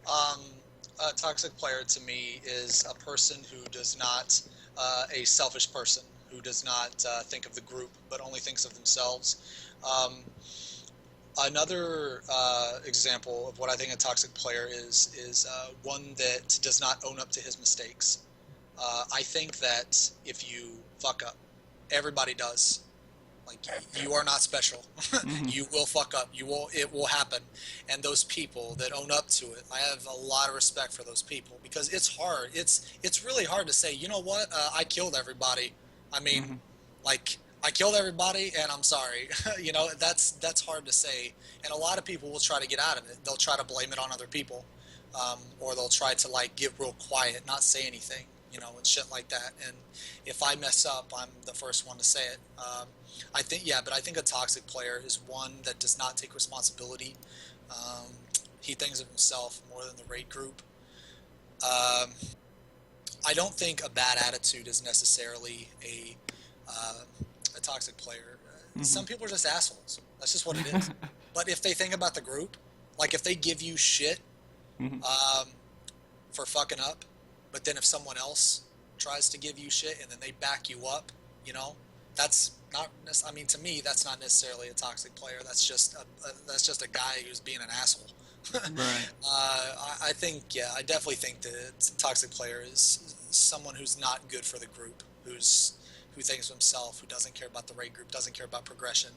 S3: A toxic player to me is a person who does not, a selfish person who does not think of the group but only thinks of themselves. Another example of what I think a toxic player is one that does not own up to his mistakes. I think that if you fuck up, everybody does. Like, you are not special. You will fuck up. It will happen. And those people that own up to it, I have a lot of respect for those people, because it's hard. It's really hard to say, you know what, I killed everybody. I mean, like, I killed everybody and I'm sorry. You know, that's hard to say. And a lot of people will try to get out of it. They'll try to blame it on other people. Or they'll try to like get real quiet, not say anything, you know, and shit like that. And if I mess up, I'm the first one to say it. I think a toxic player is one that does not take responsibility. He thinks of himself more than the raid group. I don't think a bad attitude is necessarily a toxic player. Some people are just assholes. That's just what it is. But if they think about the group, like if they give you shit for fucking up, but then if someone else tries to give you shit and then they back you up, you know, that's not. I mean, to me, that's not necessarily a toxic player. That's just a guy who's being an asshole.
S1: Right.
S3: I think, yeah, I definitely think that toxic player is someone who's not good for the group, who thinks of himself, who doesn't care about the raid group, doesn't care about progression,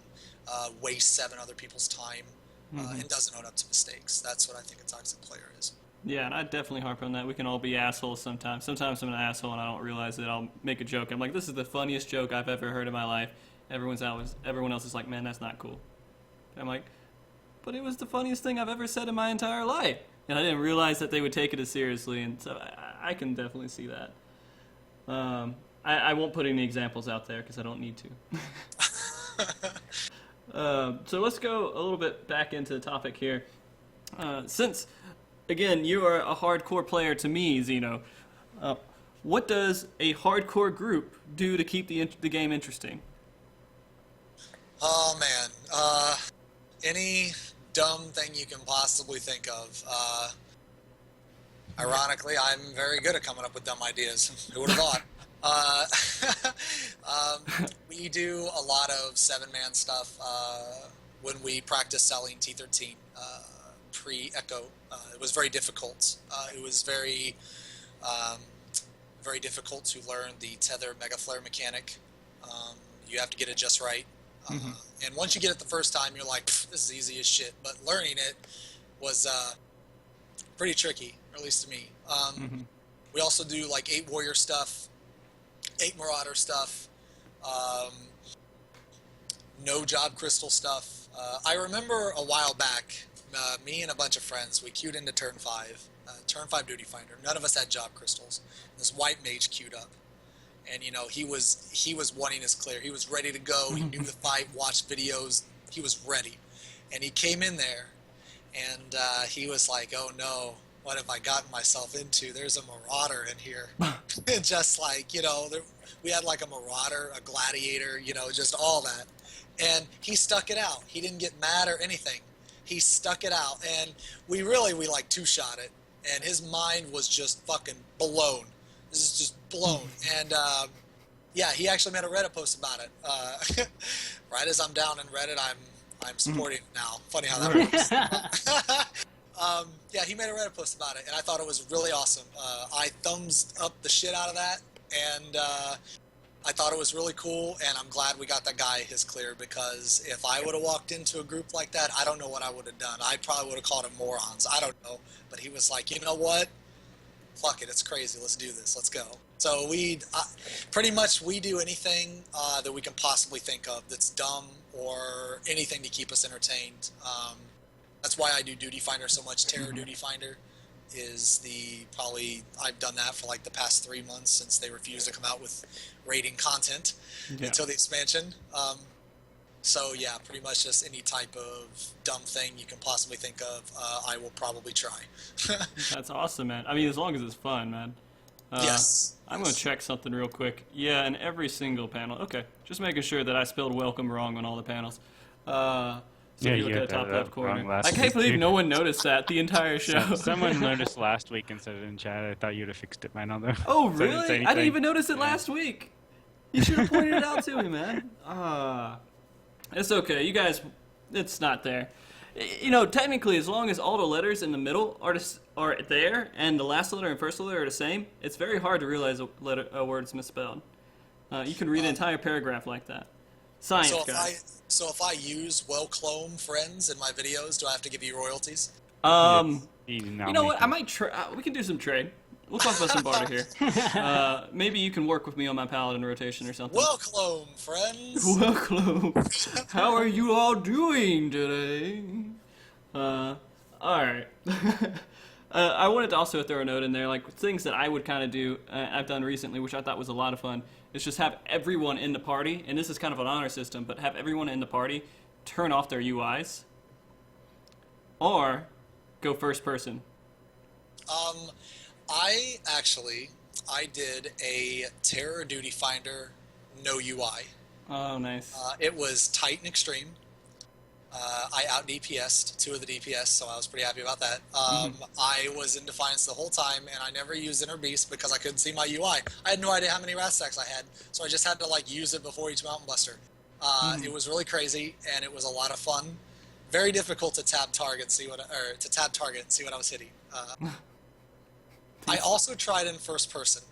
S3: wastes 7 other people's time, and doesn't own up to mistakes. That's what I think a toxic player is.
S1: Yeah, and I definitely harp on that. We can all be assholes sometimes. Sometimes I'm an asshole and I don't realize it. I'll make a joke. I'm like, this is the funniest joke I've ever heard in my life. Everyone else is like, man, that's not cool. I'm like, but it was the funniest thing I've ever said in my entire life. And I didn't realize that they would take it as seriously, and so I can definitely see that. I won't put any examples out there because I don't need to. So let's go a little bit back into the topic here. Since, again, you are a hardcore player to me, Xeno, what does a hardcore group do to keep the game interesting?
S3: Oh man, any dumb thing you can possibly think of. Ironically, I'm very good at coming up with dumb ideas. Who would have thought? We do a lot of 7-man stuff when we practice selling T13 pre-Echo. It was very difficult. It was very difficult to learn the tether mega flare mechanic. You have to get it just right. And once you get it the first time, you're like, this is easy as shit. But learning it was pretty tricky, or at least to me. We also do like 8 warrior stuff, 8 marauder stuff, no job crystal stuff. I remember a while back, me and a bunch of friends, we queued into turn 5 duty finder. None of us had job crystals. This white mage queued up. And you know, he was wanting his clear. He was ready to go. He knew the fight, watched videos. He was ready, and he came in there, and he was like, "Oh no, what have I gotten myself into? There's a marauder in here." Just like, you know, we had like a marauder, a gladiator, you know, just all that. And he stuck it out. He didn't get mad or anything. He stuck it out, and we like 2-shot it, and his mind was just fucking blown. This is just blown. And yeah, he actually made a Reddit post about it. Right as I'm down in Reddit, I'm supporting it now. Funny how that works. Yeah, he made a Reddit post about it, and I thought it was really awesome. I thumbs up the shit out of that, and I thought it was really cool, and I'm glad we got that guy his clear, because if I would have walked into a group like that, I don't know what I would have done. I probably would have called them morons. I don't know. But he was like, you know what? Fuck it, it's crazy. Let's do this. Let's go. So pretty much we do anything that we can possibly think of that's dumb or anything to keep us entertained. That's why I do Duty Finder so much. Terror Duty Finder is I've done that for like the past 3 months since they refused to come out with rating content until the expansion. So yeah, pretty much just any type of dumb thing you can possibly think of, I will probably try.
S1: That's awesome, man. I mean, as long as it's fun, man.
S3: Yes.
S1: I'm going to check something real quick. Yeah, in every single panel. Okay, just making sure that I spelled welcome wrong on all the panels. So
S4: Yeah,
S1: you look
S4: you
S1: at
S4: had
S1: the top
S4: that
S1: left corner.
S4: wrong last
S1: I can't
S4: week,
S1: believe
S4: too.
S1: no one noticed that the entire show.
S4: Someone noticed last week and said it in chat. I thought you'd have fixed it by now, though.
S1: Oh,
S4: So I didn't say
S1: really? I didn't
S4: anything.
S1: even notice it last week. You should have pointed it out to me, man. It's okay. You guys, it's not there. You know, technically, as long as all the letters in the middle are there, and the last letter and first letter are the same, it's very hard to realize a word's misspelled. You can read an entire paragraph like that. Science, guys.
S3: So if I use well-clone friends in my videos, do I have to give you royalties?
S1: You know what? I might try. We can do some trade. We'll talk about some barter here. Maybe you can work with me on my paladin rotation or something.
S3: Well-clone friends.
S1: Welcome. How are you all doing today? All right. I wanted to also throw a note in there, like things that I would kind of do. I've done recently, which I thought was a lot of fun. Is just have everyone in the party, and this is kind of an honor system, but have everyone in the party turn off their UIs, or go first person.
S3: I did a Terror Duty Finder no UI.
S1: Oh, nice.
S3: It was tight and extreme. I out DPS'd 2 of the DPS, so I was pretty happy about that. I was in Defiance the whole time, and I never used Inner Beast because I couldn't see my UI. I had no idea how many Wrath Stacks I had, so I just had to like use it before each Mountain Buster. It was really crazy, and it was a lot of fun. very difficult to tab target, to tab target and see what I was hitting. I also tried in first person,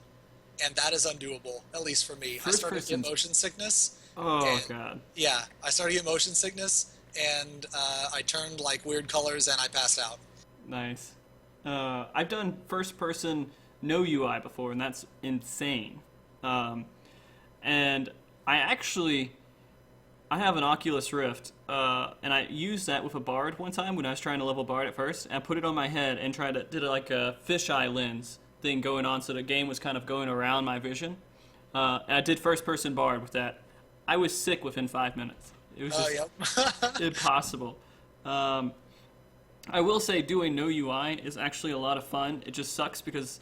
S3: and that is undoable, at least for me. I started to get motion sickness.
S1: Oh god.
S3: Yeah, I started to get motion sickness, and I turned like weird colors, and I passed out.
S1: Nice. I've done first person no UI before, and that's insane. And I have an Oculus Rift, and I used that with a Bard one time when I was trying to level Bard at first, and I put it on my head and did like a fisheye lens thing going on, so the game was kind of going around my vision. And I did first person Bard with that. I was sick within 5 minutes. It was just impossible. I will say doing no UI is actually a lot of fun. It just sucks because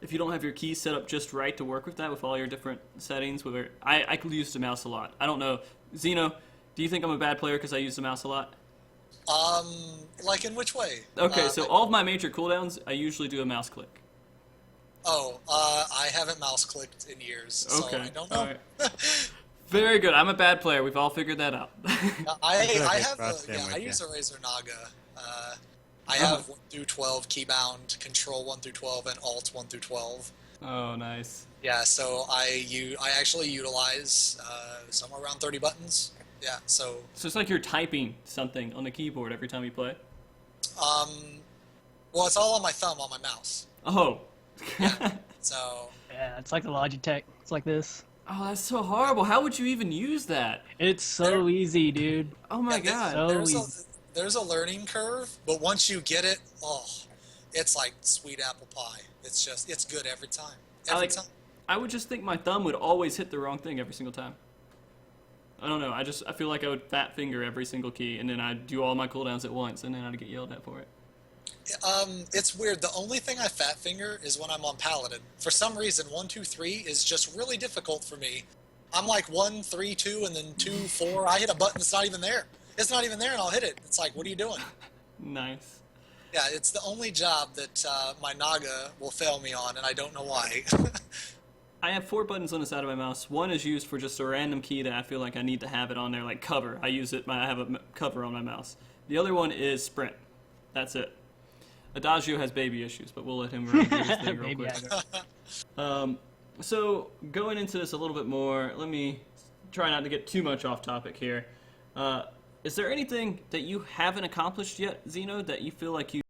S1: if you don't have your keys set up just right to work with that, with all your different settings, I could use the mouse a lot. I don't know. Xeno, do you think I'm a bad player because I use the mouse a lot?
S3: Like in which way?
S1: Okay, so all of my major cooldowns, I usually do a mouse click.
S3: Oh, I haven't mouse clicked in years, so I don't know.
S1: All right. Very good. I'm a bad player. We've all figured that out.
S3: I use a Razer Naga. I have 1 through 12 keybound, control 1 through 12, and alt 1 through 12.
S1: Oh, nice.
S3: Yeah, so I actually utilize somewhere around 30 buttons. Yeah, so
S1: it's like you're typing something on the keyboard every time you play?
S3: Well, it's all on my thumb on my mouse.
S1: Oh.
S3: Yeah, so...
S2: Yeah, it's like the Logitech. It's like this.
S1: Oh, that's so horrible. How would you even use that?
S2: It's so easy, dude.
S1: Oh my god.
S3: There's a learning curve, but once you get it, it's like sweet apple pie. It's good every time. Every time.
S1: I would just think my thumb would always hit the wrong thing every single time. I don't know. I feel like I would fat finger every single key, and then I'd do all my cooldowns at once, and then I'd get yelled at for it.
S3: It's weird. The only thing I fat finger is when I'm on Paladin. For some reason, 1, 2, 3 is just really difficult for me. I'm like 1, 3, 2, and then 2, 4. I hit a button that's not even there. It's not even there, and I'll hit it. It's like, what are you doing?
S1: Nice.
S3: Yeah, it's the only job that my Naga will fail me on, and I don't know why.
S1: I have 4 buttons on the side of my mouse. One is used for just a random key that I feel like I need to have it on there, like cover. I have a cover on my mouse. The other one is sprint. That's it. Adagio has baby issues, but we'll let him run through his thing real quick. So going into this a little bit more, let me try not to get too much off topic here. Is there anything that you haven't accomplished yet, Xeno, that you feel like you